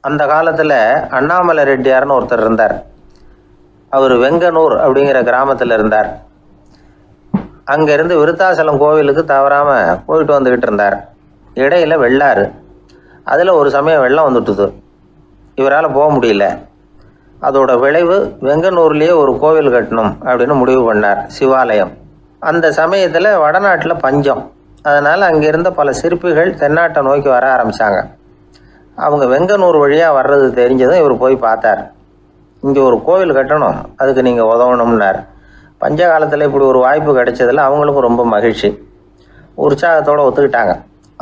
அந்த காலத்தில் அண்ணாமலை ரெட்டியார்னு ஒருத்தர் இருந்தார். அவர் வெங்கனூர் அப்படிங்கிற கிராமத்தில் இருந்தார். அங்கேருந்து விருத்தாசலம் கோவிலுக்கு தவறாமல் போயிட்டு வந்துக்கிட்டு இருந்தார். இடையில் வெள்ளாறு, அதில் ஒரு சமயம் வெள்ளம் வந்துட்டுது. இவரால் போக முடியல. அதோட விளைவு வெங்கனூர்லேயே ஒரு கோவில் கட்டணும் அப்படின்னு முடிவு பண்ணார், சிவாலயம். அந்த சமயத்தில் வடநாட்டில் பஞ்சம். அதனால் அங்கே இருந்த பல சிற்பிகள் தென்னாட்டை நோக்கி வர ஆரம்பித்தாங்க. அவங்க வெங்கனூர் வழியாக வர்றது தெரிஞ்சதும் இவர் போய் பார்த்தார். இங்கே ஒரு கோவில் கட்டணும், அதுக்கு நீங்கள் உதவணும்னார். பஞ்ச காலத்தில் இப்படி ஒரு வாய்ப்பு கிடைச்சதில் அவங்களுக்கும் ரொம்ப மகிழ்ச்சி. உற்சாகத்தோடு ஒத்துக்கிட்டாங்க.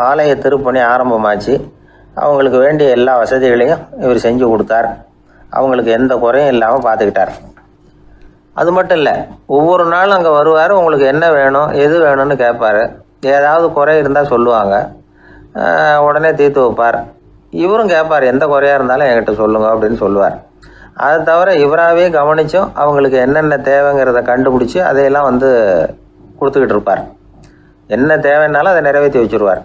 ஆலய திருப்பணி ஆரம்பமாச்சு. அவங்களுக்கு வேண்டிய எல்லா வசதிகளையும் இவர் செஞ்சு கொடுத்தார். அவங்களுக்கு எந்த குறையும் இல்லாமல் பார்த்துக்கிட்டார். அது மட்டும் இல்லை, ஒவ்வொரு நாளும் அங்கே வருவார். உங்களுக்கு என்ன வேணும், எது வேணும்னு கேட்பார். ஏதாவது குறை இருந்தால் சொல்லுவாங்க, உடனே தீர்த்து வைப்பார். இவரும் கேட்பார், எந்த குறையாக இருந்தாலும் என்கிட்ட சொல்லுங்க அப்படின்னு சொல்லுவார். அதை தவிர இவராகவே கவனித்தும் அவங்களுக்கு என்னென்ன தேவைங்கிறத கண்டுபிடிச்சி அதையெல்லாம் கொடுத்துக்கிட்டு இருப்பார். என்ன தேவைன்னாலும் அதை நிறைவேற்றி வச்சுருவார்.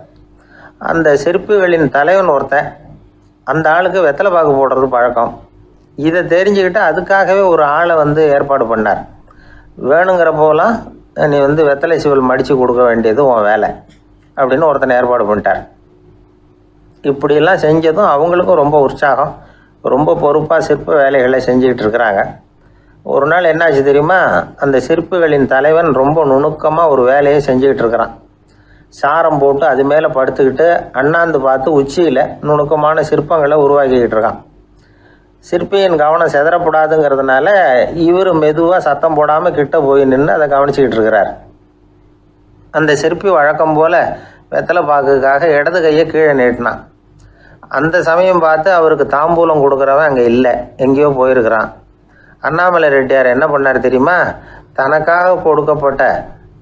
அந்த சிற்பிகளின் தலைவன் ஒருத்தன், அந்த ஆளுக்கு வெத்தலை பாக்கு போடுறது பழக்கம். இதை தெரிஞ்சுக்கிட்டு அதுக்காகவே ஒரு ஆளை ஏற்பாடு பண்ணார். வேணுங்கிறப்போலாம் நீ வெத்தலை சிவல் மடித்து கொடுக்க வேண்டியது உன் வேலை அப்படின்னு ஒருத்தனை ஏற்பாடு பண்ணிட்டார். இப்படியெல்லாம் செஞ்சதும் அவங்களுக்கும் ரொம்ப உற்சாகம். ரொம்ப பொறுப்பாக சிற்ப வேலைகளை செஞ்சுக்கிட்டு இருக்கிறாங்க. ஒரு நாள் என்னாச்சு தெரியுமா? அந்த சிற்பிகளின் தலைவன் ரொம்ப நுணுக்கமாக ஒரு வேலையை செஞ்சுக்கிட்டு இருக்கிறான். சாரம் போட்டு அது மேலே படுத்துக்கிட்டு அண்ணாந்து பார்த்து உச்சியில் நுணுக்கமான சிற்பங்களை உருவாக்கிக்கிட்டு இருக்கான். சிற்பியின் கவனம் செதறப்படாதுங்கிறதுனால இவர் மெதுவாக சத்தம் போடாமல் கிட்ட போய் நின்று அதை கவனிச்சிக்கிட்டு இருக்கிறார். அந்த சிற்பி வழக்கம் போல் வெத்தலை பாக்குக்காக இடது கையை கீழே நீட்டினான். அந்த சமயம் பார்த்து அவருக்கு தாம்பூலம் கொடுக்குறவன் அங்கே இல்லை, எங்கேயோ போயிருக்கிறான். அண்ணாமலை ரெட்டியார் என்ன பண்ணார் தெரியுமா? தனக்காக கொடுக்கப்பட்ட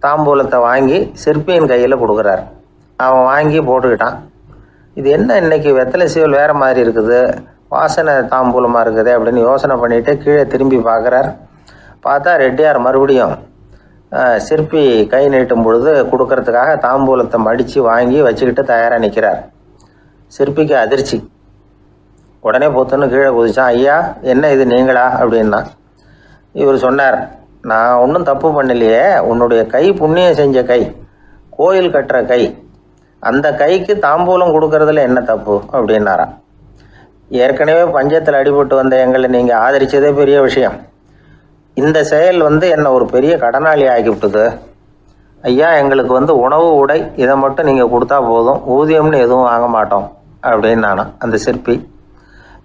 தாம்பூலத்தை வாங்கி சிற்பியின் கையில் கொடுக்குறார். அவன் வாங்கி போட்டுக்கிட்டான். இது என்ன இன்னைக்கு வெத்தலை சீவல் வேறு மாதிரி இருக்குது, வாசனை தாம்பூலமாக இருக்குது அப்படின்னு யோசனை பண்ணிவிட்டு கீழே திரும்பி பார்க்குறார். பார்த்தா ரெட்டியார் மறுபடியும் சிற்பி கை நீட்டும் பொழுது கொடுக்கறதுக்காக தாம்பூலத்தை மடித்து வாங்கி வச்சுக்கிட்டு தயாராக நிற்கிறார். சிற்பிக்கு அதிர்ச்சி. உடனே பொத்துன்னு கீழே குதிச்சான். ஐயா, என்ன இது நீங்களா அப்படின்னா. இவர் சொன்னார், நான் ஒன்றும் தப்பு பண்ணலையே, உன்னுடைய கை புண்ணியம் செஞ்ச கை, கோயில் கட்டுற கை, அந்த கைக்கு தாம்பூலம் கொடுக்கறதுல என்ன தப்பு அப்படின்னாராம். ஏற்கனவே பஞ்சத்தில் அடிபட்டு வந்த எங்களை நீங்கள் ஆதரித்ததே பெரிய விஷயம். இந்த செயல் என்னை ஒரு பெரிய கடனாளி ஆகிவிட்டுது. ஐயா, எங்களுக்கு உணவு உடை இதை மட்டும் நீங்கள் கொடுத்தா போதும், ஊதியம்னு எதுவும் வாங்க மாட்டோம் அப்படின்னு நானும். அந்த சிற்பி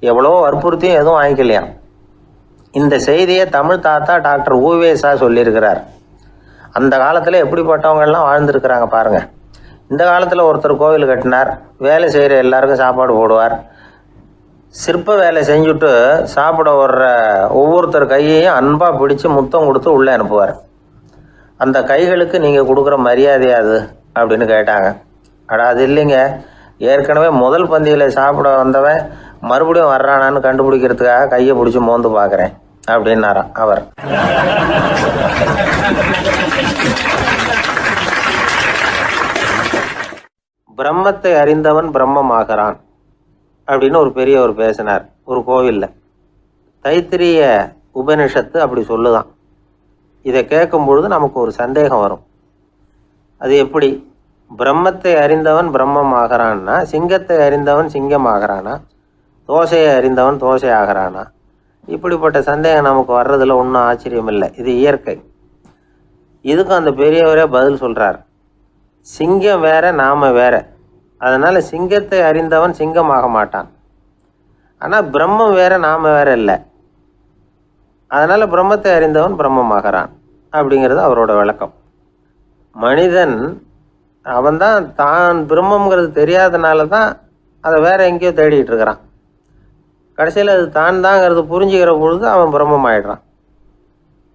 எவ்வளோ வற்புறுத்தியும் எதுவும் வாங்கிக்கலையாம். இந்த செய்தியை தமிழ் தாத்தா டாக்டர் ஊவேசா சொல்லியிருக்கிறார். அந்த காலத்தில் எப்படிப்பட்டவங்கள்லாம் வாழ்ந்துருக்கிறாங்க பாருங்கள். இந்த காலத்தில் ஒருத்தர் கோவில் கட்டினார், வேலை செய்கிற எல்லாருக்கும் சாப்பாடு போடுவார். சிற்ப வேலை செஞ்சுட்டு சாப்பிட வர்ற ஒவ்வொருத்தர் கையையும் அன்பாக பிடிச்சி முத்தம் கொடுத்து உள்ளே அனுப்புவார். அந்த கைகளுக்கு நீங்கள் கொடுக்குற மரியாதையாது அப்படின்னு கேட்டாங்க. அது இல்லைங்க, ஏற்கனவே முதல் பந்தியில் சாப்பிட வந்தவன் மறுபடியும் வர்றானான்னு கண்டுபிடிக்கிறதுக்காக கையை பிடிச்சி மோந்து பார்க்குறேன் அப்படின்னாராம் அவர். பிரம்மத்தை அறிந்தவன் பிரம்மமாகிறான் அப்படின்னு ஒரு பெரியவர் பேசினார் ஒரு கோவிலில். தைத்திரிய உபனிஷத்து அப்படி சொல்லுதான். இதை கேட்கும் பொழுது நமக்கு ஒரு சந்தேகம் வரும். அது எப்படி? பிரம்மத்தை அறிந்தவன் பிரம்மம் ஆகிறான்னா, சிங்கத்தை அறிந்தவன் சிங்கம் ஆகிறானா, தோசையை அறிந்தவன் தோசை ஆகிறானா? இப்படிப்பட்ட சந்தேகம் நமக்கு வர்றதில் ஒன்றும் ஆச்சரியம் இல்லை. இது இயற்கை. இதுக்கும் அந்த பெரியவரே பதில் சொல்கிறார். சிங்கம் வேற, நாம வேற. அதனால் சிங்கத்தை அறிந்தவன் சிங்கம் ஆக மாட்டான். ஆனால் பிரம்மம் வேற, நாம வேற இல்லை. அதனால் பிரம்மத்தை அறிந்தவன் பிரம்மமாகிறான் அப்படிங்கிறது அவரோட விளக்கம். மனிதன் அவன்தான் தான் பிரம்மங்கிறது தெரியாதனால தான் அதை வேற எங்கேயோ தேடிட்டு இருக்கிறான். கடைசியில் அது தான் தாங்கிறது புரிஞ்சுக்கிற பொழுது அவன் பிரம்மம் ஆயிடுறான்.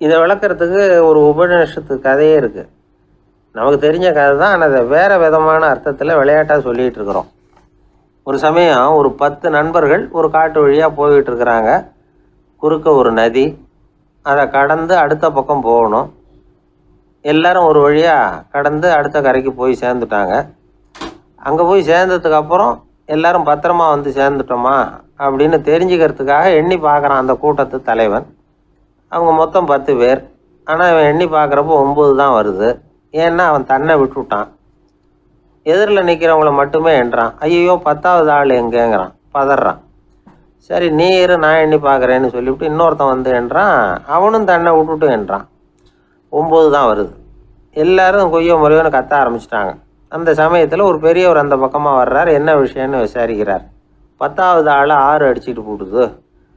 இதை விளக்கிறதுக்கு ஒரு உபநிஷத்து கதையே இருக்குது. நமக்கு தெரிஞ்ச கதை தான், ஆனால் அதை வேறு விதமான அர்த்தத்தில் விளையாட்டாக சொல்லிகிட்டு இருக்கிறோம். ஒரு சமயம் ஒரு 10 நண்பர்கள் ஒரு காட்டு வழியாக போய்கிட்டு இருக்கிறாங்க. குறுக்க ஒரு நதி, அதை கடந்து அடுத்த பக்கம் போகணும். எல்லாரும் ஒரு வழியாக கடந்து அடுத்த கரைக்கு போய் சேர்ந்துட்டாங்க. அங்கே போய் சேர்ந்ததுக்கப்புறம் எல்லாரும் பத்திரமா சேர்ந்துட்டோமா அப்படின்னு தெரிஞ்சுக்கிறதுக்காக எண்ணி பார்க்குறான் அந்த கூட்டத்து தலைவன். அவங்க மொத்தம் 10 பேர். ஆனால் இவன் எண்ணி பார்க்குறப்போ 9 தான் வருது. ஏன்னா அவன் தன்னை விட்டுவிட்டான். எதிரில் நிற்கிறவங்கள மட்டுமே எண்ணுறான். ஐயோ 10வது ஆள் எங்கேங்கிறான், பதறான். சரி நீ இரு, நான் எண்ணி பார்க்குறேன்னு சொல்லிவிட்டு இன்னொருத்தன் வந்து எண்ணுறான். அவனும் தன்னை விட்டுட்டு எண்ணுறான். 9 தான் வருது. எல்லாரும் கொய்யோ முறையோன்னு கத்த ஆரம்பிச்சிட்டாங்க. அந்த சமயத்தில் ஒரு பெரியவர் அந்த பக்கமாக வர்றார். என்ன விஷயம்னு விசாரிக்கிறார். 10வது ஆள் 6 அடிச்சுட்டு போட்டுது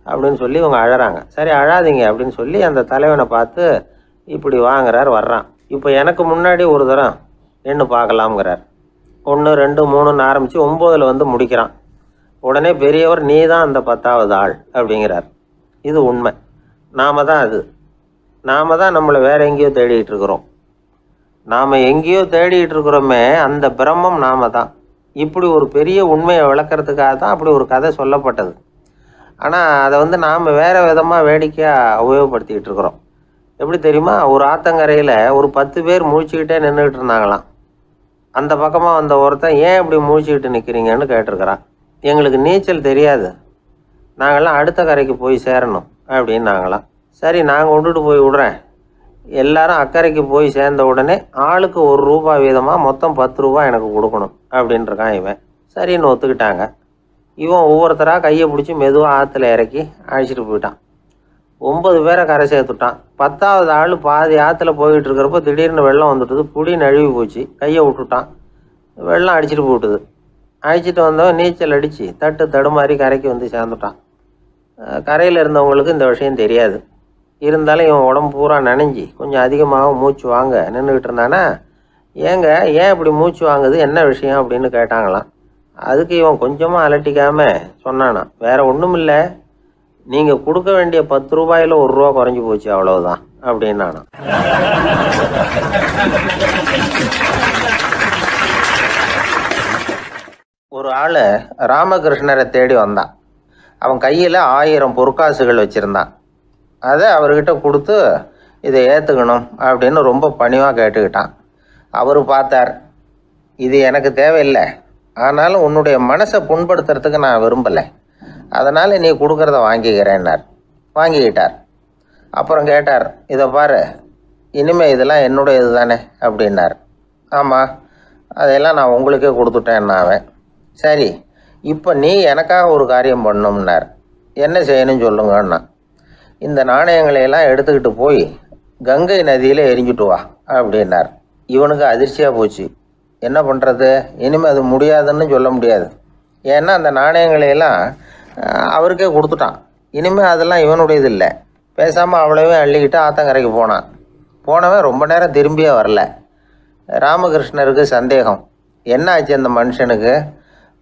அப்படின்னு சொல்லி இவங்க அழறாங்க. சரி அழாதீங்க அப்படின்னு சொல்லி அந்த தலைவனை பார்த்து இப்படி வாங்குறார். வர்றான். இப்போ எனக்கு முன்னாடி ஒரு தரம் எண்ணு பார்க்கலாம்ங்கிறார். 1 2 3ன்னு ஆரம்பித்து 9ல் வந்து முடிக்கிறான். உடனே பெரியவர் நீ தான் அந்த 10வது ஆள் அப்படிங்கிறார். இது உண்மை. நாம தான் அது. நாம தான் நம்மளை வேற எங்கேயோ தேடிட்டு இருக்கிறோம். நாம் எங்கேயோ தேடிட்டு இருக்கிறோமே, அந்த பிரம்மம் நாம தான். இப்படி ஒரு பெரிய உண்மையை விளக்கிறதுக்காக தான் அப்படி ஒரு கதை சொல்லப்பட்டது. ஆனால் அதை வந்து நாம் வேறு விதமாக வேடிக்கையாக உபயோகப்படுத்திக்கிட்டு இருக்கிறோம். எப்படி தெரியுமா? ஒரு ஆத்தங்கரையில் ஒரு 10 பேர் முழிச்சுக்கிட்டே நின்றுக்கிட்டு இருந்தாங்களாம். அந்த பக்கமாக வந்த ஒருத்தன் ஏன் இப்படி முழிச்சுக்கிட்டு நிற்கிறீங்கன்னு கேட்டிருக்கிறான். எங்களுக்கு நீச்சல் தெரியாது, நாங்கள்லாம் அடுத்த கரைக்கு போய் சேரணும் அப்படின்னு நாங்களாம். சரி நாங்கள் விட்டுட்டு போய் விடுறேன். எல்லாரும் அக்கறைக்கு போய் சேர்ந்த உடனே ஆளுக்கு ₹1 வீதமாக மொத்தம் ₹10 எனக்கு கொடுக்கணும் அப்படின்ட்டுருக்கான் இவன். சரின்னு ஒத்துக்கிட்டாங்க. இவன் ஒவ்வொருத்தராக கையை பிடிச்சி மெதுவாக ஆற்றுல இறக்கி அழைச்சிட்டு போயிட்டான். 9 பேரை கரை சேர்த்துட்டான். 10வது ஆள் பாதி ஆற்றுல போயிட்டு இருக்கிறப்போ திடீர்னு வெள்ளம் வந்துட்டுது. புடி நழுவி போச்சு. கையை விட்டுட்டான். வெள்ளம் அடிச்சிட்டு போட்டுது. அழைச்சிட்டு வந்தவன் நீச்சல் அடித்து தடுமாறி கரைக்கு வந்து சேர்ந்துட்டான். கரையில் இருந்தவங்களுக்கு இந்த விஷயம் தெரியாது. இருந்தாலும் இவன் உடம்பு பூரா நனைஞ்சி கொஞ்சம் அதிகமாக மூச்சு வாங்க நின்றுக்கிட்டு இருந்தானா, ஏங்க ஏன் இப்படி மூச்சு வாங்குது, என்ன விஷயம் அப்படின்னு கேட்டாங்களாம். அதுக்கு இவன் கொஞ்சமாக அலட்டிக்காமல் சொன்னானா, வேற ஒன்றும் இல்லை, நீங்கள் கொடுக்க வேண்டிய ₹10 ₹1 குறைஞ்சி போச்சு அவ்வளவுதான் அப்படின்னானா. ஒரு ஆள் ராமகிருஷ்ணரை தேடி வந்தான். அவன் கையில் 1000 பொற்காசுகள் வச்சுருந்தான். அதை அவர்கிட்ட கொடுத்து இதை ஏற்றுக்கணும் அப்படின்னு ரொம்ப பணிவாக கேட்டுக்கிட்டான். அவர் பார்த்தார், இது எனக்கு தேவையில்லை, ஆனாலும் உன்னுடைய மனசை புண்படுத்துறதுக்கு நான் விரும்பலை, அதனால் நீ கொடுக்குறத வாங்கிக்கிறேன்னார். வாங்கிக்கிட்டார். அப்புறம் கேட்டார், இதை பாரு, இனிமேல் இதெல்லாம் என்னுடைய இது தானே அப்படின்னார். ஆமாம், அதையெல்லாம் நான் உங்களுக்கே கொடுத்துட்டேன் அவன். சரி, இப்போ நீ எனக்காக ஒரு காரியம் பண்ணணும்னார். என்ன செய்யணும்னு சொல்லுங்கன்னா, இந்த நாணயங்களையெல்லாம் எடுத்துக்கிட்டு போய் கங்கை நதியில் எரிஞ்சுட்டு வா அப்படின்னார். இவனுக்கு அதிர்ச்சியாக போச்சு. என்ன பண்ணுறது, இனிமேல் அது முடியாதுன்னு சொல்ல முடியாது. ஏன்னா அந்த நாணயங்களையெல்லாம் அவருக்கே கொடுத்துட்டான். இனிமேல் அதெல்லாம் இவனுடையது இல்லை. பேசாமல் அவ்வளோவே அள்ளிக்கிட்டு ஆத்தங்கரைக்கு போனான். போனவன் ரொம்ப நேரம் திரும்பியே வரல. ராமகிருஷ்ணருக்கு சந்தேகம், என்ன ஆச்சு அந்த மனுஷனுக்கு,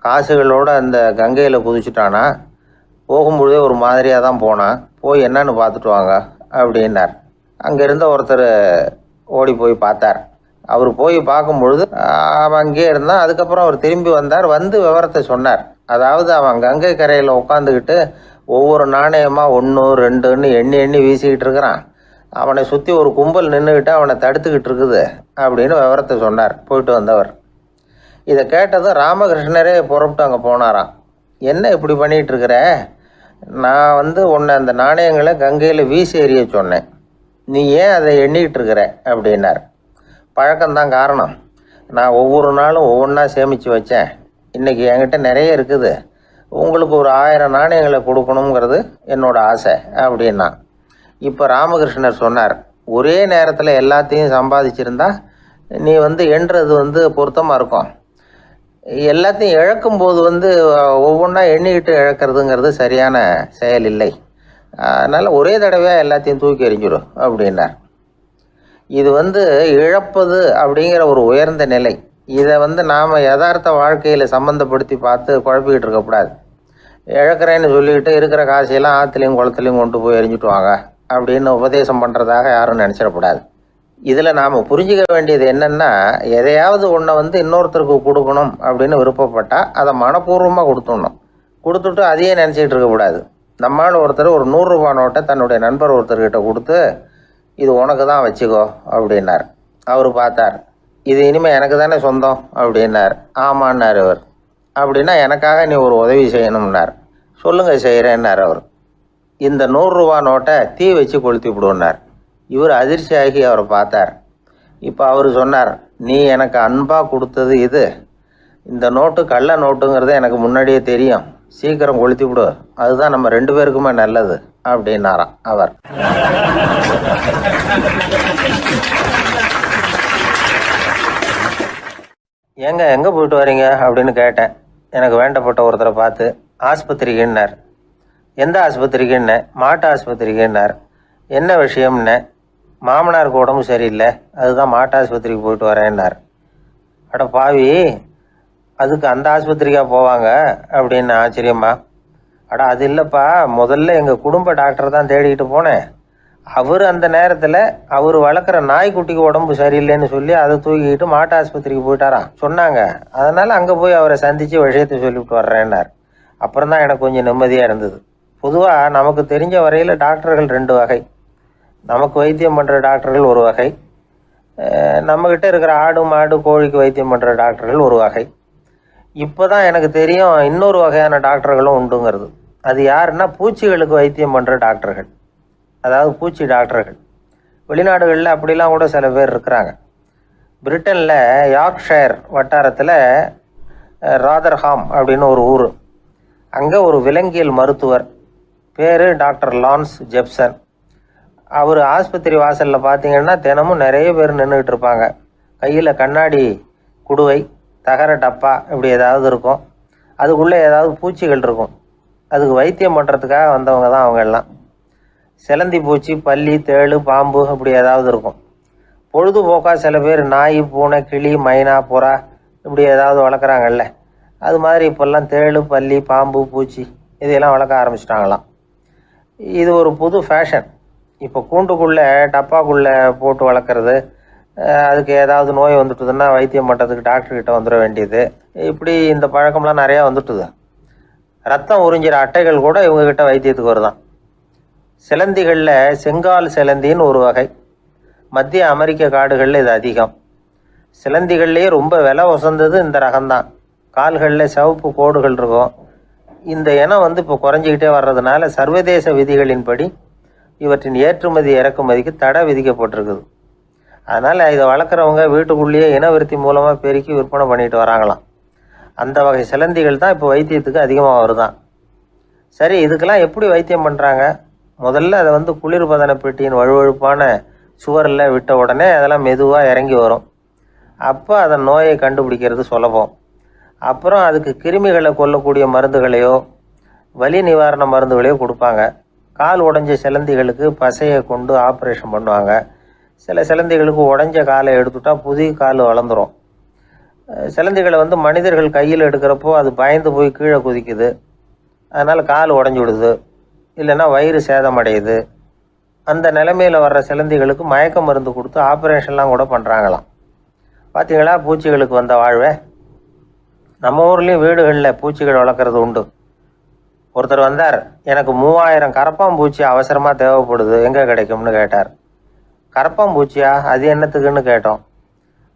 காசுகளோடு அந்த கங்கையில் குதிச்சுட்டானா, போகும்பொழுதே ஒரு மாதிரியாக தான் போனான், போய் என்னன்னு பார்த்துட்டு வாங்க அப்படின்னார். அங்கே இருந்த ஒருத்தர் ஓடி போய் பார்த்தார். அவர் போய் பார்க்கும் பொழுது அவன் அங்கேயே இருந்தான். அதுக்கப்புறம் அவர் திரும்பி வந்தார். வந்து விவரத்தை சொன்னார். அதாவது அவன் கங்கை கரையில் உட்காந்துக்கிட்டு ஒவ்வொரு நாணயமாக 1 2ன்னு எண்ணி வீசிக்கிட்டு இருக்கிறான். அவனை சுற்றி ஒரு கும்பல் நின்றுக்கிட்டு அவனை தடுத்துக்கிட்டு இருக்குது அப்படின்னு விவரத்தை சொன்னார் போயிட்டு வந்தவர். இதை கேட்டதும் ராமகிருஷ்ணரே புறப்பட்டு அங்கே போனாராம். என்ன இப்படி பண்ணிகிட்டு இருக்கிற, நான் உன்னை அந்த நாணயங்களை கங்கையில் வீசி எறிய சொன்னேன், நீ ஏன் அதை எண்ணிக்கிட்டு இருக்கிற அப்படின்னார். பழக்கம்தான் காரணம், நான் ஒவ்வொரு நாளும் ஒவ்வொன்றா சேமித்து வச்சேன். இன்றைக்கி என்கிட்ட நிறைய இருக்குது, உங்களுக்கு ஒரு 1000 நாணயங்களை கொடுக்கணுங்கிறது என்னோடய ஆசை அப்படின்னா. இப்போ ராமகிருஷ்ணர் சொன்னார், ஒரே நேரத்தில் எல்லாத்தையும் சம்பாதிச்சிருந்தா நீ எண்ணுறது பொருத்தமாக இருக்கும். எல்லாத்தையும் இழக்கும்போது ஒவ்வொன்றா எண்ணிக்கிட்டு இழக்கிறதுங்கிறது சரியான செயல் இல்லை. அதனால் ஒரே தடவையாக எல்லாத்தையும் தூக்கி எறிஞ்சிடும் அப்படின்னார். இது இழப்பது அப்படிங்கிற ஒரு உயர்ந்த நிலை. இதை நாம் யதார்த்த வாழ்க்கையில் சம்மந்தப்படுத்தி பார்த்து குழப்பிக்கிட்டு இருக்கக்கூடாது. இழக்கிறேன்னு சொல்லிக்கிட்டு இருக்கிற காசையெல்லாம் ஆற்றுலையும் குளத்துலையும் கொண்டு போய் எரிஞ்சுட்டு வாங்க அப்படின்னு உபதேசம் பண்ணுறதாக யாரும் நினச்சிடக்கூடாது. இதில் நாம் புரிஞ்சிக்க வேண்டியது என்னென்னா, எதையாவது ஒன்றை இன்னொருத்தருக்கு கொடுக்கணும் அப்படின்னு விருப்பப்பட்டால் அதை மனப்பூர்வமாக கொடுத்துடணும். கொடுத்துட்டு அதையே நினச்சிக்கிட்டு இருக்கக்கூடாது. நம்மால் ஒருத்தர் ஒரு ₹100 நோட்டை தன்னுடைய நண்பர் ஒருத்தர்கிட்ட கொடுத்து, இது உனக்கு தான் வச்சுக்கோ அப்படின்னார். அவர் பார்த்தார், இது இனிமேல் எனக்கு தானே சொந்தம் அப்படின்னார். ஆமான்னார் அவர். அப்படின்னா எனக்காக நீ ஒரு உதவி செய்யணும்னார். சொல்லுங்க செய்கிறேன்னார் அவர். இந்த 100 ரூபா நோட்டை தீ வச்சு கொளுத்தி விடுன்னார். இவர் அதிர்ச்சியாகி அவரை பார்த்தார். இப்போ அவர் சொன்னார், நீ எனக்கு அன்பாக கொடுத்தது இது, இந்த நோட்டு கள்ள நோட்டுங்கிறது எனக்கு முன்னாடியே தெரியும், சீக்கிரம் கொளுத்தி விடு, அதுதான் நம்ம 2 பேருக்குமே நல்லது அப்படின்னாராம் அவர். எங்கே போயிட்டு வரீங்க அப்படின்னு கேட்டேன். எனக்கு வேண்டப்பட்ட ஒருத்தரை பார்த்து. ஆஸ்பத்திரிக்குன்னார். எந்த ஆஸ்பத்திரிக்குன்னே? மாட்டு ஆஸ்பத்திரிக்குன்னார். என்ன விஷயம்னே? மாமனாருக்கு உடம்பு சரியில்லை, அதுதான் மாட்டு ஆஸ்பத்திரிக்கு போயிட்டு வரேன்னார். அட பாவி, அதுக்கு அந்த ஆஸ்பத்திரிக்கா போவாங்க அப்படின்னு ஆச்சரியமா. அட அது இல்லைப்பா, முதல்ல எங்கள் குடும்ப டாக்டர் தான் தேடிக்கிட்டு போனேன். அவர் அந்த நேரத்தில் அவர் வளர்க்குற நாய்க்குட்டிக்கு உடம்பு சரியில்லைன்னு சொல்லி அதை தூக்கிக்கிட்டு மாட்டு ஆஸ்பத்திரிக்கு போயிட்டாராம் சொன்னாங்க. அதனால் அங்கே போய் அவரை சந்தித்து விஷயத்தை சொல்லிவிட்டு வர்றேன்னார். அப்புறம் தான் எனக்கு கொஞ்சம் நிம்மதியாக இருந்தது. பொதுவாக நமக்கு தெரிஞ்ச வரையில் டாக்டர்கள் 2 வகை. நமக்கு வைத்தியம் பண்ணுற டாக்டர்கள் ஒரு வகை, நம்மக்கிட்ட இருக்கிற ஆடு மாடு கோழிக்கு வைத்தியம் பண்ணுற டாக்டர்கள் ஒரு வகை. இப்போ தான் எனக்கு தெரியும் இன்னொரு வகையான டாக்டர்களும் உண்டுங்கிறது. அது யாருன்னா பூச்சிகளுக்கு வைத்தியம் பண்ணுற டாக்டர்கள், அதாவது பூச்சி டாக்டர்கள். வெளிநாடுகளில் அப்படிலாம் கூட சில பேர் இருக்கிறாங்க. பிரிட்டனில் யார்க்ஷயர் வட்டாரத்தில் ராதர்ஹாம் அப்படின்னு ஒரு ஊர். அங்கே ஒரு விலங்கியல் மருத்துவர் பேர் டாக்டர் லான்ஸ் ஜெப்சன். அவர் ஆஸ்பத்திரி வாசலில் பார்த்தீங்கன்னா தினமும் நிறைய பேர் நின்றுக்கிட்டு இருப்பாங்க. கையில் கண்ணாடி குடுவை, தகர டப்பா இப்படி ஏதாவது இருக்கும். அதுக்குள்ளே ஏதாவது பூச்சிகள் இருக்கும். அதுக்கு வைத்தியம் பண்ணுறதுக்காக வந்தவங்க தான் அவங்க எல்லாம். சிலந்தி பூச்சி, பல்லி, தேளு, பாம்பு இப்படி ஏதாவது இருக்கும். பொழுதுபோக்காக சில பேர் நாய், பூனை, கிளி, மைனா, புறா இப்படி ஏதாவது வளர்க்குறாங்கல்ல, அது மாதிரி இப்போல்லாம் தேளு, பல்லி, பாம்பு, பூச்சி இதையெல்லாம் வளர்க்க ஆரம்பிச்சிட்டாங்களாம். இது ஒரு புது ஃபேஷன். இப்போ கூண்டுக்குள்ளே டப்பாக்குள்ளே போட்டு வளர்க்குறது, அதுக்கு ஏதாவது நோய் வந்துட்டுதுன்னா வைத்தியம் பண்ணுறதுக்கு டாக்டர்கிட்ட வந்துட வேண்டியது, இப்படி இந்த பழக்கம்லாம் நிறையா வந்துட்டுது. ரத்தம் உறிஞ்சிற அட்டைகள் கூட இவங்ககிட்ட வைத்தியத்துக்கு வருதான். சிலந்திகளில் செங்கால் சிலந்தின்னு ஒரு வகை. மத்திய அமெரிக்க காடுகளில் இது அதிகம். சிலந்திகள்லேயே ரொம்ப விலை உசந்தது இந்த ரகம்தான். கால்களில் சிவப்பு கோடுகள் இருக்கும். இந்த இனம் இப்போ குறைஞ்சிக்கிட்டே வர்றதுனால சர்வதேச விதிகளின்படி இவற்றின் ஏற்றுமதி இறக்குமதிக்கு தடை விதிக்கப்பட்டிருக்குது. அதனால் இதை வளர்க்குறவங்க வீட்டுக்குள்ளேயே இனவிருத்தி மூலமாக பெருக்கி விற்பனை பண்ணிட்டு வராங்களாம். அந்த வகை சிலந்திகள் தான் இப்போ வைத்தியத்துக்கு அதிகமாக வருதான். சரி, இதுக்கெல்லாம் எப்படி வைத்தியம் பண்ணுறாங்க? முதல்ல அதை குளிர்பதன பெட்டியின் வழுவழுப்பான சுவரில் விட்ட உடனே அதெல்லாம் மெதுவாக இறங்கி வரும். அப்போ அதன் நோயை கண்டுபிடிக்கிறது சுலபம். அப்புறம் அதுக்கு கிருமிகளை கொல்லக்கூடிய மருந்துகளையோ வலி நிவாரண மருந்துகளையோ கொடுப்பாங்க. கால் உடைஞ்ச சிலந்திகளுக்கு பசையை கொண்டு ஆப்ரேஷன் பண்ணுவாங்க. சில சிலந்திகளுக்கு உடைஞ்ச காலை எடுத்துட்டா புதிய கால் வளர்ந்துடும். சிலந்திகளை மனிதர்கள் கையில் எடுக்கிறப்போ அது பயந்து போய் கீழே குதிக்குது. அதனால் கால் உடஞ்சி விடுது, இல்லைன்னா வயிறு சேதமடையுது. அந்த நிலைமையில் வர்ற சிலந்திகளுக்கு மயக்க மருந்து கொடுத்து ஆப்ரேஷன்லாம் கூட பண்ணுறாங்களாம். பார்த்தீங்களா பூச்சிகளுக்கு வந்த வாழ்வே. நம்ம ஊர்லேயும் வீடுகளில் பூச்சிகள் வளர்க்குறது உண்டு. ஒருத்தர் வந்தார், எனக்கு 3000 கரப்பாம்பூச்சி அவசரமாக தேவைப்படுது, எங்கே கிடைக்கும்னு கேட்டார். கரப்பாம்பூச்சியா? அது என்னத்துக்குன்னு கேட்டோம்.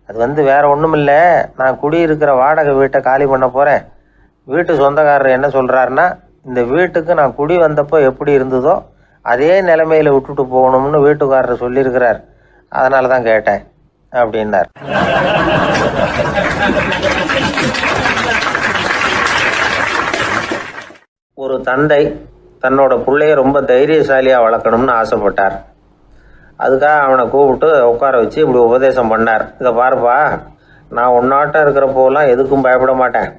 அது வேற ஒன்றும் இல்லை, நான் குடியிருக்கிற வாடகை வீட்டை காலி பண்ண போகிறேன். வீட்டு சொந்தக்காரர் என்ன சொல்கிறாருன்னா, இந்த வீட்டுக்கு நான் குடி வந்தப்போ எப்படி இருந்ததோ அதே நிலைமையில் விட்டுட்டு போகணும்னு வீட்டுக்காரர் சொல்லியிருக்கிறார், அதனால தான் கேட்டேன் அப்படின்னார். ஒரு தந்தை தன்னோட பிள்ளைய ரொம்ப தைரியசாலியாக வளர்க்கணும்னு ஆசைப்பட்டார். அதுக்காக அவனை கூப்பிட்டு உட்கார வச்சு இப்படி உபதேசம் பண்ணார். இதை பாருப்பா, நான் உன்னாட்டம் இருக்கிறப்போலாம் எதுக்கும் பயப்பட மாட்டேன்,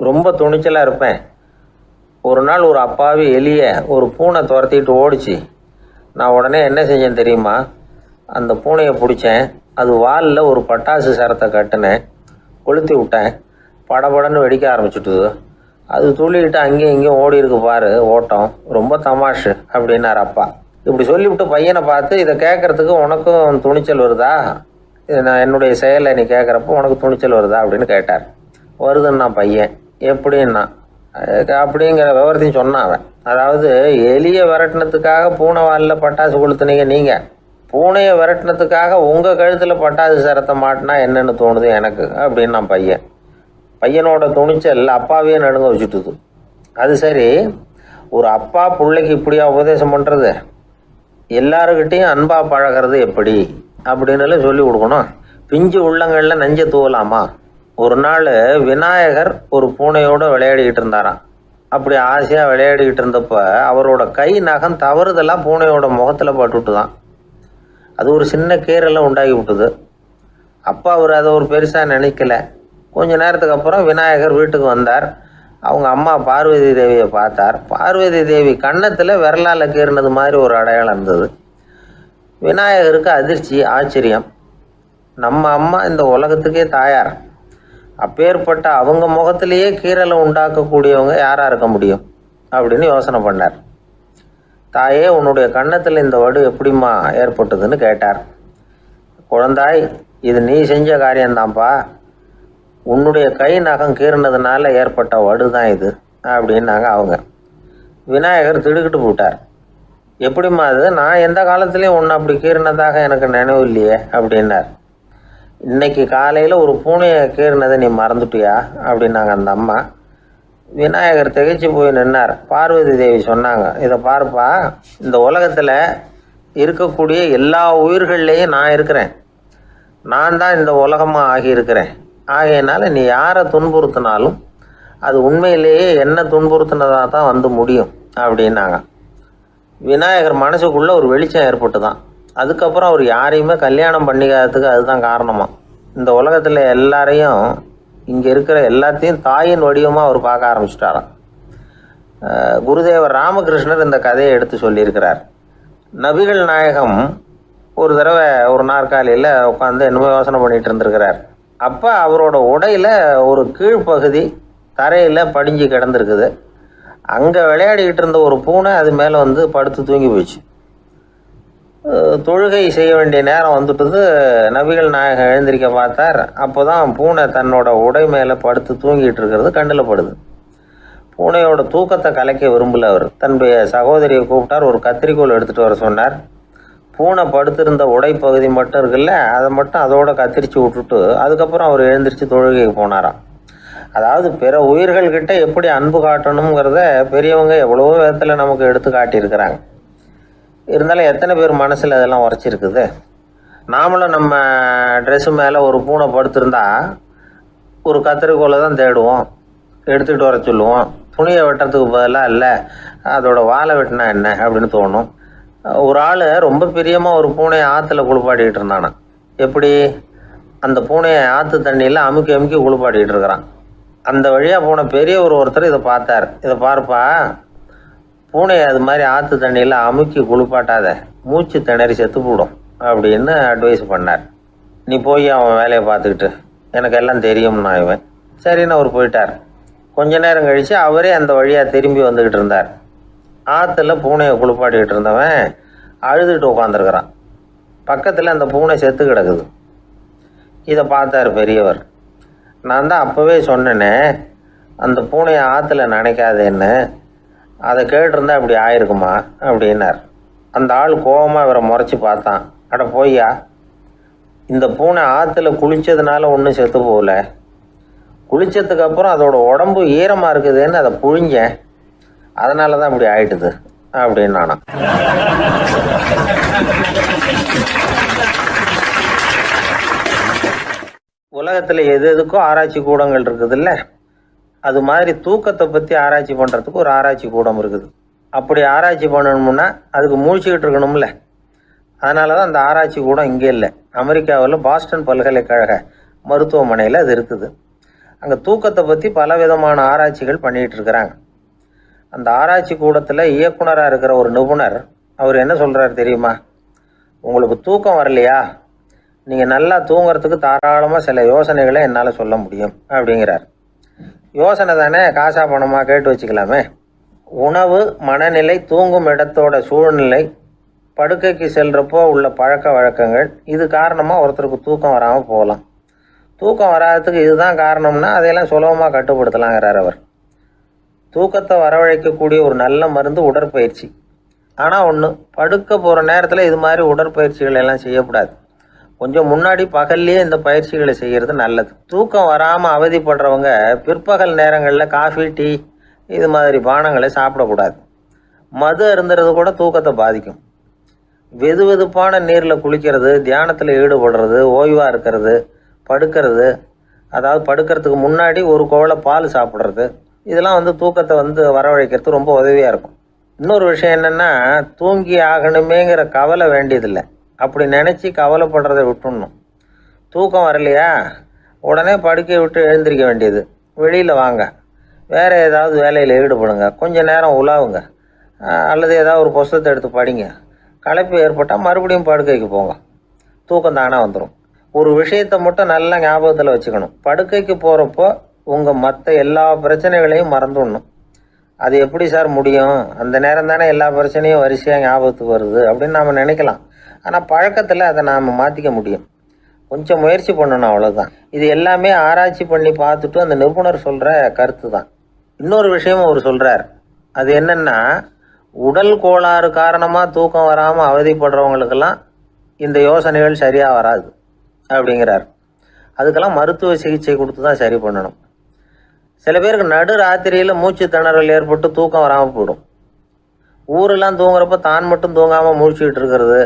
ரொம்ப துணிச்சலாக இருப்பேன். ஒரு நாள் ஒரு அப்பாவி எலிய ஒரு பூனை துரத்திட்டு ஓடிச்சு. நான் உடனே என்ன செஞ்சேன் தெரியுமா? அந்த பூனையை பிடிச்சேன், அது வாலில் ஒரு பட்டாசு சரத்தை கட்டினேன், கொளுத்தி விட்டேன், படபடன்னு வெடிக்க ஆரம்பிச்சுட்டுது. அது துள்ளிக்கிட்டு அங்கேயும் இங்கேயும் ஓடி இருக்கு பாரு ஓட்டம், ரொம்ப தமாஷு அப்படின்னார் அப்பா. இப்படி சொல்லிவிட்டு பையனை பார்த்து, இதை கேட்கறதுக்கு உனக்கும் துணிச்சல் வருதா? நான் என்னுடைய செயலை நீ கேட்குறப்போ உனக்கு துணிச்சல் வருதா அப்படின்னு கேட்டார். வருதுன்னா பையன். எப்படின்னா அப்படிங்கிற விவரத்தையும் சொன்னான் அவன். அதாவது எலியை விரட்டினத்துக்காக பூனை வாலில் பட்டாசு கொளுத்துனீங்க நீங்கள், பூனையை விரட்டினத்துக்காக உங்கள் கழுத்தில் பட்டாசு சரத்தை மாட்டினா என்னென்னு தோணுது எனக்கு அப்படின்னு பையனோட துணிச்சல் அப்பாவையே நடுங்க வச்சுட்டுது. அது சரி, ஒரு அப்பா பிள்ளைக்கு இப்படியா உபதேசம் பண்ணுறது? எல்லாருக்கிட்டையும் அன்பாக பழகிறது எப்படி அப்படின்னு சொல்லி கொடுக்கணும். பிஞ்சு உள்ளங்களில் நஞ்சை தூவலாமா? ஒரு நாள் விநாயகர் ஒரு பூனையோடு விளையாடிக்கிட்டு இருந்தாராம். அப்படி ஆசையாக விளையாடிக்கிட்டு இருந்தப்ப அவரோட கை நகம் தவறுதெல்லாம் பூனையோட முகத்தில் பட்டுவிட்டு தான். அது ஒரு சின்ன கீறலை உண்டாகி விட்டுது. அப்பா அவர் அதை ஒரு பெருசாக நினைக்கல. கொஞ்ச நேரத்துக்கு அப்புறம் விநாயகர் வீட்டுக்கு வந்தார். அவங்க அம்மா பார்வதி தேவியை பார்த்தார். பார்வதி தேவி கன்னத்தில் விரலால் கீறினது மாதிரி ஒரு அடையாளம் இருந்தது. விநாயகருக்கு அதிர்ச்சி, ஆச்சரியம். நம்ம அம்மா இந்த உலகத்துக்கே தாயார். அப்பேற்பட்ட அவங்க முகத்திலேயே கீறலை உண்டாக்கக்கூடியவங்க யாராக இருக்க முடியும் அப்படின்னு யோசனை பண்ணார். தாயே, உன்னுடைய கன்னத்தில் இந்த வடு எப்படிம்மா ஏற்பட்டதுன்னு கேட்டார். குழந்தாய், இது நீ செஞ்ச காரியம்தான்ப்பா. உன்னுடைய கை நகம் கீறினதுனால ஏற்பட்ட வடு தான் இது அப்படின்னாங்க அவங்க. விநாயகர் திடுக்கிட்டு போட்டார். எப்படிம்மா அது? நான் எந்த காலத்துலேயும் ஒன்று அப்படி கீறினதாக எனக்கு நினைவு இல்லையே அப்படின்னார். இன்னைக்கு காலையில் ஒரு பூனையை கீறினதை நீ மறந்துட்டியா அப்படின்னாங்க அந்த அம்மா. விநாயகர் திகைச்சு போய் நின்னார். பார்வதி தேவி சொன்னாங்க, இதை பாருப்பா, இந்த உலகத்தில் இருக்கக்கூடிய எல்லா உயிர்கள்லேயும் நான் இருக்கிறேன். நான் தான் இந்த உலகமாக ஆகியிருக்கிறேன். ஆகையினால நீ யாரை துன்புறுத்தினாலும் அது உண்மையிலேயே என்ன துன்புறுத்தினதாக தான் வந்து முடியும் அப்படின்னாங்க. விநாயகர் மனசுக்குள்ளே ஒரு வெளிச்சம் ஏற்பட்டு தான். அதுக்கப்புறம் அவர் யாரையுமே கல்யாணம் பண்ணிக்காததுக்கு அதுதான் காரணமாக. இந்த உலகத்தில் எல்லாரையும், இங்கே இருக்கிற எல்லாத்தையும் தாயின் வடிவமாக அவர் பார்க்க ஆரம்பிச்சிட்டாராம். குருதேவர் ராமகிருஷ்ணர் இந்த கதையை எடுத்து சொல்லியிருக்கிறார். நபிகள் நாயகம் ஒரு தடவை ஒரு நாற்காலியில் உட்காந்து என்னமோ யோசனை பண்ணிகிட்டு இருந்திருக்கிறார். அப்போ அவரோட உடையில் ஒரு கீழ்ப்பகுதி தரையில் படிஞ்சு கிடந்திருக்குது. அங்கே விளையாடிக்கிட்டு இருந்த ஒரு பூனை அது மேலே வந்து படுத்து தூங்கி போயிடுச்சு. தொழுகை செய்ய வேண்டிய நேரம் வந்துட்டது. நபிகள் நாயகம் எழுந்திரிக்க பார்த்தார். அப்போ தான் பூனை தன்னோட உடை மேலே படுத்து தூங்கிட்டு இருக்கிறது கண்ணில் படுது. பூனையோட தூக்கத்தை கலைக்க விரும்பல அவர். தன்னுடைய சகோதரியை கூப்பிட்டார். ஒரு கத்திரிக்கோள் எடுத்துகிட்டு வர சொன்னார். பூனை படுத்திருந்த உடை பகுதி மட்டும் இருக்குல்ல, அதை மட்டும் அதோட கத்திரிச்சு விட்டுட்டு அதுக்கப்புறம் அவர் எழுந்திரிச்சு தொழுகைக்கு போனாராம். அதாவது பிற உயிர்கள்கிட்ட எப்படி அன்பு காட்டணுங்கிறத பெரியவங்க எவ்வளவோ விதத்தில் நமக்கு எடுத்து காட்டியிருக்கிறாங்க. இருந்தாலும் எத்தனை பேர் மனசில் அதெல்லாம் உரைச்சிருக்குது? நாமளும் நம்ம ட்ரெஸ்ஸு மேலே ஒரு பூனை படுத்திருந்தா ஒரு கத்திரிக்கோலை தான் தேடுவோம், எடுத்துக்கிட்டு வர சொல்லுவோம். துணியை வெட்டுறதுக்கு பதிலாக இல்லை அதோட வாழை வெட்டினா என்ன அப்படின்னு தோணும். ஒரு ஆள் ரொம்ப பிரியமாக ஒரு பூனையை ஆற்றுல குளிப்பாட்டிக்கிட்டு இருந்தானா. எப்படி? அந்த பூனையை ஆற்று தண்ணியில் அமுக்கி அமுக்கி குளிப்பாட்டிக்கிட்டு இருக்கிறான். அந்த வழியாக போன ஒருத்தர் இதை பார்த்தார். இதை பார்ப்பா, பூனையை அது மாதிரி ஆற்று தண்ணியில் அமுக்கி குளிப்பாட்டாத, மூச்சு திணறி செத்து போடும் அப்படின்னு அட்வைஸ் பண்ணார். நீ போய் அவன் வேலையை பார்த்துக்கிட்டு, எனக்கு எல்லாம் தெரியும்னா இவன். சரின்னு அவர் போயிட்டார். கொஞ்ச நேரம் கழித்து அவரே அந்த வழியாக திரும்பி வந்துக்கிட்டு இருந்தார். ஆற்றுல பூனையை குளிப்பாட்டிக்கிட்டு இருந்தவன் அழுதுகிட்டு உட்காந்துருக்கிறான். பக்கத்தில் அந்த பூனை செத்து கிடக்குது. இதை பார்த்தார் பெரியவர். நான் தான் அப்போவே சொன்னேனே அந்த பூனையை ஆற்றுல நினைக்காதேன்னு, அதை கேட்டிருந்தா இப்படி ஆயிருக்குமா அப்படின்னார். அந்த ஆள் கோபமாக இவரை முறைச்சி பார்த்தான். அட போய்யா, இந்த பூனை ஆற்றுல குளித்ததுனால ஒன்றும் செத்து போகல, குளித்ததுக்கு அப்புறம் அதோட உடம்பு ஈரமாக இருக்குதுன்னு அதை புழிஞ்சேன், அதனால தான் இப்படி ஆயிட்டுது அப்படின்னு நானா. உலகத்தில் எது எதுக்கோ ஆராய்ச்சி கூடங்கள் இருக்குது இல்லை? அது மாதிரி தூக்கத்தை பற்றி ஆராய்ச்சி பண்ணுறதுக்கு ஒரு ஆராய்ச்சி கூடம் இருக்குது. அப்படி ஆராய்ச்சி பண்ணணும்னா அதுக்கு மூழ்கிக்கிட்டு இருக்கணும்ல. அதனால தான் அந்த ஆராய்ச்சி கூடம் இங்கே இல்லை. அமெரிக்காவில் பாஸ்டன் பல்கலைக்கழக மருத்துவமனையில் அது இருக்குது. அங்கே தூக்கத்தை பற்றி பல விதமான ஆராய்ச்சிகள் பண்ணிகிட்டு இருக்கிறாங்க. அந்த ஆராய்ச்சி கூடத்தில் இயக்குனராக இருக்கிற ஒரு நிபுணர் அவர் என்ன சொல்கிறார் தெரியுமா? உங்களுக்கு தூக்கம் வரலையா, நீங்கள் நல்லா தூங்குறதுக்கு தாராளமாக சில யோசனைகளை என்னால் சொல்ல முடியும் அப்படிங்கிறார். யோசனை தானே, காசா பணமாக கேட்டு வச்சுக்கலாமே. உணவு, மனநிலை, தூங்கும் இடத்தோட சூழ்நிலை, படுக்கைக்கு செல்கிறப்போ உள்ள பழக்க வழக்கங்கள், இது காரணமாக ஒருத்தருக்கு தூக்கம் வராமல் போகலாம். தூக்கம் வராததுக்கு இதுதான் காரணம்னா அதையெல்லாம் சுலபமாக கட்டுப்படுத்தலாங்கிறார் அவர். தூக்கத்தை வரவழைக்கக்கூடிய ஒரு நல்ல மருந்து உடற்பயிற்சி. ஆனால் ஒன்று, படுக்க போகிற நேரத்தில் இது மாதிரி உடற்பயிற்சிகள் எல்லாம் செய்யக்கூடாது. கொஞ்சம் முன்னாடி பகல்லையே இந்த பயிற்சிகளை செய்கிறது நல்லது. தூக்கம் வராமல் அவதிப்படுறவங்க பிற்பகல் நேரங்களில் காஃபி, டீ இது மாதிரி பானங்களை சாப்பிடக்கூடாது. மது அருந்துறது கூட தூக்கத்தை பாதிக்கும். வெது வெதுப்பான நீரில் குளிக்கிறது, தியானத்தில் ஈடுபடுறது, ஓய்வாக இருக்கிறது, படுக்கிறது, அதாவது படுக்கிறதுக்கு முன்னாடி ஒரு கோவலை பால் சாப்பிட்றது, இதெல்லாம் தூக்கத்தை வரவழைக்கிறதுக்கு ரொம்ப உதவியாக இருக்கும். இன்னொரு விஷயம் என்னென்னா, தூங்கி ஆகணுமேங்கிற கவலை வேண்டியதில்லை. அப்படி நினச்சி கவலைப்படுறதை விட்டுடணும். தூக்கம் வரலையா, உடனே படுக்கையை விட்டு எழுந்திரிக்க வேண்டியது. வெளியில் வாங்க, வேறு ஏதாவது வேலையில் ஈடுபடுங்க, கொஞ்சம் நேரம் உலாவுங்க, அல்லது ஏதாவது ஒரு புஸ்தகத்தை எடுத்து படிங்க. களைப்பு ஏற்பட்டால் மறுபடியும் படுக்கைக்கு போங்க. தூக்கம் தானே வந்துடும். ஒரு விஷயத்தை மட்டும் நல்லா ஞாபகத்தில் வச்சுக்கணும். படுக்கைக்கு போகிறப்போ உங்கள் மற்ற எல்லா பிரச்சனைகளையும் மறந்துடணும். அது எப்படி சார் முடியும்? அந்த நேரம் தானே எல்லா பிரச்சனையும் வரிசையாக ஞாபகத்துக்கு வருது அப்படின்னு நாம் நினைக்கலாம். ஆனால் பழக்கத்தில் அதை நாம் மாற்றிக்க முடியும். கொஞ்சம் முயற்சி பண்ணணும், அவ்வளோதான். இது எல்லாமே ஆராய்ச்சி பண்ணி பார்த்துட்டு அந்த நிபுணர் சொல்கிற கருத்து தான். இன்னொரு விஷயமும் அவர் சொல்கிறார். அது என்னென்னா, உடல் கோளாறு காரணமாக தூக்கம் வராமல் அவதிப்படுறவங்களுக்கெல்லாம் இந்த யோசனைகள் சரியாக வராது அப்படிங்கிறார். அதுக்கெல்லாம் மருத்துவ சிகிச்சை கொடுத்து தான் சரி பண்ணணும். சில பேருக்கு நடு ராத்திரியில் மூச்சு திணறல் ஏற்பட்டு தூக்கம் வராமல் போயிடும். ஊரெல்லாம் தூங்குறப்போ தான் மட்டும் தூங்காமல் மூழ்கிட்டு இருக்கிறது,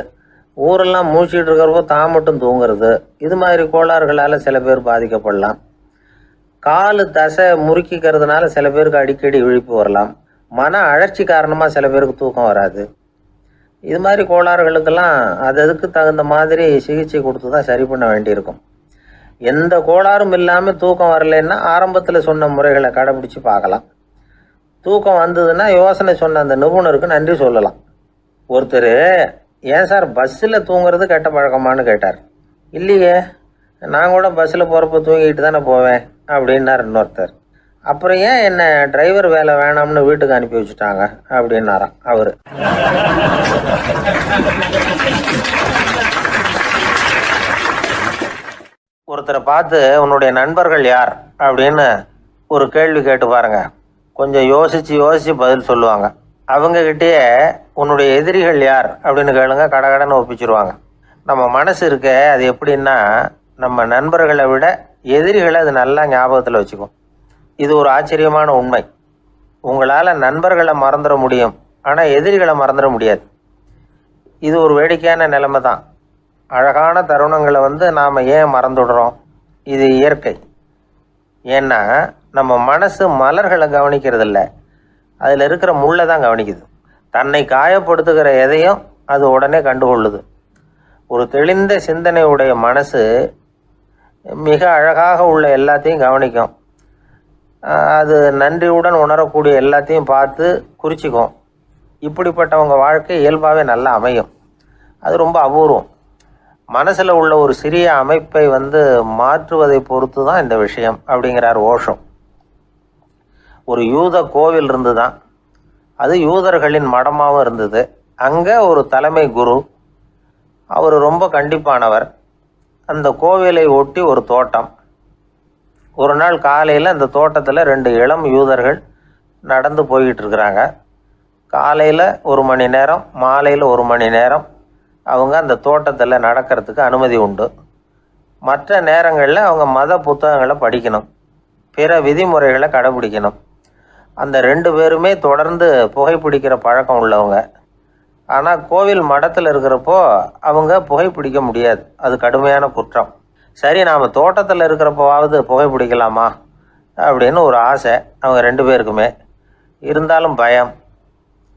ஊரெல்லாம் மூழ்கிட்டு இருக்கிறப்போ தான் மட்டும் தூங்குறது, இது மாதிரி கோளாறுகளால் சில பேர் பாதிக்கப்படலாம். காலு தசை முறுக்கிக்கிறதுனால சில பேருக்கு அடிக்கடி விழிப்பு வரலாம். மன அழற்சி காரணமாக சில பேருக்கு தூக்கம் வராது. இது மாதிரி கோளாறுகளுக்கெல்லாம் அதுக்கு தகுந்த மாதிரி சிகிச்சை கொடுத்து தான் சரி பண்ண வேண்டியிருக்கும். எந்த கோளாறும் இல்லாமல் தூக்கம் வரலைன்னா ஆரம்பத்தில் சொன்ன முறைகளை கடைபிடிச்சு பார்க்கலாம். தூக்கம் வந்ததுன்னா யோசனை சொன்ன அந்த நிபுணருக்கு நன்றி சொல்லலாம். ஒருத்தர், ஏன் சார் பஸ்ஸில் தூங்குறது கெட்ட பழக்கமானு கேட்டார். இல்லையே, நான் கூட பஸ்ஸில் போகிறப்ப தூங்கிட்டு தானே போவேன் அப்படின்னார் இன்னொருத்தர். அப்புறம் ஏன் என்ன டிரைவர் வேலை வேணாம்னு வீட்டுக்கு அனுப்பி வச்சுட்டாங்க அப்படின்னாராம் அவர். ஒருத்தரை பார்த்து உன்னுடைய நண்பர்கள் யார் அப்படின்னு ஒரு கேள்வி கேட்டு பாருங்க. கொஞ்சம் யோசிச்சு பதில் சொல்லுவாங்க. அவங்கக்கிட்டேயே உன்னுடைய எதிரிகள் யார் அப்படின்னு கேளுங்க, கடகடன்னு ஒப்பிச்சிருவாங்க. நம்ம மனசு இருக்க, அது எப்படின்னா, நம்ம நண்பர்களை விட எதிரிகளை அது நல்லா ஞாபகத்தில் வச்சுக்கும். இது ஒரு ஆச்சரியமான உண்மை. உங்களால் நண்பர்களை மறந்துட முடியும், ஆனால் எதிரிகளை மறந்துட முடியாது. இது ஒரு வேடிக்கையான நிலைமை தான். அழகான தருணங்களை நாம் ஏன் மறந்துடுறோம்? இது இயற்கை. ஏன்னா நம்ம மனசு மலர்களை கவனிக்கிறதில்ல, அதில் இருக்கிற முள்ளை தான் கவனிக்குது. தன்னை காயப்படுத்துகிற எதையும் அது உடனே கண்டுகொள்ளுது. ஒரு தெளிந்த சிந்தனையுடைய மனசு மிக அழகாக உள்ள எல்லாத்தையும் கவனிக்கும். அது நன்றியுடன் உணரக்கூடிய எல்லாத்தையும் பார்த்து குறிச்சிக்கும். இப்படிப்பட்டவங்க வாழ்க்கை இயல்பாகவே நல்லா அமையும். அது ரொம்ப அபூர்வம். மனசில் உள்ள ஒரு சிறிய அமைப்பை மாற்றுவதை பொறுத்து தான் இந்த விஷயம் அப்படிங்கிறார் ஓஷோ. ஒரு யூத கோவில் இருந்து தான், அது யூதர்களின் மடமாகவும் இருந்தது. அங்கே ஒரு தலைமை குரு, அவர் ரொம்ப கண்டிப்பானவர். அந்த கோவிலை ஒட்டி ஒரு தோட்டம். ஒரு நாள் காலையில் அந்த தோட்டத்தில் 2 இளம் யூதர்கள் நடந்து போய்கிட்டு இருக்கிறாங்க. காலையில் 1 மணி நேரம், மாலையில் 1 மணி நேரம் அவங்க அந்த தோட்டத்தில் நடக்கிறதுக்கு அனுமதி உண்டு. மற்ற நேரங்களில் அவங்க மத புத்தகங்களை படிக்கணும், பிற விதிமுறைகளை கடைபிடிக்கணும். அந்த 2 பேருமே தொடர்ந்து புகைப்பிடிக்கிற பழக்கம் உள்ளவங்க. ஆனால் கோவில் மடத்தில் இருக்கிறப்போ அவங்க புகைப்பிடிக்க முடியாது, அது கடுமையான குற்றம். சரி, நாம் தோட்டத்தில் இருக்கிறப்போவாவது புகைப்பிடிக்கலாமா அப்படின்னு ஒரு ஆசை அவங்க 2 பேருக்குமே. இருந்தாலும் பயம்.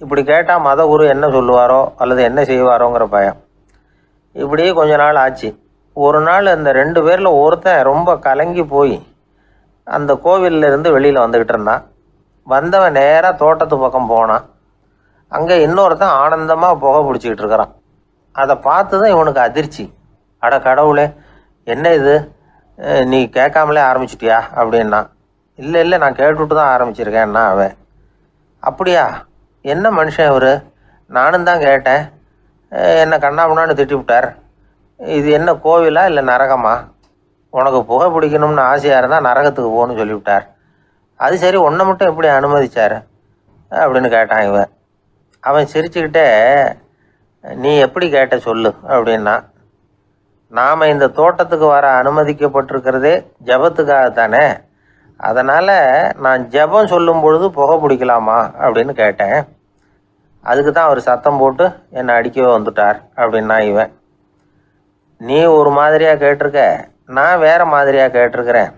இப்படி கேட்டால் மதகுரு என்ன சொல்லுவாரோ அல்லது என்ன செய்வாரோங்கிற பயம். இப்படியே கொஞ்ச நாள் ஆச்சு. ஒரு நாள் அந்த 2 பேரில் ஒருத்தன் ரொம்ப கலங்கி போய் அந்த கோவிலிருந்து வெளியில் வந்துக்கிட்டு இருந்தான். வந்தவன் நேராக தோட்டத்து பக்கம் போனான். அங்கே இன்னொருத்தன் ஆனந்தமாக புகை பிடிச்சிக்கிட்டு இருக்கிறான். அதை பார்த்து தான் இவனுக்கு அதிர்ச்சி. அட கடவுளே, என்ன இது, நீ கேட்காமலே ஆரம்பிச்சிட்டியா அப்படின்னா. இல்லை நான் கேட்டுவிட்டு தான் ஆரம்பிச்சிருக்கேன்னா அவன். அப்படியா, என்ன மனுஷன் இவர், நானும் தான் கேட்டேன், என்னை கண்ணாமண்ணான்னு திட்டிவிட்டார். இது என்ன கோவிலா இல்லை நரகமா? உனக்கு புகை பிடிக்கணும்னு ஆசையாக இருந்தால் நரகத்துக்கு போகணும்னு சொல்லிவிட்டார். அது சரி, உன்னை மட்டும் எப்படி அனுமதிச்சார் அப்படின்னு கேட்டான் இவன். அவன் சிரிச்சுக்கிட்டே, நீ எப்படி கேட்ட சொல்லு அப்படின்னா. நாம் இந்த தோட்டத்துக்கு வர அனுமதிக்கப்பட்டிருக்கிறதே ஜபத்துக்காகத்தானே, அதனால் நான் ஜபம் சொல்லும் பொழுது புகை பிடிக்கலாமா அப்படின்னு கேட்டேன். அதுக்கு தான் அவர் சத்தம் போட்டு என்னை அடிக்கவே வந்துட்டார் அப்படின்னா இவன். நீ ஒரு மாதிரியாக கேட்டிருக்க, நான் வேறு மாதிரியாக கேட்டிருக்கிறேன்.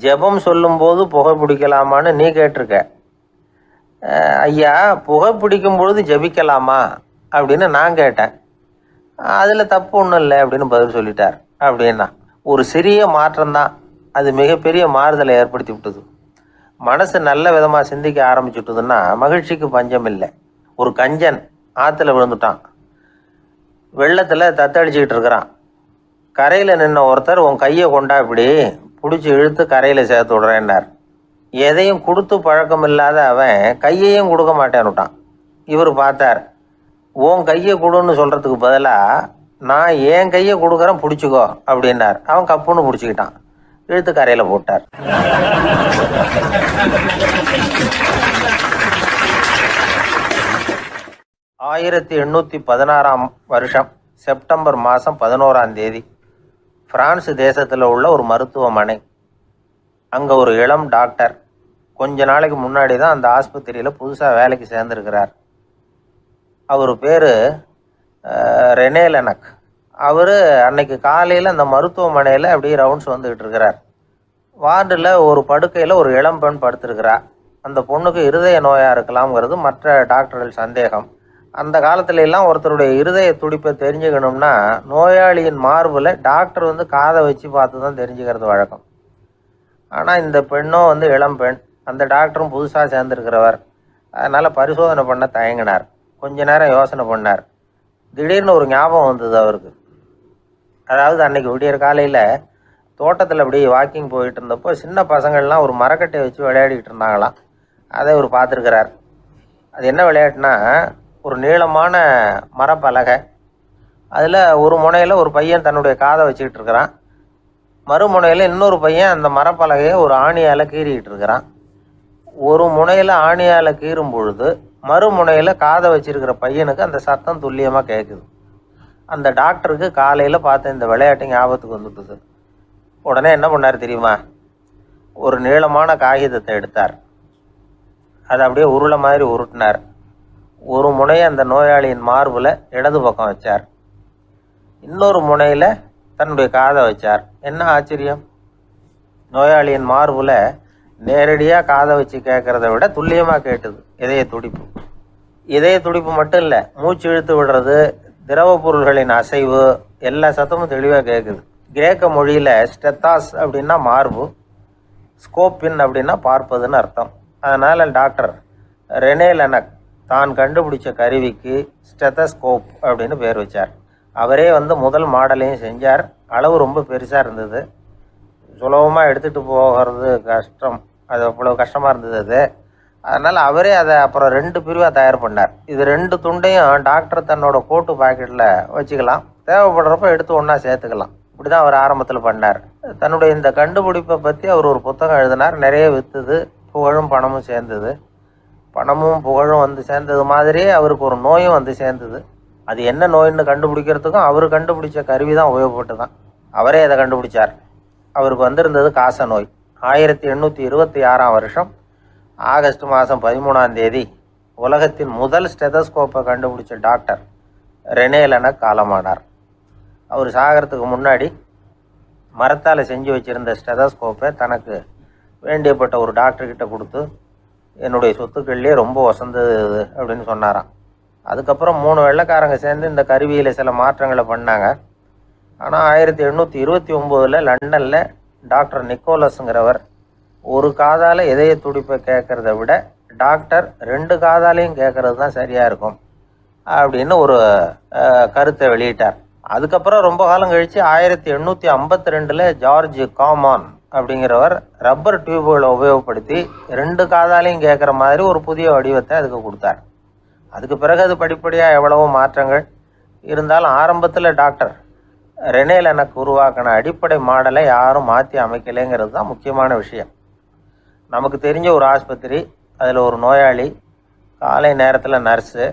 ஜெபம் சொல்லும்போது புகை பிடிக்கலாமான்னு நீ கேட்டிருக்க. ஐயா, புகை பிடிக்கும் பொழுது ஜெபிக்கலாமா அப்படின்னு நான் கேட்டேன். அதில் தப்பு ஒன்றும் இல்லை அப்படின்னு பதில் சொல்லிட்டார் அப்படின்னா. ஒரு சிறிய மாற்றம்தான் அது மிகப்பெரிய மாறுதலை ஏற்படுத்தி விட்டது. மனசு நல்ல விதமாக சிந்திக்க ஆரம்பிச்சுட்டுதுன்னா மகிழ்ச்சிக்கு பஞ்சம் இல்லை. ஒரு கஞ்சன் ஆற்றுல விழுந்துட்டான், வெள்ளத்தில் தத்தடிச்சுக்கிட்டு இருக்கிறான். கரையில் நின்ன ஒருத்தர் உன் கையை கொண்டா இப்படி பிடிச்சி இழுத்து கரையில் சேர்த்து விடுறேன்னார். எதையும் கொடுத்து பழக்கம் இல்லாத அவன் கையையும் கொடுக்க மாட்டேன்னுட்டான். இவர் பார்த்தார், உன் கையை கொடுன்னு சொல்கிறதுக்கு பதிலாக நான் என் கையை கொடுக்குறேன் பிடிச்சிக்கோ அப்படின்னார். அவன் கப்புன்னு பிடிச்சிக்கிட்டான், இழுத்து கரையில் போட்டார். ஆயிரத்தி 1816 செப்டம்பர் மாதம் 11 பிரான்ஸ் தேசத்தில் உள்ள ஒரு மருத்துவமனை. அங்கே ஒரு இளம் டாக்டர் கொஞ்ச நாளைக்கு முன்னாடி தான் அந்த ஆஸ்பத்திரியில் புதுசாக வேலைக்கு சேர்ந்துருக்கிறார். அவர் பேர் ரெனே லெனக். அவர் அன்னைக்கு காலையில் அந்த மருத்துவமனையில் அப்படியே ரவுண்ட்ஸ் வந்துக்கிட்டு இருக்கிறார். வார்டில் ஒரு படுக்கையில் ஒரு இளம் பெண் படுத்திருக்கிறா. அந்த பொண்ணுக்கு இருதய நோயாக இருக்கலாம்ங்கிறது மற்ற டாக்டர்கள் சந்தேகம். அந்த காலத்துல எல்லாம் ஒருத்தருடைய இருதய துடிப்பை தெரிஞ்சுக்கணும்னா நோயாளியின் மார்பில் டாக்டர் வந்து காதை வச்சு பார்த்து தான் தெரிஞ்சுக்கிறது வழக்கம். ஆனால் இந்த பெண்ணும் வந்து இளம் பெண், அந்த டாக்டரும் புதுசாக சேர்ந்துருக்கிறவர். அதனால் பரிசோதனை பண்ண தயங்கினார். கொஞ்ச நேரம் யோசனை பண்ணார். திடீர்னு ஒரு ஞாபகம் வந்தது அவருக்கு. அதாவது அன்னைக்கு விடியற் காலையில் தோட்டத்தில் அப்படியே வாக்கிங் போயிட்டு இருந்தப்போ சின்ன பசங்கள்லாம் ஒரு மரக்கட்டையை வச்சு விளையாடிக்கிட்டு இருந்தாங்களாம். அதை இவர் பார்த்துருக்கிறார். அது என்ன விளையாட்டுனா, ஒரு நீளமான மரப்பலகை, அதில் ஒரு முனையில் ஒரு பையன் தன்னுடைய காதை வச்சுக்கிட்டு இருக்கிறான், மறுமுனையில் இன்னொரு பையன் அந்த மரப்பலகையை ஒரு ஆணியால் கீறிக்கிட்டு இருக்கிறான். ஒரு முனையில் ஆணியால் கீறும் பொழுது மறுமுனையில் காதை வச்சிருக்கிற பையனுக்கு அந்த சத்தம் துல்லியமாக கேட்குது. அந்த டாக்டருக்கு காலையில் பார்த்த இந்த விளையாட்டு ஞாபகத்துக்கு வந்துட்டுது. உடனே என்ன பண்ணார் தெரியுமா? ஒரு நீளமான காகிதத்தை எடுத்தார். அதை அப்படியே உருளை மாதிரி உருட்டினார். ஒரு முனையை அந்த நோயாளியின் மார்பில் இடது பக்கம் வச்சார், இன்னொரு முனையில் தன்னுடைய காதை வச்சார். என்ன ஆச்சரியம்! நோயாளியின் மார்பில் நேரடியாக காதை வச்சு கேட்குறத விட துல்லியமாக கேட்டுது இதய துடிப்பு. இதய துடிப்பு மட்டும் இல்லை, மூச்சு இழுத்து விடுறது, திரவ பொருள்களின் அசைவு, எல்லா சத்தமும் தெளிவாக கேட்குது. கிரேக்க மொழியில் ஸ்டெத்தாஸ் அப்படின்னா மார்பு, ஸ்கோப்பின் அப்படின்னா பார்ப்பதுன்னு அர்த்தம். அதனால் டாக்டர் ரெனே லெனக் தான் கண்டுபிடிச்ச கருவிக்கு ஸ்டெத்தஸ்கோப் அப்படின்னு பேர் வச்சார். அவரே வந்து முதல் மாடலையும் செஞ்சார். அளவு ரொம்ப பெருசாக இருந்தது, சுலபமாக எடுத்துகிட்டு போகிறது கஷ்டம், அது அவ்வளோ கஷ்டமாக இருந்தது அது. அதனால் அவரே அதை அப்புறம் 2 பிரிவாக தயார் பண்ணார். இது 2 துண்டையும் டாக்டர் தன்னோட கோட்டு பாக்கெட்டில் வச்சுக்கலாம், தேவைப்படுறப்ப எடுத்து ஒன்றா சேர்த்துக்கலாம். இப்படி தான் அவர் ஆரம்பத்தில் பண்ணார். தன்னுடைய இந்த கண்டுபிடிப்பை பற்றி அவர் ஒரு புத்தகம் எழுதினார். நிறைய விற்றுது, புகழும் பணமும் சேர்ந்தது. பணமும் புகழும் வந்து சேர்ந்தது மாதிரியே அவருக்கு ஒரு நோயும் வந்து சேர்ந்தது. அது என்ன நோயின்னு கண்டுபிடிக்கிறதுக்கும் அவர் கண்டுபிடிச்ச கருவி தான் உபயோகப்பட்டு தான். அவரே அதை கண்டுபிடிச்சார். அவருக்கு வந்திருந்தது காச நோய். 1826 ஆகஸ்ட் மாதம் 13 உலகத்தின் முதல் ஸ்டெதஸ்கோப்பை கண்டுபிடிச்ச டாக்டர் ரெனே லெனக் காலமானார். அவர் சாகிறதுக்கு முன்னாடி மரத்தால் செஞ்சு வச்சுருந்த ஸ்டெதஸ்கோப்பை தனக்கு வேண்டியப்பட்ட ஒரு டாக்டர்கிட்ட கொடுத்து, என்னுடைய சொத்துக்கள்லேயே ரொம்ப வசந்தது அப்படின்னு சொன்னாராம். அதுக்கப்புறம் 3 வெள்ளைக்காரங்க சேர்ந்து இந்த கருவியில் சில மாற்றங்களை பண்ணாங்க. ஆனால் 1829 லண்டனில் டாக்டர் நிக்கோலஸுங்கிறவர் ஒரு காதால் இதய துடிப்பை கேட்குறத விட டாக்டர் 2 காதாலையும் கேட்குறது தான் சரியாக இருக்கும் அப்படின்னு ஒரு கருத்தை வெளியிட்டார். அதுக்கப்புறம் ரொம்ப காலம் கழித்து 1852 ஜார்ஜ் காமான் அப்படிங்கிறவர் ரப்பர் டியூப்களை உபயோகப்படுத்தி 2 காதாலையும் கேட்குற மாதிரி ஒரு புதிய வடிவத்தை அதுக்கு கொடுத்தார். அதுக்கு பிறகு அது படிப்படியாக எவ்வளவோ மாற்றங்கள் இருந்தாலும் ஆரம்பத்தில் டாக்டர் ரெனே லெனக் உருவாக்கின அடிப்படை மாடலை யாரும் மாற்றி அமைக்கலைங்கிறது தான் முக்கியமான விஷயம். நமக்கு தெரிஞ்ச ஒரு ஆஸ்பத்திரி, அதில் ஒரு நோயாளி, காலை நேரத்தில் நர்ஸு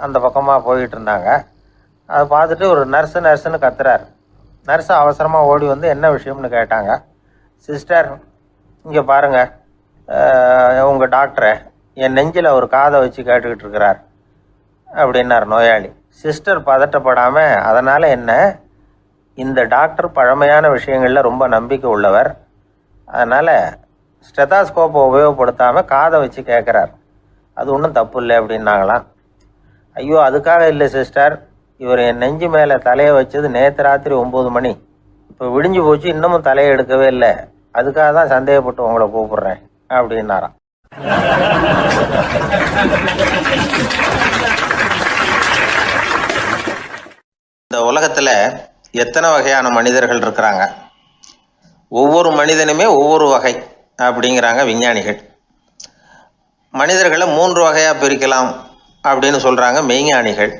அந்த பக்கமாக போயிட்டு இருந்தாங்க. அதை பார்த்துட்டு ஒரு நர்ஸுன்னு கத்துறார். நர்ஸு அவசரமாக ஓடி வந்து என்ன விஷயம்னு கேட்டாங்க. சிஸ்டர், இங்கே பாருங்கள், உங்கள் டாக்டரை என் நெஞ்சில் ஒரு காதை வச்சு கேட்டுக்கிட்டு இருக்கிறார் அப்படின்னார் நோயாளி. சிஸ்டர் பதட்டப்படாமல், அதனால் என்ன, இந்த டாக்டர் பழமையான விஷயங்களில் ரொம்ப நம்பிக்கை உள்ளவர், அதனால் ஸ்டெத்தாஸ்கோப்பை உபயோகப்படுத்தாமல் காதை வச்சு கேட்குறார், அது ஒன்றும் தப்பு இல்லை அப்படின்னாங்களாம். ஐயோ, அதுக்காக இல்லை சிஸ்டர், இவர் என் நெஞ்சு மேலே தலையை வச்சது நேற்று ராத்திரி 9 மணி, இப்போ விடிஞ்சு போச்சு, இன்னமும் தலையை எடுக்கவே இல்லை, அதுக்காக தான் சந்தேகப்பட்டு உங்களை கூப்பிடுறேன் அப்படின்னாராம். இந்த உலகத்தில் எத்தனை வகையான மனிதர்கள் இருக்கிறாங்க, ஒவ்வொரு மனிதனுமே ஒவ்வொரு வகை அப்படிங்கிறாங்க விஞ்ஞானிகள். மனிதர்களை 3 வகையாக பிரிக்கலாம் அப்படின்னு சொல்கிறாங்க மெய்ஞானிகள்.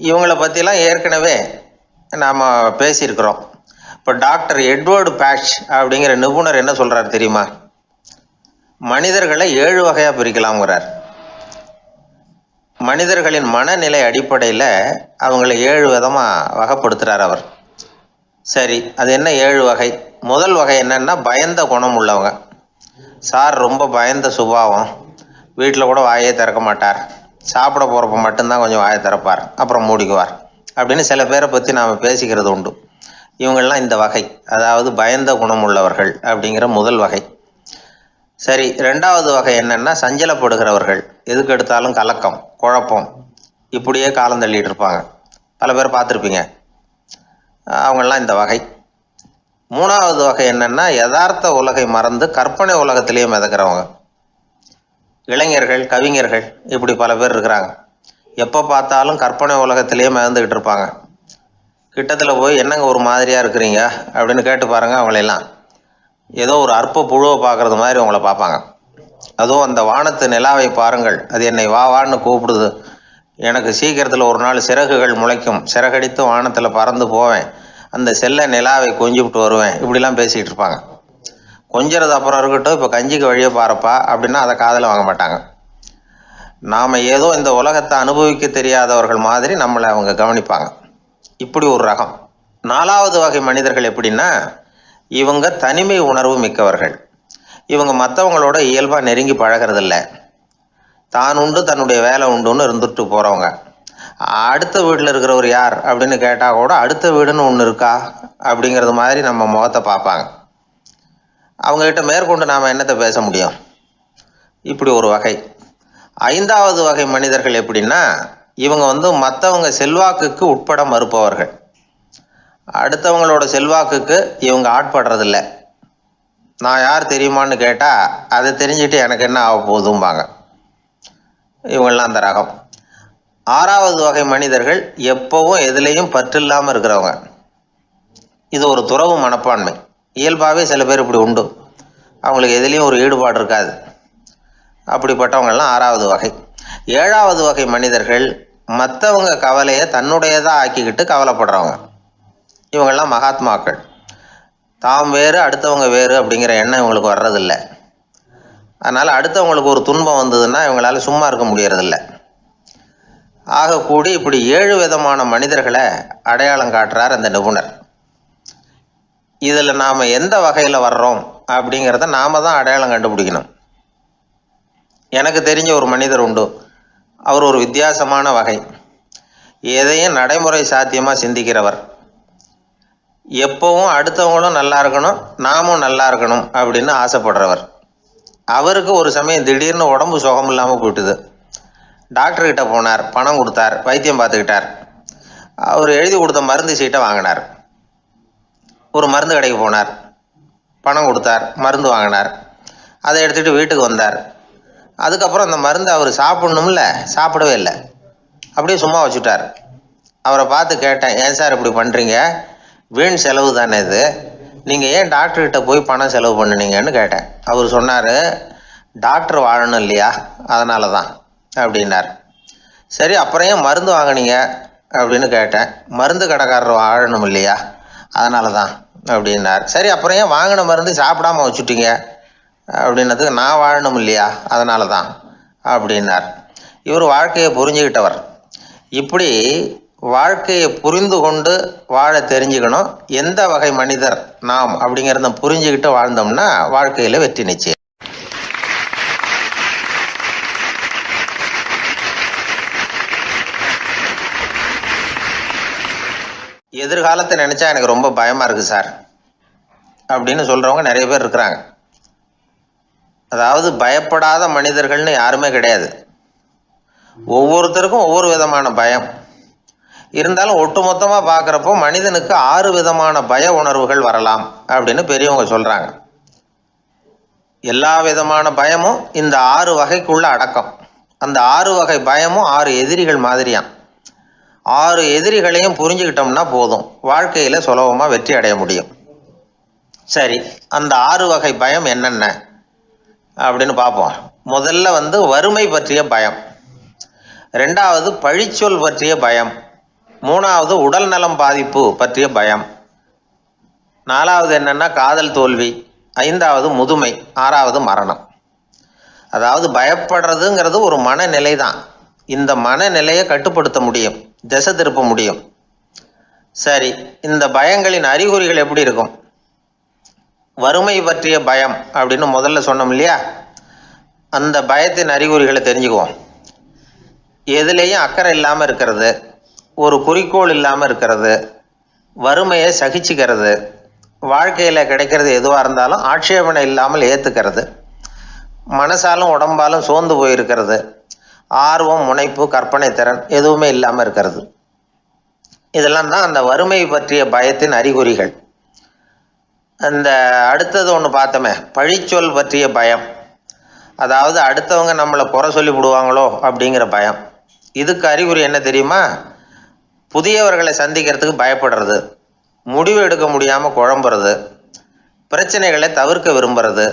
இவங்களை பற்றிலாம் ஏற்கனவே நாம் பேசியிருக்கிறோம். இப்போ டாக்டர் எட்வர்டு பேட்ச் அப்படிங்கிற நிபுணர் என்ன சொல்கிறார் தெரியுமா? மனிதர்களை 7 வகையாக பிரிக்கலாம்ங்கிறார். மனிதர்களின் மனநிலை அடிப்படையில் அவங்கள 7 விதமாக வகைப்படுத்துகிறார் அவர். சரி, அது என்ன 7 வகை? முதல் வகை என்னன்னா, பயந்த குணம் உள்ளவங்க. சார் ரொம்ப பயந்த சுபாவம், வீட்டில் கூட வாயே திறக்க மாட்டார், சாப்பிட போகிறப்ப மட்டும்தான் கொஞ்சம் வாயை திறப்பார், அப்புறம் மூடிக்குவார் அப்படின்னு சில பேரை பற்றி நாம் பேசிக்கிறது உண்டு. இவங்கள்லாம் இந்த வகை, அதாவது பயந்த குணம் உள்ளவர்கள் அப்படிங்கிற முதல் வகை. சரி, 2வது வகை என்னன்னா, சஞ்சலப்படுகிறவர்கள், எதுக்கு எடுத்தாலும் கலக்கம், குழப்பம், இப்படியே காலம் தள்ளிட்டு இருப்பாங்க. பல பேர் பார்த்துருப்பீங்க. அவங்கெல்லாம் இந்த வகை. 3வது வகை என்னன்னா, யதார்த்த உலகை மறந்து கற்பனை உலகத்திலேயே மிதக்கிறவங்க. இளைஞர்கள், கவிஞர்கள், இப்படி பல பேர் இருக்கிறாங்க. எப்போ பார்த்தாலும் கற்பனை உலகத்திலேயே மிதந்துக்கிட்டு இருப்பாங்க. கிட்டத்தில் போய் என்னங்க ஒரு மாதிரியாக இருக்கிறீங்க அப்படின்னு கேட்டு பாருங்க, அவங்களெல்லாம் ஏதோ ஒரு அற்ப புழுவை பார்க்குறது மாதிரி அவங்கள பார்ப்பாங்க. அதுவும் அந்த வானத்து நிலாவை பாருங்கள், அது என்னை வா வான்னு கூப்பிடுது, எனக்கு சீக்கிரத்தில் ஒரு நாள் சிறகுகள் முளைக்கும், சிறகடித்து வானத்தில் பறந்து போவேன், அந்த செல்ல நிலாவை கொஞ்சிவிட்டு வருவேன், இப்படிலாம் பேசிகிட்டு இருப்பாங்க. கொஞ்சிறது அப்புறம் இருக்கட்டும், இப்போ கஞ்சிக்கு வழியே பாருப்பா அப்படின்னா அதை காதில் வாங்க மாட்டாங்க. நாம் ஏதோ இந்த உலகத்தை அனுபவிக்க தெரியாதவர்கள் மாதிரி நம்மளை அவங்க கவனிப்பாங்க. இப்படி ஒரு ரகம். 4வது வகை மனிதர்கள் எப்படின்னா, இவங்க தனிமை உணர்வு மிக்கவர்கள். இவங்க மற்றவங்களோட இயல்பாக நெருங்கி பழகிறதில்ல, தான் உண்டு தன்னுடைய வேலை உண்டுன்னு இருந்துட்டு போகிறவங்க. அடுத்த வீட்டில் இருக்கிறவர் யார் அப்படின்னு கேட்டால் கூட அடுத்த வீடுன்னு ஒன்று இருக்கா அப்படிங்கிறது மாதிரி நம்ம முகத்தை பார்ப்பாங்க. அவங்ககிட்ட மேற்கொண்டு நாம் என்னத்தை பேச முடியும்? இப்படி ஒரு வகை. 5வது வகை மனிதர்கள் எப்படின்னா, இவங்க மற்றவங்க செல்வாக்குக்கு உட்பட மறுப்பவர்கள். அடுத்தவங்களோட செல்வாக்குக்கு இவங்க ஆட்படுறதில்ல. நான் யார் தெரியுமான்னு கேட்டால் அதை தெரிஞ்சுட்டு எனக்கு என்ன ஆக போகுதும்பாங்க. இவங்கெல்லாம் அந்த ரகம். 6வது வகை மனிதர்கள் எப்பவும் எதுலேயும் பற்றில்லாமல் இருக்கிறவங்க. இது ஒரு துறவு மனப்பான்மை. இயல்பாகவே சில பேர் இப்படி உண்டு, அவங்களுக்கு எதுலேயும் ஒரு ஈடுபாடு இருக்காது. அப்படிப்பட்டவங்கெல்லாம் 6வது வகை. 7வது வகை மனிதர்கள் மற்றவங்க கவலையை தன்னுடையதாக ஆக்கிக்கிட்டு கவலைப்படுறவங்க. இவங்கெல்லாம் மகாத்மாக்கள். தாம் வேறு அடுத்தவங்க வேறு அப்படிங்கிற எண்ணம் இவங்களுக்கு வர்றதில்லை. அதனால் அடுத்தவங்களுக்கு ஒரு துன்பம் வந்ததுன்னா இவங்களால சும்மா இருக்க முடியறதில்ல. ஆகக்கூடி இப்படி 7 விதமான மனிதர்களை அடையாளம் காட்டுறார் அந்த நிபுணர். இதில் நாம் எந்த வகையில் வர்றோம் அப்படிங்கிறத நாம் தான் அடையாளம் கண்டுபிடிக்கணும். எனக்கு தெரிஞ்ச ஒரு மனிதர் உண்டு. அவர் ஒரு வித்தியாசமான வகை. எதையும் நடைமுறை சாத்தியமாக சிந்திக்கிறவர். எப்பவும் அடுத்தவங்களும் நல்லா இருக்கணும், நாமும் நல்லா இருக்கணும் அப்படின்னு ஆசைப்படுறவர். அவருக்கு ஒரு சமயம் திடீர்னு உடம்பு சுகம் இல்லாமல் போயிட்டுது. டாக்டர்கிட்ட போனார், பணம் கொடுத்தார், வைத்தியம் பார்த்துக்கிட்டார். அவர் எழுதி கொடுத்த மருந்து சீட்டை வாங்கினார். ஒரு மருந்து கடைக்கு போனார், பணம் கொடுத்தார், மருந்து வாங்கினார். அதை எடுத்துகிட்டு வீட்டுக்கு வந்தார். அதுக்கப்புறம் அந்த மருந்து அவர் சாப்பிடணும்ல, சாப்பிடவே இல்லை, அப்படியே சும்மா வச்சுட்டார். அவரை பார்த்து கேட்டேன், ஏன் சார் இப்படி பண்ணுறீங்க, வீண் செலவு தானே இது, நீங்கள் ஏன் டாக்டர்கிட்ட போய் பணம் செலவு பண்ணினீங்கன்னு கேட்டேன். அவர் சொன்னார், டாக்டர் வாழணும் இல்லையா, அதனால தான் அப்படின்னார். சரி, அப்புறம் ஏன் மருந்து வாங்கினீங்க அப்படின்னு கேட்டேன். மருந்து கடைக்காரர் வாழணும் இல்லையா, அதனால தான் அப்படின்னார். சரி, அப்புறம் ஏன் வாங்கின மருந்து சாப்பிடாம வச்சுட்டீங்க அப்படின்னதுக்கு, நான் வாழணும் இல்லையா அதனால தான் அப்படின்னார். இவர் வாழ்க்கையை புரிஞ்சுக்கிட்டவர். இப்படி வாழ்க்கையை புரிந்து கொண்டு வாழ தெரிஞ்சுக்கணும். எந்த வகை மனிதர் நாம் அப்படிங்கிறத புரிஞ்சுக்கிட்டு வாழ்ந்தோம்னா வாழ்க்கையில் வெற்றி நிச்சயம். எதிர்காலத்தை நினச்சா எனக்கு ரொம்ப பயமாக இருக்குது சார் அப்படின்னு சொல்கிறவங்க நிறைய பேர் இருக்கிறாங்க. அதாவது பயப்படாத மனிதர்கள்னு யாருமே கிடையாது. ஒவ்வொருத்தருக்கும் ஒவ்வொரு விதமான பயம் இருந்தாலும் ஒட்டுமொத்தமாக பார்க்குறப்போ மனிதனுக்கு 6 விதமான பய உணர்வுகள் வரலாம் அப்படின்னு பெரியவங்க சொல்கிறாங்க. எல்லா விதமான பயமும் இந்த 6 வகைக்குள்ள அடக்கம். அந்த 6 வகை பயமும் 6 எதிரிகள் மாதிரியாம். 6 எதிரிகளையும் புரிஞ்சுக்கிட்டோம்னா போதும், வாழ்க்கையில் சுலபமாக வெற்றி அடைய முடியும். சரி, அந்த 6 வகை பயம் என்னென்ன அப்படின்னு பார்ப்போம். முதல்ல வறுமை பற்றிய பயம், 2வது பழிச்சொல் பற்றிய பயம், 3வது உடல் நலம் பாதிப்பு பற்றிய பயம், 4வது என்னன்னா காதல் தோல்வி, 5வது முதுமை, 6வது மரணம். அதாவது பயப்படுறதுங்கிறது ஒரு மனநிலை தான். இந்த மனநிலையை கட்டுப்படுத்த முடியும், திசை திருப்ப முடியும். சரி, இந்த பயங்களின் அறிகுறிகள் எப்படி இருக்கும்? வறுமை பற்றிய பயம் அப்படின்னு முதல்ல சொன்னோம் இல்லையா, அந்த பயத்தின் அறிகுறிகளை தெரிஞ்சுக்குவோம். எதுலேயும் அக்கறை இல்லாமல் இருக்கிறது, ஒரு குறிக்கோள் இல்லாமல் இருக்கிறது, வறுமையை சகிச்சுக்கிறது, வாழ்க்கையில் கிடைக்கிறது எதுவாக இருந்தாலும் ஆட்சேபனை இல்லாமல் ஏற்றுக்கிறது, மனசாலும் உடம்பாலும் சோர்ந்து போயிருக்கிறது, ஆர்வம், முனைப்பு, கற்பனை திறன் எதுவுமே இல்லாமல் இருக்கிறது. இதெல்லாம் தான் அந்த வறுமை பற்றிய பயத்தின் அறிகுறிகள். அந்த அடுத்தது ஒன்று பார்த்தோமே, பழிச்சொல் பற்றிய பயம். அதாவது அடுத்தவங்க நம்மளை குறை சொல்லி விடுவாங்களோ அப்படிங்கிற பயம். இதுக்கு அறிகுறி என்ன தெரியுமா? புதியவர்களை சந்திக்கிறதுக்கு பயப்படுறது, முடிவு எடுக்க முடியாமல் குழம்புறது, பிரச்சனைகளை தவிர்க்க விரும்புறது,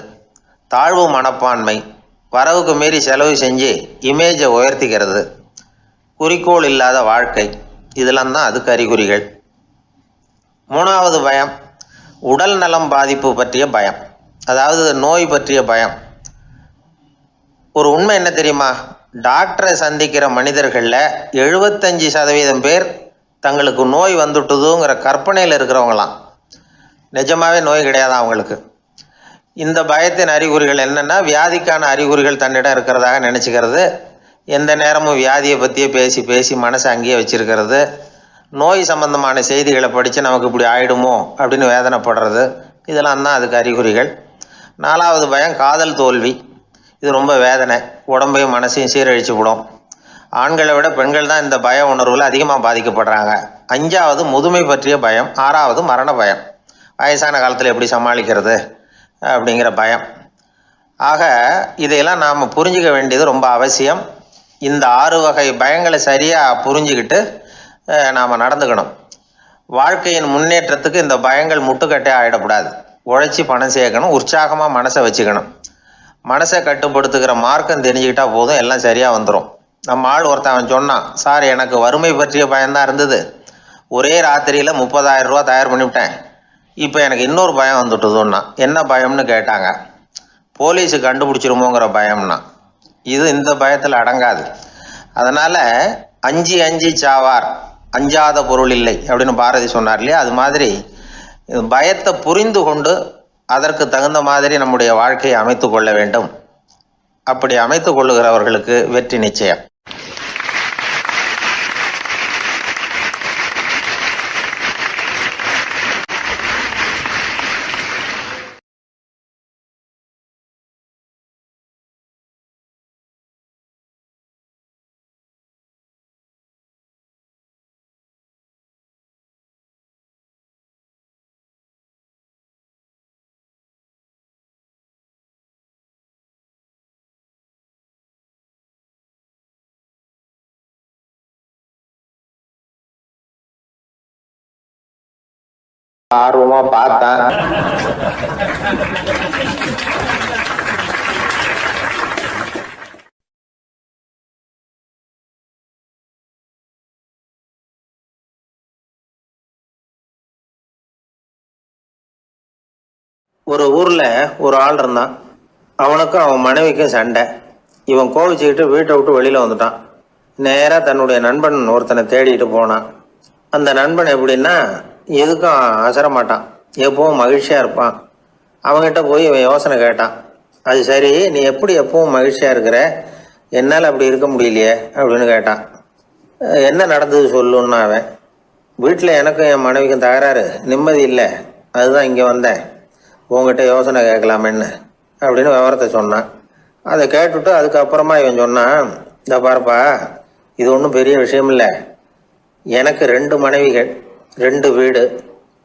தாழ்வு மனப்பான்மை, வரவுக்கு மீறி செலவு செஞ்சு இமேஜை உயர்த்திக்கிறது, குறிக்கோள் இல்லாத வாழ்க்கை, இதெல்லாம் தான் அதுக்கு அறிகுறிகள். 3வது பயம் உடல் நலம் பாதிப்பு பற்றிய பயம், அதாவது நோய் பற்றிய பயம். ஒரு உண்மை என்ன தெரியுமா? டாக்டரை சந்திக்கிற மனிதர்களில் 75% பேர் தங்களுக்கு நோய் வந்துட்டுதுங்கிற கற்பனையில் இருக்கிறவங்களாம். நிஜமாவே நோய் கிடையாது அவங்களுக்கு. இந்த பயத்தின் அறிகுறிகள் என்னென்னா, வியாதிக்கான அறிகுறிகள் தன்னிடம் இருக்கிறதாக நினச்சிக்கிறது, எந்த நேரமும் வியாதியை பற்றியே பேசி பேசி மனசை அங்கேயே வச்சிருக்கிறது, நோய் சம்பந்தமான செய்திகளை படித்து நமக்கு இப்படி ஆயிடுமோ அப்படின்னு வேதனைப்படுறது, இதெல்லாம் தான் அதுக்கு அறிகுறிகள். 4வது பயம் காதல் தோல்வி. இது ரொம்ப வேதனை, உடம்பையும் மனசையும் சீரழிச்சு விடும். ஆண்களை விட பெண்கள் தான் இந்த பய உணர்வில் அதிகமாக பாதிக்கப்படுறாங்க. 5வது முதுமை பற்றிய பயம். 6வது மரண பயம், வயசான காலத்தில் எப்படி சமாளிக்கிறது அப்படிங்கிற பயம். ஆக இதையெல்லாம் நாம் புரிஞ்சிக்க வேண்டியது ரொம்ப அவசியம். இந்த 6 வகை பயங்களை சரியாக புரிஞ்சுக்கிட்டு நாம் நடந்துக்கணும். வாழ்க்கையின் முன்னேற்றத்துக்கு இந்த பயங்கள் முட்டுக்கட்டே ஆகிடக்கூடாது. உழைச்சி பணம் சேர்க்கணும், உற்சாகமாக மனசை வச்சுக்கணும். மனசை கட்டுப்படுத்துகிற மார்க்கம் தெரிஞ்சுக்கிட்டா போதும், எல்லாம் சரியாக வந்துடும். நம்ம ஆள் ஒருத்தன் சொன்னான், சார் எனக்கு வறுமை பற்றிய பயம்தான் இருந்தது, ஒரே ராத்திரியில் 30,000 ரூபா தயார் பண்ணிவிட்டேன், இப்போ எனக்கு இன்னொரு பயம் வந்துட்டுதுன்னா. என்ன பயம்னு கேட்டாங்க. போலீஸு கண்டுபிடிச்சிருமோங்கிற பயம்னா. இது இந்த பயத்தில் அடங்காது. அதனால் அஞ்சி அஞ்சி சாவார், அஞ்சாத பொருள் இல்லை அப்படின்னு பாரதி சொன்னார் இல்லையா, அது மாதிரி பயத்தை புரிந்து கொண்டு அதற்கு தகுந்த மாதிரி நம்முடைய வாழ்க்கையை அமைத்து கொள்ள வேண்டும். அப்படி அமைத்து கொள்ளுகிறவர்களுக்கு வெற்றி நிச்சயம். ஆர்வமா பார்த்தேன். ஒரு ஊர்ல ஒரு ஆள் இருந்தான். அவனுக்கும் அவன் மனைவிக்கும் சண்டை. இவன் கோவிச்சுக்கிட்டு வீட்டை விட்டு வெளியில வந்துட்டான். நேராக தன்னுடைய நண்பன் ஒருத்தனை தேடிட்டு போனான். அந்த நண்பன் எப்படின்னா, எதுக்கும் அசரமாட்டான், எப்பவும் மகிழ்ச்சியாக இருப்பான். அவங்ககிட்ட போய் இவன் யோசனை கேட்டான். அது சரி, நீ எப்படி எப்பவும் மகிழ்ச்சியாக இருக்கிற, என்னால் அப்படி இருக்க முடியலையே அப்படின்னு கேட்டான். என்ன நடந்தது சொல்லுன்னா அவன். வீட்டில் எனக்கும் என் மனைவிக்கும் தகராறு, நிம்மதி இல்லை, அதுதான் இங்கே வந்தேன், உங்ககிட்ட யோசனை கேட்கலாமேன்னு அப்படின்னு விவரத்தை சொன்னான். அதை கேட்டுவிட்டு அதுக்கப்புறமா இவன் சொன்னான், இந்த பாருப்பா, இது ஒன்றும் பெரிய விஷயம் இல்லை. எனக்கு 2 மனைவிகள், 2 வீடு.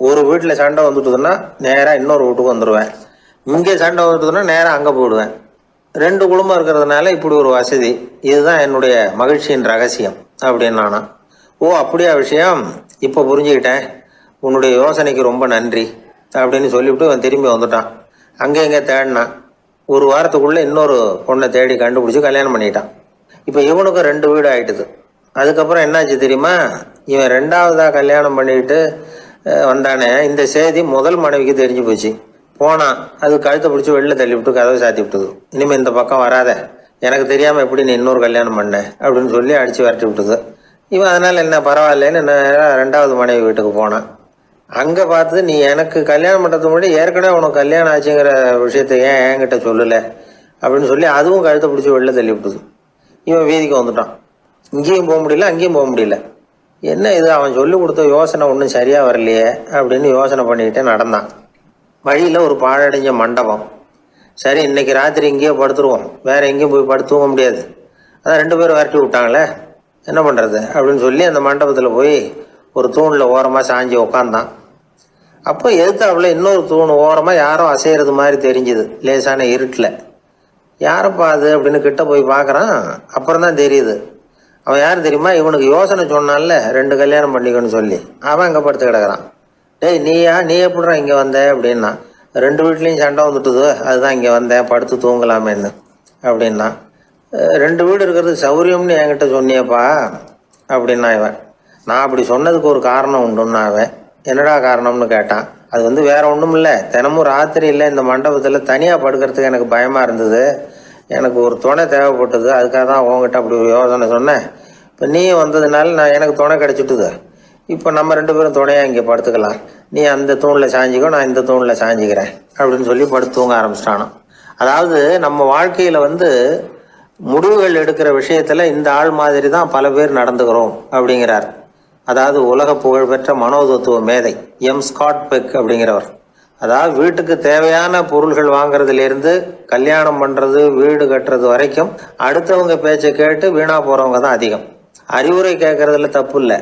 ஒரு வீட்டில் சண்டை வந்துட்டுதுன்னா நேராக இன்னொரு வீட்டுக்கு வந்துடுவேன், இங்கே சண்டை வந்துட்டுதுன்னா நேராக அங்கே போயிடுவேன். 2 குடும்பம் இருக்கிறதுனால இப்படி ஒரு வசதி, இதுதான் என்னுடைய மகிழ்ச்சியின் ரகசியம் அப்படின்னு நானா. ஓ அப்படியா விஷயம், இப்போ புரிஞ்சுக்கிட்டேன், உன்னுடைய யோசனைக்கு ரொம்ப நன்றி அப்படின்னு சொல்லிவிட்டு அவன் திரும்பி வந்துட்டான். அங்கே இங்கே தேடினான். ஒரு வாரத்துக்குள்ளே இன்னொரு பொண்ணை தேடி கண்டுபிடிச்சி கல்யாணம் பண்ணிட்டான். இப்போ இவனுக்கும் 2 வீடு ஆகிட்டுது. அதுக்கப்புறம் என்னாச்சு தெரியுமா, இவன் 2வதாக கல்யாணம் பண்ணிக்கிட்டு வந்தானே, இந்த செய்தி முதல் மனைவிக்கு தெரிஞ்சு போச்சு. போனான், அது கழுத்தை பிடிச்சி வெளில தள்ளி விட்டு கதவை சாத்தி விட்டுது. இனிமேல் இந்த பக்கம் வராத, எனக்கு தெரியாமல் எப்படி நீ இன்னொரு கல்யாணம் பண்ண அப்படின்னு சொல்லி அடித்து விரட்டி விட்டுது. இவன் அதனால் என்ன பரவாயில்லன்னு நான் 2வது மனைவி வீட்டுக்கு போனான். அங்கே பார்த்து, நீ எனக்கு கல்யாணம் பண்ணுறதுக்கு முன்னாடி ஏற்கனவே உனக்கு கல்யாணம் ஆச்சுங்கிற விஷயத்தை ஏன் என்கிட்ட சொல்லலை அப்படின்னு சொல்லி அதுவும் கழுத்தை பிடிச்சி வெளில தள்ளி விட்டுது. இவன் வீதிக்கு வந்துட்டான். இங்கேயும் போக முடியல, அங்கேயும் போக முடியல. என்ன இது, அவன் சொல்லி கொடுத்த யோசனை ஒன்றும் சரியாக வரலையே அப்படின்னு யோசனை பண்ணிக்கிட்டே நடந்தான். வழியில் ஒரு பாழடைஞ்ச மண்டபம். சரி, இன்னைக்கு ராத்திரி இங்கேயே படுத்துருவோம், வேறு எங்கேயும் போய் படுத்து தூங்க முடியாது, அதான் 2 பேரும் விரட்டி விட்டாங்களே, என்ன பண்ணுறது அப்படின்னு சொல்லி அந்த மண்டபத்தில் போய் ஒரு தூணில் ஓரமாக சாஞ்சி உக்காந்தான். அப்போ எதிர்த்தாப்புல இன்னொரு தூண் ஓரமாக யாரோ அசைகிறது மாதிரி தெரிஞ்சுது, லேசான இருட்டில். யாரப்பா அது அப்படின்னு கிட்ட போய் பார்க்குறான். அப்புறம் தான் தெரியுது, அவன் யார் தெரியுமா, இவனுக்கு யோசனை சொன்னான்ல 2 கல்யாணம் பண்ணிக்கணும்னு சொல்லி, அவன் அங்கே படுத்து கிடக்கிறான். டேய் நீ எப்படிறான் இங்கே வந்த அப்படின்னா, 2 வீட்லேயும் சண்டை வந்துட்டுது, அதுதான் இங்கே வந்தேன், படுத்து தூங்கலாமேன்னு அப்படின்னா. 2 வீடு இருக்கிறது சௌரியம்னு என்கிட்ட சொன்னியப்பா அப்படின்னா இவன். நான் அப்படி சொன்னதுக்கு ஒரு காரணம் உண்டுன்னா அவன். என்னடா காரணம்னு கேட்டான். அது வேற ஒன்றும் இல்லை, தினமும் ராத்திரி இல்லை இந்த மண்டபத்தில் தனியாக படுக்கிறதுக்கு எனக்கு பயமாக இருந்தது, எனக்கு ஒரு துணை தேவைப்பட்டது, அதுக்காக தான் உங்ககிட்ட அப்படி ஒரு யோசனை சொன்னேன். இப்போ நீ வந்ததுனால எனக்கு துணை கிடச்சிட்டுது. இப்போ நம்ம 2 பேரும் துணையாக இங்கே படுத்துக்கலாம், நீ அந்த தூணில் சாஞ்சிக்கோ, நான் இந்த தூணில் சாஞ்சிக்கிறேன் அப்படின்னு சொல்லி படுத்து தூங்க ஆரம்பிச்சிட்டானோ. அதாவது நம்ம வாழ்க்கையில் முடிவுகள் எடுக்கிற விஷயத்தில் இந்த ஆள் மாதிரி தான் பல பேர் நடந்துக்கிறோம் அப்படிங்கிறார். அதாவது உலக புகழ்பெற்ற மனோதத்துவ மேதை ஸ்காட் பெக் அப்படிங்கிறவர். அதாவது வீட்டுக்கு தேவையான பொருள்கள் வாங்குறதுலேருந்து கல்யாணம் பண்ணுறது, வீடு கட்டுறது வரைக்கும் அடுத்தவங்க பேச்சை கேட்டு வீணாக போகிறவங்க தான் அதிகம். அறிவுரை கேட்குறதுல தப்பு இல்லை,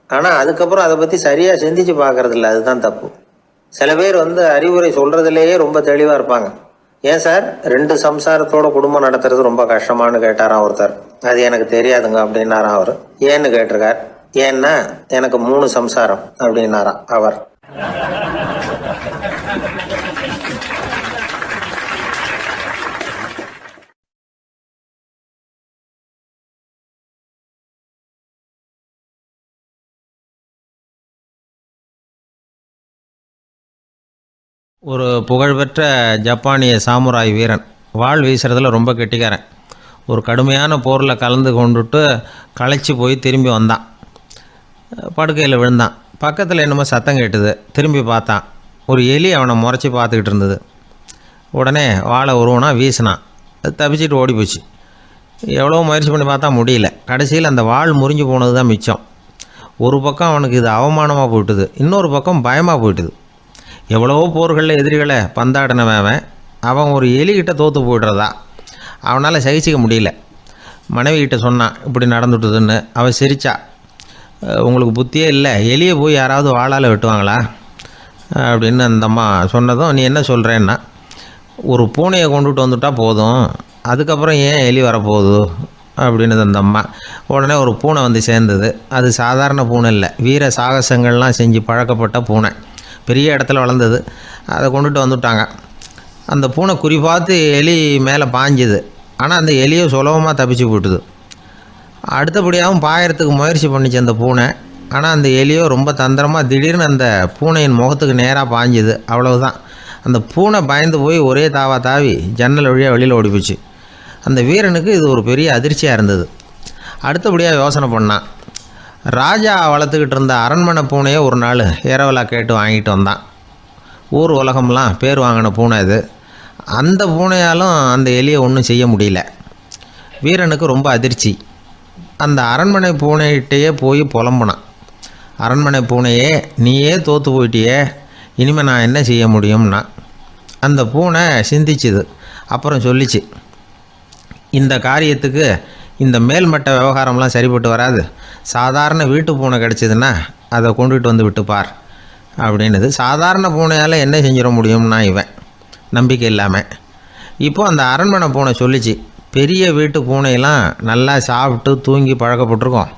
ஆனால் அதுக்கப்புறம் அதை பற்றி சரியாக சிந்திச்சு பார்க்கறது இல்லை, அதுதான் தப்பு. சில பேர் அறிவுரை சொல்கிறதுலேயே ரொம்ப தெளிவாக இருப்பாங்க. ஏன் சார் 2 சம்சாரத்தோட குடும்பம் நடத்துறது ரொம்ப கஷ்டமானு கேட்டாராம் ஒருத்தர். அது எனக்கு தெரியாதுங்க அப்படின்னாராம் அவர். ஏன்னு கேட்டிருக்கார். ஏன்னா எனக்கு 3 சம்சாரம் அப்படின்னாராம் அவர். ஒரு புகழ்பெற்ற ஜப்பானிய சாமுராய் வீரன், வாள் வீசுறதுல ரொம்ப கெட்டிக்காரன். ஒரு கடுமையான போரில் கலந்து கொண்டுட்டு களைச்சி போய் திரும்பி வந்தான். படுக்கையில் விழுந்தான். பக்கத்தில் என்னமோ சத்தம் கேட்டுது. திரும்பி பார்த்தான். ஒரு எலி அவனை முறைச்சி பார்த்துக்கிட்டு இருந்தது. உடனே வாழை உருவனா வீசினான். அது தப்பிச்சிட்டு ஓடி போச்சு. எவ்வளோ முயற்சி பண்ணி பார்த்தா முடியல. கடைசியில் அந்த வாள் முறிஞ்சு போனது தான் மிச்சம். ஒரு பக்கம் அவனுக்கு இது அவமானமாக போயிட்டுது, இன்னொரு பக்கம் பயமாக போயிட்டுது. எவ்வளவோ போர்களில் எதிரிகளை பந்தாடினவன் அவன் ஒரு எலிகிட்ட தோற்று போய்டுறதா அவனால் சகிச்சிக்க முடியல. மனைவிக்கிட்ட சொன்னான் இப்படி நடந்துட்டுதுன்னு. அவள் சிரிச்சா. உங்களுக்கு புத்தியே இல்லை, எலியை போய் யாராவது வாளால் வெட்டுவாங்களா அப்படின்னு அந்த அம்மா சொன்னதும், நீ என்ன சொல்கிறேன்னா, ஒரு பூனையை கொண்டுட்டு வந்துட்டால் போதும், அதுக்கப்புறம் ஏன் எலி வரப்போகுது அப்படின்னு அந்த அம்மா. உடனே ஒரு பூனை வந்து சேர்ந்தது. அது சாதாரண பூனை இல்லை, வீர சாகசங்கள்லாம் செஞ்சு பழக்கப்பட்ட பூனை. பெரிய இடத்துல வளர்ந்தது. அதை கொண்டுட்டு வந்துட்டாங்க. அந்த பூனை குறி பார்த்து எலி மேலே பாஞ்சுது. ஆனால் அந்த எலியை சுலபமாக தப்பிச்சு போட்டுது. அடுத்தபடியாகவும் பாயறதுக்கு முயற்சி பண்ணிச்சு அந்த பூனை. ஆனால் அந்த எலியோ ரொம்ப தந்திரமாக திடீர்னு அந்த பூனையின் முகத்துக்கு நேராக பாஞ்சுது. அவ்வளவுதான். அந்த பூனை பயந்து போய் ஒரே தாவி ஜன்னல் வழியாக வெளியில் ஓடிப்போச்சு. அந்த வீரனுக்கு இது ஒரு பெரிய அதிர்ச்சியாக இருந்தது. அடுத்தபடியாக யோசனை பண்ணான். ராஜா வளர்த்துக்கிட்டு இருந்த அரண்மனை பூனையை ஒரு நாள் இரவலா கேட்டு வாங்கிட்டு வந்தான். ஊர் உலகம்லாம் பேர் வாங்கின பூனை இது. அந்த பூனையாலும் அந்த எலியை ஒன்றும் செய்ய முடியல. வீரனுக்கு ரொம்ப அதிர்ச்சி. அந்த அரண்மனை பூனைகிட்டையே போய் புலம்புனான். அரண்மனை பூனையே, நீயே தோற்று போயிட்டியே, இனிமேல் நான் என்ன செய்ய முடியும்னா. அந்த பூனை சிந்திச்சுது. அப்புறம் சொல்லிச்சு, இந்த காரியத்துக்கு இந்த மேல்மட்ட விவகாரம்லாம் சரிப்பட்டு வராது. சாதாரண வீட்டு பூனை கிடச்சிதுன்னா அதை கொண்டுகிட்டு வந்து விட்டுப்பார் அப்படின்னுது. சாதாரண பூனையால் என்ன செஞ்சிட முடியும்னா இவன் நம்பிக்கை இல்லாமல். இப்போது அந்த அரண்மனை பூனை சொல்லிச்சு, பெரிய வீட்டு பூனையெல்லாம் நல்லா சாப்பிட்டு தூங்கி பழக்கப்பட்டிருக்கோம்.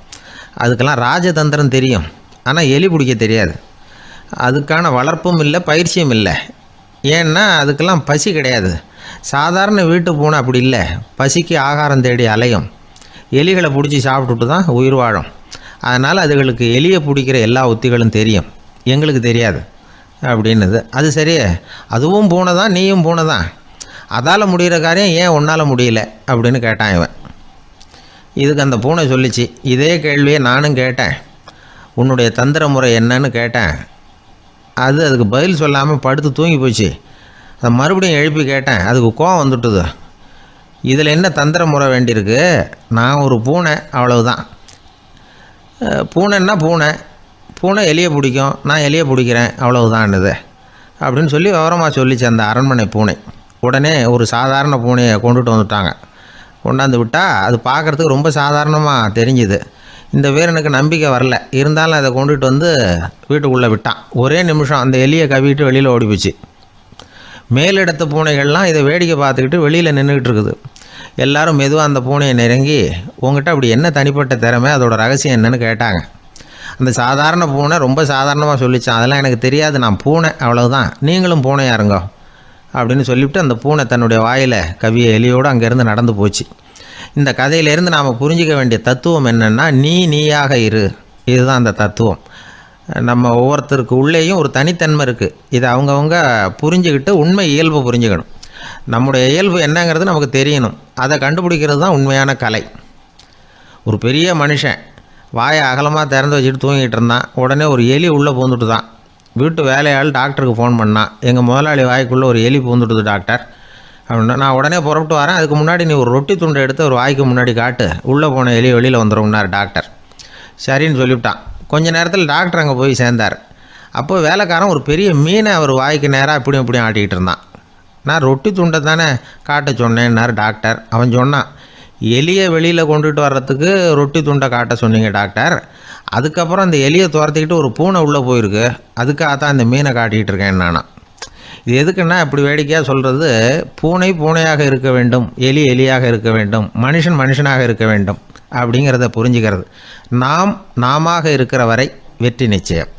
அதுக்கெல்லாம் ராஜதந்திரம் தெரியும், ஆனால் எலி பிடிக்க தெரியாது. அதுக்கான வளர்ப்பும் இல்லை, பயிற்சியும் இல்லை. ஏன்னா அதுக்கெல்லாம் பசி கிடையாது. சாதாரண வீட்டு பூனை அப்படி இல்லை, பசிக்கு ஆகாரம் தேடி அலையும். எலிகளை பிடிச்சி சாப்பிட்டுட்டு தான் உயிர் வாழும். அதனால் அதுகளுக்கு எலியை பிடிக்கிற எல்லா உத்திகளும் தெரியும், எங்களுக்கு தெரியாது அப்படின்னுது. அது சரியே, அதுவும் பூனை தான், நீயும் பூனை தான். அதால் முடிகிற காரியம் ஏன் உன்னால் முடியல அப்படின்னு கேட்டான் இவன். இதுக்கு அந்த பூனை சொல்லிச்சு, இதே கேள்வியை நானும் கேட்டேன், உன்னுடைய தந்திர முறை என்னன்னு கேட்டேன். அதுக்கு பதில் சொல்லாமல் படுத்து தூங்கி போச்சு. அதை மறுபடியும் எழுப்பி கேட்டேன், அதுக்கு கோவம் வந்துட்டுது. இதில் என்ன தந்திர முறை வேண்டியிருக்கு? நான் ஒரு பூனை, அவ்வளவுதான். பூனைன்னா பூனை, பூனை எலியை பிடிக்கும், நான் எலியை பிடிக்கிறேன், அவ்வளவுதான்னுது அப்படின்னு சொல்லி விவரமாக சொல்லிச்சு அந்த அரண்மனை பூனை. உடனே ஒரு சாதாரண பூனையை கொண்டுட்டு வந்துட்டாங்க. கொண்டாந்து விட்டால் அது பார்க்குறதுக்கு ரொம்ப சாதாரணமாக தெரிஞ்சுது. இந்த வீரனுக்கு நம்பிக்கை வரல. இருந்தாலும் அதை கொண்டுட்டு வந்து வீட்டுக்குள்ளே விட்டான். ஒரே நிமிஷம் அந்த எலியை கவிட்டு வெளியில் ஓடிப்போச்சு. மேலிடத்து பூனைகள்லாம் இதை வேடிக்கை பார்த்துக்கிட்டு வெளியில் நின்றுக்கிட்டு இருக்குது. எல்லோரும் மெதுவாக அந்த பூனையை நெருங்கி, உங்ககிட்ட அப்படி என்ன தனிப்பட்ட திறமை, அதோட ரகசியம் என்னன்னு கேட்டாங்க. அந்த சாதாரண பூனை ரொம்ப சாதாரணமாக சொல்லிச்சான், அதெல்லாம் எனக்கு தெரியாது, நான் பூனை, அவ்வளவுதான், நீங்களும் பூனையாக இருங்கோ அப்படின்னு சொல்லிவிட்டு அந்த பூனை தன்னுடைய வாயில் கவிய எலியோடு அங்கேருந்து நடந்து போச்சு. இந்த கதையிலேருந்து நாம் புரிஞ்சிக்க வேண்டிய தத்துவம் என்னென்னா, நீயாக இரு. இதுதான் அந்த தத்துவம். நம்ம ஒவ்வொருத்தருக்கு உள்ளேயும் ஒரு தனித்தன்மை இருக்குது. இதை அவங்கவுங்க புரிஞ்சுக்கிட்டு உண்மை இயல்பு புரிஞ்சுக்கணும். நம்முடைய இயல்பு என்னங்கிறது நமக்கு தெரியணும். அதை கண்டுபிடிக்கிறது தான் உண்மையான கலை. ஒரு பெரிய மனுஷன் வாயை அகலமாக திறந்து வச்சுட்டு தூங்கிட்டு இருந்தான். உடனே ஒரு எலி உள்ளே பூந்துட்டு தான். வீட்டு வேலையாள் டாக்டருக்கு ஃபோன் பண்ணான், எங்கள் முதலாளி வாய்க்குள்ளே ஒரு எலி பூந்துட்டுது டாக்டர் அப்படின்னா. நான் உடனே புறப்பட்டு வரேன், அதுக்கு முன்னாடி நீ ஒரு ரொட்டி துண்டை எடுத்து ஒரு வாய்க்கு முன்னாடி காட்டு, உள்ளே போன எலி வெளியில் வந்துடும்னார் டாக்டர். சரின்னு சொல்லிவிட்டான். கொஞ்ச நேரத்தில் டாக்டர் அங்கே போய் சேர்ந்தார். அப்போ வேலைக்காரன் ஒரு பெரிய மீனை அவர் வாய்க்கு நேராக இப்படியும் இப்படியும் ஆட்டிக்கிட்டு இருந்தான். நான் ரொட்டி துண்டை தானே காட்ட சொன்னேன்னார் டாக்டர். அவன் சொன்னான், எலியை வெளியில் கொண்டுட்டு வர்றதுக்கு ரொட்டி துண்டை காட்ட சொன்னீங்க டாக்டர், அதுக்கப்புறம் அந்த எலியை துரத்திக்கிட்டு ஒரு பூனை உள்ளே போயிருக்கு, அதுக்காக தான் இந்த மீனை காட்டிக்கிட்டு இருக்கேன் நானா. இது எதுக்குன்னா, இப்படி வேடிக்கையாக சொல்கிறது, பூனை பூனையாக இருக்க வேண்டும், எலி எலியாக இருக்க வேண்டும், மனுஷன் மனுஷனாக இருக்க வேண்டும் அப்படிங்கிறத புரிஞ்சுக்கிறது. நாம இருக்கிற வரை வெற்றி நிச்சயம்.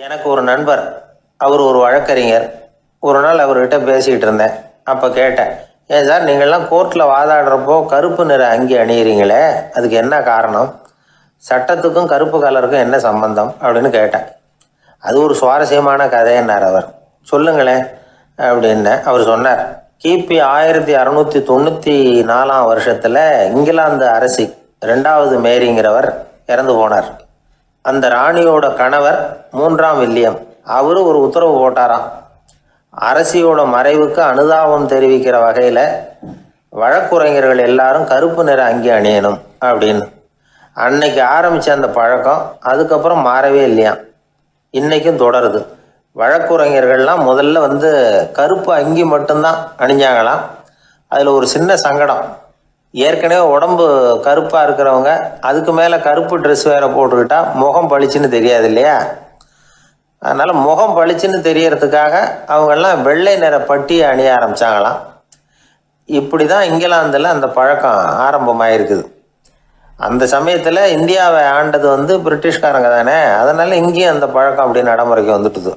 எனக்கு ஒரு நண்பர், அவர் ஒரு வழக்கறிஞர். ஒரு நாள் அவர்கிட்ட பேசிக்கிட்டு இருந்தேன். அப்போ கேட்டேன், ஏன் சார் நீங்கள்லாம் கோர்ட்டில் வாதாடுறப்போ கருப்பு நிற அங்கி அணியிறீங்களே, அதுக்கு என்ன காரணம்? சட்டத்துக்கும் கருப்பு கலருக்கும் என்ன சம்பந்தம் அப்படின்னு கேட்டேன். அது ஒரு சுவாரஸ்யமான கதைன்னார் அவர். சொல்லுங்களேன் அப்படின்னு அவர் சொன்னார். கிபி 1694 வருஷத்தில் இங்கிலாந்து அரசி 2வது மேரிங்கிறவர் இறந்து போனார். அந்த ராணியோட கணவர் 3ஆம் வில்லியம், அவரு ஒரு உத்தரவு போட்டாராம், அரசியோட மறைவுக்கு அனுதாபம் தெரிவிக்கிற வகையில் வழக்குரைஞர்கள் எல்லாரும் கருப்பு நிற அங்கி அணியணும் அப்படின்னு. அன்னைக்கு ஆரம்பித்த அந்த பழக்கம் அதுக்கப்புறம் மாறவே இல்லையாம், இன்னைக்கும் தொடருது. வழக்குரைஞர்கள்லாம் முதல்ல கருப்பு அங்கி மட்டும்தான் அணிஞ்சாங்களாம். அதில் ஒரு சின்ன சங்கடம், ஏற்கனவே உடம்பு கருப்பாக இருக்கிறவங்க அதுக்கு மேலே கருப்பு ட்ரெஸ் வேறு போட்டுக்கிட்டா முகம் பளிச்சுன்னு தெரியாது இல்லையா? அதனால் முகம் பளிச்சுன்னு தெரியறதுக்காக அவங்கெல்லாம் வெள்ளை நிற பட்டியை அணிய ஆரம்பித்தாங்களாம். இப்படி தான் இங்கிலாந்தில் அந்த பழக்கம் ஆரம்பமாயிருக்குது. அந்த சமயத்தில் இந்தியாவை ஆண்டது பிரிட்டிஷ்காரங்க தானே, அதனால் இங்கேயும் அந்த பழக்கம் அப்படி நடைமுறைக்கு வந்துட்டுது.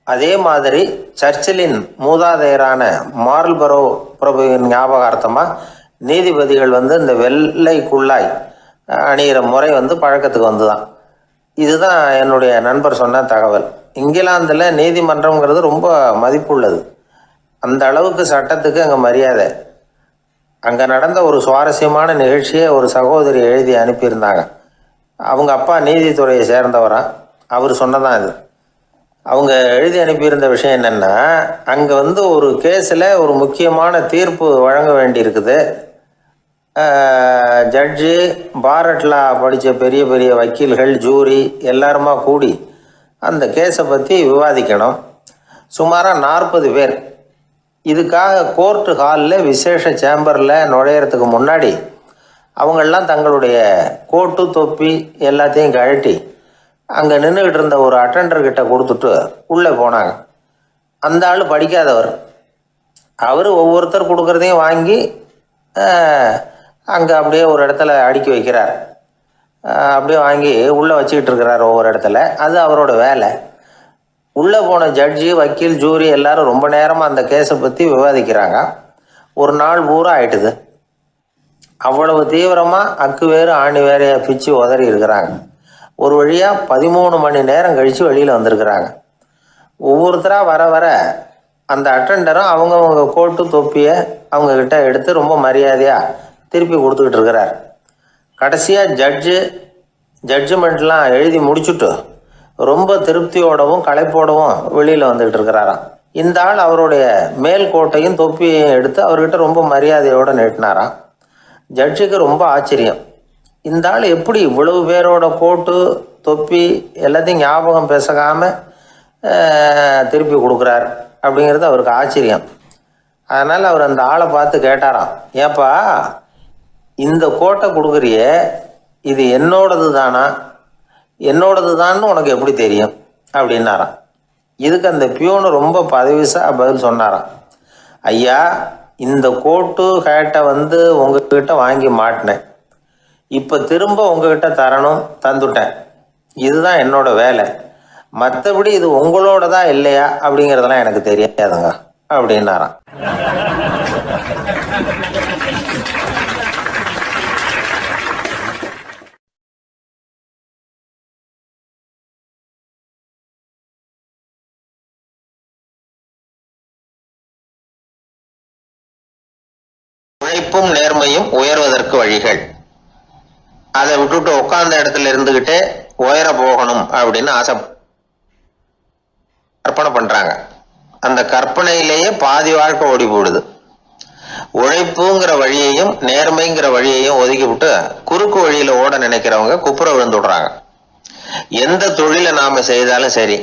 அதே மாதிரி சர்ச்சிலின் மூதாதையரான மார்ல்பரோ பிரபுவின் ஞாபகார்த்தமாக நீதிபதிகள் இந்த வெள்ளை குள்ளாய் அணிகிற முறை பழக்கத்துக்கு வந்துதான். இதுதான் என்னுடைய நண்பர் சொன்ன தகவல். இங்கிலாந்தில் நீதிமன்றம்ங்கிறது ரொம்ப மதிப்புள்ளது. அந்த அளவுக்கு சட்டத்துக்கு அங்கே மரியாதை. அங்கே நடந்த ஒரு சுவாரஸ்யமான நிகழ்ச்சியை ஒரு சகோதரி எழுதி அனுப்பியிருந்தாங்க. அவங்க அப்பா நீதித்துறையை சேர்ந்தவரா, அவர் சொன்னதான் இது. அவங்க எழுதி அனுப்பியிருந்த விஷயம் என்னென்னா, அங்கே ஒரு கேஸில் ஒரு முக்கியமான தீர்ப்பு வழங்க வேண்டியிருக்குது. ஜட்ஜு, பாரட்லா படித்த பெரிய பெரிய வக்கீல்கள், ஜூரி எல்லாருமா கூடி அந்த கேஸை பற்றி விவாதிக்கணும். சுமாராக 40 பேர். இதுக்காக கோர்ட்டு ஹாலில் விசேஷ சேம்பரில் நுழையிறதுக்கு முன்னாடி அவங்களெலாம் தங்களுடைய கோட்டு தொப்பி எல்லாத்தையும் கழட்டி அங்கே நின்றுக்கிட்டு இருந்த ஒரு அட்டெண்டர்கிட்ட கொடுத்துட்டு உள்ளே போனாங்க. அந்த ஆள் படிக்காதவர். அவர் ஒவ்வொருத்தர் கொடுக்குறதையும் வாங்கி அங்கே அப்படியே ஒரு இடத்துல அடுக்கி வைக்கிறார். அப்படியே வாங்கி உள்ளே வச்சுக்கிட்டு இருக்கிறார் ஒவ்வொரு இடத்துல. அது அவரோட வேலை. உள்ளே போன ஜட்ஜி, வக்கீல், ஜூரி எல்லாரும் ரொம்ப நேரமாக அந்த கேஸை பற்றி விவாதிக்கிறாங்க. ஒரு நாள் பூரா ஆயிட்டுது. அவ்வளவு தீவிரமாக அக்கு வேறு ஆணி வேறையை பிச்சு உதறி இருக்கிறாங்க. ஒரு வழியாக 13 மணி நேரம் கழித்து வெளியில் வந்திருக்கிறாங்க. ஒவ்வொருத்தராக வர வர அந்த அட்டெண்டரும் அவங்கவுங்க கோட்டு தொப்பியை அவங்கக்கிட்ட எடுத்து ரொம்ப மரியாதையாக திருப்பி கொடுத்துக்கிட்டு இருக்கிறார். கடைசியாக ஜட்ஜ்மெண்ட்லாம் எழுதி முடிச்சுட்டு ரொம்ப திருப்தியோடவும் களைப்போடவும் வெளியில் வந்துக்கிட்டு இருக்கிறாராம். இந்த ஆள் அவருடைய மேல் கோட்டையும் தொப்பியையும் எடுத்து அவர்கிட்ட ரொம்ப மரியாதையோடு நீட்டினாராம். ஜட்ஜுக்கு ரொம்ப ஆச்சரியம். இந்த ஆள் எப்படி இவ்வளவு பேரோட கோட்டு தொப்பி எல்லாத்தையும் ஞாபகம் பேசகாமல் திருப்பி கொடுக்குறார் அப்படிங்கிறது அவருக்கு ஆச்சரியம். அதனால் அவர் அந்த ஆளை பார்த்து கேட்டாராம், ஏப்பா இந்த கோட்டை கொடுக்குறியே, இது என்னோடது தானா, என்னோடது தான்னு உனக்கு எப்படி தெரியும் அப்படின்னாராம். இதுக்கு அந்த பியூனு ரொம்ப பதவிசாக பதில் சொன்னாராம், ஐயா இந்த கோட்டு ஹேட்டை உங்ககிட்ட வாங்கி மாட்டினேன், இப்போ திரும்ப உங்ககிட்ட தரணும், தந்துட்டேன், இதுதான் என்னோட வேலை. மற்றபடி இது உங்களோடதா இல்லையா அப்படிங்கிறதெல்லாம் எனக்கு தெரியாதுங்க அப்படின்னாராம். உழைப்பும் நேர்மையும் உயர்வதற்கு வழிகள். அதை விட்டுட்டு உட்கார்ந்த இடத்துல இருந்துகிட்டே உயர போகணும் அப்படின்னு ஆசை கற்பனை பண்றாங்க. அந்த கற்பனையிலேயே பாதி வாழ்க்கை ஓடி போடுது. உழைப்புங்கிற வழியையும் நேர்மைங்கிற வழியையும் ஒதுக்கி விட்டு குறுக்கு வழியில ஓட நினைக்கிறவங்க குப்புற விழுந்துடுறாங்க. எந்த தொழிலை நாம செய்தாலும் சரி,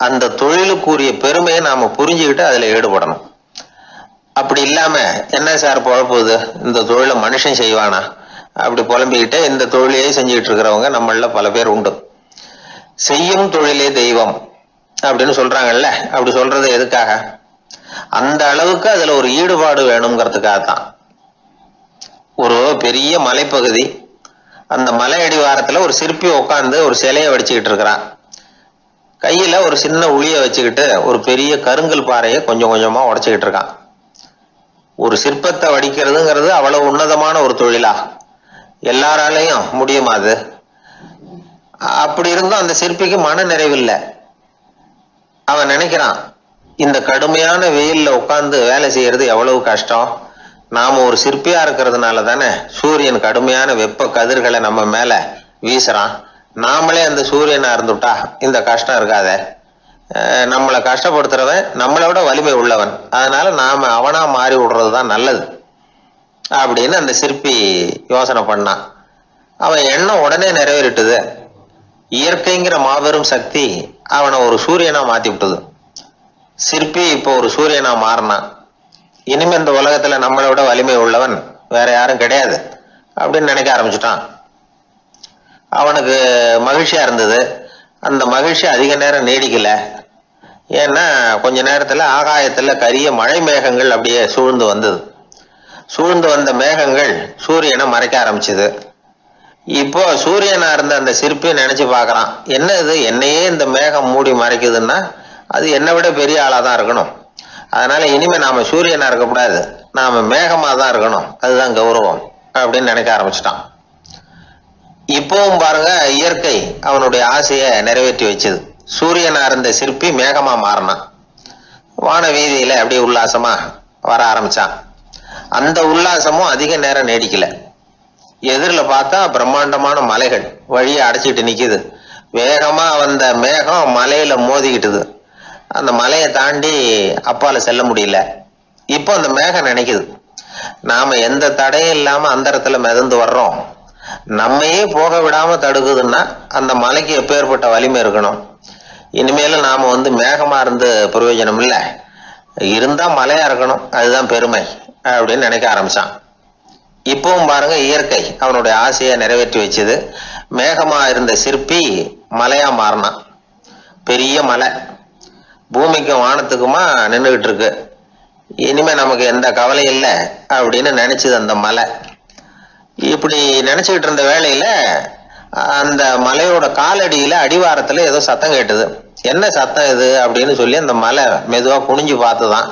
அந்த தொழிலுக்குரிய பெருமையை நாம புரிஞ்சுக்கிட்டு அதுல ஈடுபடணும். அப்படி இல்லாம என்ன சார் பொழப்புது, இந்த தொழிலை மனுஷன் செய்வானா அப்படி புலம்பிக்கிட்டே இந்த தொழிலையே செஞ்சுக்கிட்டு இருக்கிறவங்க நம்மள பல பேர் உண்டு. செய்யும் தொழிலே தெய்வம் அப்படின்னு சொல்றாங்கல்ல, அப்படி சொல்றது எதுக்காக? அந்த அளவுக்கு அதுல ஒரு ஈடுபாடு வேணுங்கிறதுக்காகத்தான். ஒரு பெரிய மலைப்பகுதி, அந்த மலை அடிவாரத்துல ஒரு சிற்பி உட்காந்து ஒரு சிலையை வடிச்சுக்கிட்டு இருக்கிறான். கையில ஒரு சின்ன உளிய வச்சுக்கிட்டு ஒரு பெரிய கருங்கல் பாறையை கொஞ்சம் கொஞ்சமா உடைச்சுக்கிட்டு இருக்கான். ஒரு சிற்பத்தை வடிக்கிறதுங்கிறது அவ்வளவு உன்னதமான ஒரு தொழிலா? எல்லாராலையும் முடியுமா அது? அப்படி இருந்தும் அந்த சிற்பிக்கு மன நிறைவில்லை. அவன் நினைக்கிறான், இந்த கடுமையான வெயில்ல உட்கார்ந்து வேலை செய்யறது எவ்வளவு கஷ்டம். நாம ஒரு சிற்பியா இருக்கிறதுனால தானே சூரியன் கடுமையான வெப்ப கதிர்களை நம்ம மேல வீசுறான். நாமளே அந்த சூரியனா இருந்துட்டா இந்த கஷ்டம் இருக்காதே. நம்மளை கஷ்டப்படுத்துறவன் நம்மளை விட வலிமை உள்ளவன், அதனால நாம அவனா மாறி விடுறதுதான் நல்லது அப்படின்னு அந்த சிற்பி யோசனை பண்ணான். அவன் எண்ணம் உடனே நிறைவேறிட்டுது. இயற்கைங்கிற மாபெரும் சக்தி அவனை ஒரு சூரியனா மாத்தி விட்டது. சிற்பி இப்போ ஒரு சூரியனா மாறினான். இனிமே இந்த உலகத்துல நம்மளை விட வலிமை உள்ளவன் வேற யாரும் கிடையாது அப்படின்னு நினைக்க ஆரம்பிச்சுட்டான். அவனுக்கு மகிழ்ச்சியா இருந்தது. அந்த மகிழ்ச்சி அதிக நேரம் நீடிக்கல. ஏன்னா கொஞ்ச நேரத்துல ஆகாயத்துல கரிய மழை மேகங்கள் அப்படியே சூழ்ந்து வந்தது. சூழ்ந்து வந்த மேகங்கள் சூரியனை மறைக்க ஆரம்பிச்சது. இப்போ சூரியனா இருந்த அந்த சிற்பி நினைச்சு பாக்குறான், என்ன இது என்னையே இந்த மேகம் மூடி மறைக்குதுன்னா அது என்னை விட பெரிய ஆளாதான் இருக்கணும். அதனால இனிமே நாம சூரியனா இருக்கக்கூடாது, நாம மேகமா தான் இருக்கணும், அதுதான் கௌரவம் அப்படின்னு நினைக்க ஆரம்பிச்சிட்டான். இப்பவும் பாருங்க, இயற்கை அவனுடைய ஆசையை நிறைவேற்றி வச்சது. சூரியனா இருந்த சிற்பி மேகமா மாறினான். வான வீதியில அப்படியே உல்லாசமா வர ஆரம்பிச்சான். அந்த உல்லாசமும் அதிக நேரம் நீடிக்கல. எதிரில் பார்த்தா பிரம்மாண்டமான மலைகள் வழியை அடைச்சிட்டு நிக்குது. வேகமா வந்த மேகம் மலையில மோதிக்கிட்டுது. அந்த மலையை தாண்டி அப்பால செல்ல முடியல. இப்போ அந்த மேகம் நினைக்குது, நாம எந்த தடையும் இல்லாம அந்த இடத்துல மிதந்து வர்றோம், நம்மையே போக விடாம தடுக்குதுன்னா அந்த மலைக்கு எப்பேற்பட்ட வலிமை இருக்கணும். இனிமேலும் நாம மேகமா இருந்து பிரயோஜனம் இல்லை, இருந்தா மலையா இருக்கணும், அதுதான் பெருமை அப்படின்னு நினைக்க ஆரம்பிச்சான். இப்பவும் பாருங்க, இயற்கை அவனுடைய ஆசையை நிறைவேற்றி வச்சது. மேகமா இருந்த சிற்பி மலையா மாறினான். பெரிய மலை பூமிக்கும் வானத்துக்குமா நின்றுகிட்டு இருக்கு. இனிமே நமக்கு எந்த கவலை இல்லை அப்படின்னு நினைச்சது அந்த மலை. இப்படி நினைச்சுக்கிட்டு இருந்த வேளையில அந்த மலையோட காலடியில அடிவாரத்துல ஏதோ சத்தம் கேட்டுது. என்ன சத்தம் இது அப்படின்னு சொல்லி அந்த மலை மெதுவா குனிஞ்சு பார்த்துதான்.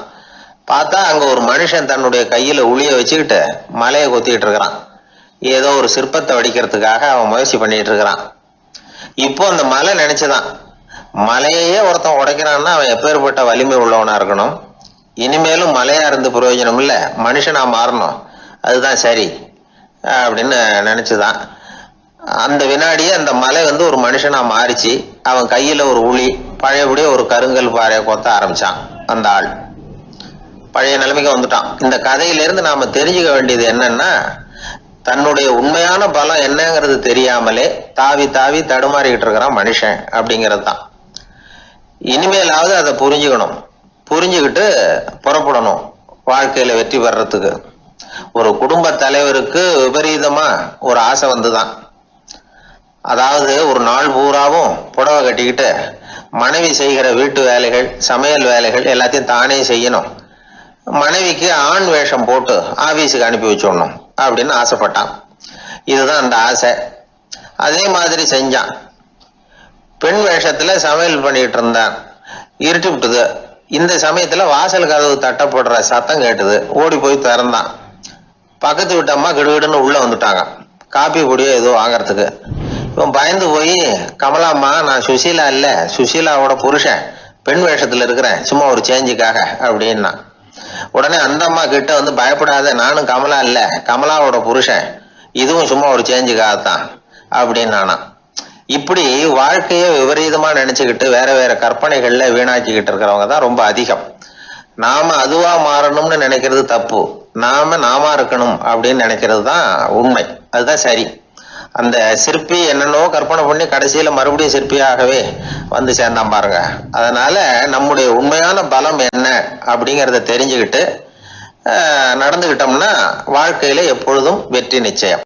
பார்த்தா அங்க ஒரு மனுஷன் தன்னுடைய கையில உளிய வச்சுக்கிட்டு மலையை கொத்திக்கிட்டு இருக்கிறான். ஏதோ ஒரு சிற்பத்தை வடிக்கிறதுக்காக அவன் முயற்சி பண்ணிட்டு இருக்கிறான். இப்போ அந்த மலை நினைச்சுதான், மலையே ஒருத்தன் உடைக்கிறான்னா அவன் எப்பேற்பட்ட வலிமை உள்ளவனா இருக்கணும். இனிமேலும் மலையா இருந்து பிரயோஜனம் இல்லை, மனுஷனா மாறணும், அதுதான் சரி அப்படின்னு நினைச்சுதான். அந்த வினாடியே அந்த மலை ஒரு மனுஷனா மாறிச்சு. அவன் கையில ஒரு உளி, பழையபடியே ஒரு கருங்கல் பாறையை கொத்த ஆரம்பிச்சான். அந்த ஆள் பழைய நிலைமைக்கு வந்துட்டான். இந்த கதையிலிருந்து நாம தெரிஞ்சுக்க வேண்டியது என்னன்னா, தன்னுடைய உண்மையான பலம் என்னங்கிறது தெரியாமலே தாவி தாவி தடுமாறிக்கிட்டு இருக்கிறான் மனுஷன் அப்படிங்கிறது தான். இனிமேலாவது அதை புரிஞ்சுக்கணும், புரிஞ்சுக்கிட்டு புறப்படணும் வாழ்க்கையில வெற்றி பெறறதுக்கு. ஒரு குடும்ப தலைவருக்கு விபரீதமா ஒரு ஆசை வந்துதான். அதாவது ஒரு நாள் பூராவும் புடவை கட்டிக்கிட்டு மனைவி செய்கிற வீட்டு வேலைகள், சமையல் வேலைகள் எல்லாத்தையும் தானே செய்யணும், மனைவிக்கு ஆண் வேஷம் போட்டு ஆபீஸுக்கு அனுப்பி வச்சுடணும் அப்படின்னு ஆசைப்பட்டான். இதுதான் அந்த ஆசை. அதே மாதிரி செஞ்சான். பெண் வேஷத்துல சமையல் பண்ணிட்டு இருந்தான். இருட்டி விட்டுது. இந்த சமயத்துல வாசல் கதவு தட்டப்படுற சத்தம் கேட்டுது. ஓடி போய் திறந்தான். பக்கத்து வீட்டம்மா கிடுகிடுன்னு உள்ள வந்துட்டாங்க, காப்பி பொடியோ ஏதோ வாங்கறதுக்கு. இவன் பயந்து போய், கமலாம்மா, நான் சுசீலா இல்ல, சுசீலாவோட புருஷன், பெண் வேஷத்துல இருக்கிறேன், சும்மா ஒரு சேஞ்சுக்காக அப்படின்னா. உடனே அந்த அம்மா கிட்ட பயப்படாத, நானும் கமலா இல்ல, கமலாவோட புருஷன், இதுவும் சும்மா ஒரு சேஞ்சுக்காகத்தான் அப்படின்னு நானா. இப்படி வாழ்க்கைய விபரீதமா நினைச்சுக்கிட்டு வேற வேற கற்பனைகள்ல வீணாக்கிக்கிட்டு இருக்கிறவங்க தான் ரொம்ப அதிகம். நாம அதுவா மாறணும்னு நினைக்கிறது தப்பு, நாம இருக்கணும் அப்படின்னு நினைக்கிறது தான் உண்மை, அதுதான் சரி. அந்த சிற்பி என்னென்னோ கற்பனை பண்ணி கடைசியில மறுபடியும் சிற்பியாகவே சேர்ந்தான் பாருங்க. அதனால நம்முடைய உண்மையான பலம் என்ன அப்படிங்கிறத தெரிஞ்சுக்கிட்டு நடந்துகிட்டோம்னா வாழ்க்கையில எப்பொழுதும் வெற்றி நிச்சயம்.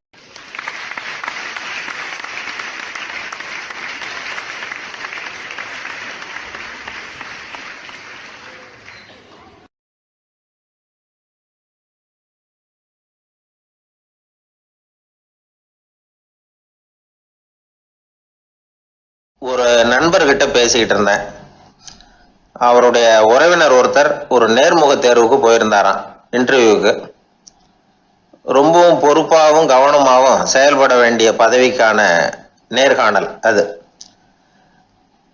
ஒரு நண்பர்கிட்ட பேசிக்கிட்டு இருந்தேன். அவருடைய உறவினர் ஒருத்தர் ஒரு நேர்முக தேர்வுக்கு போயிருந்தாராம், இன்டர்வியூக்கு. ரொம்பவும் பொறுப்பாகவும் கவனமாகவும் செயல்பட வேண்டிய பதவிக்கான நேர்காணல் அது.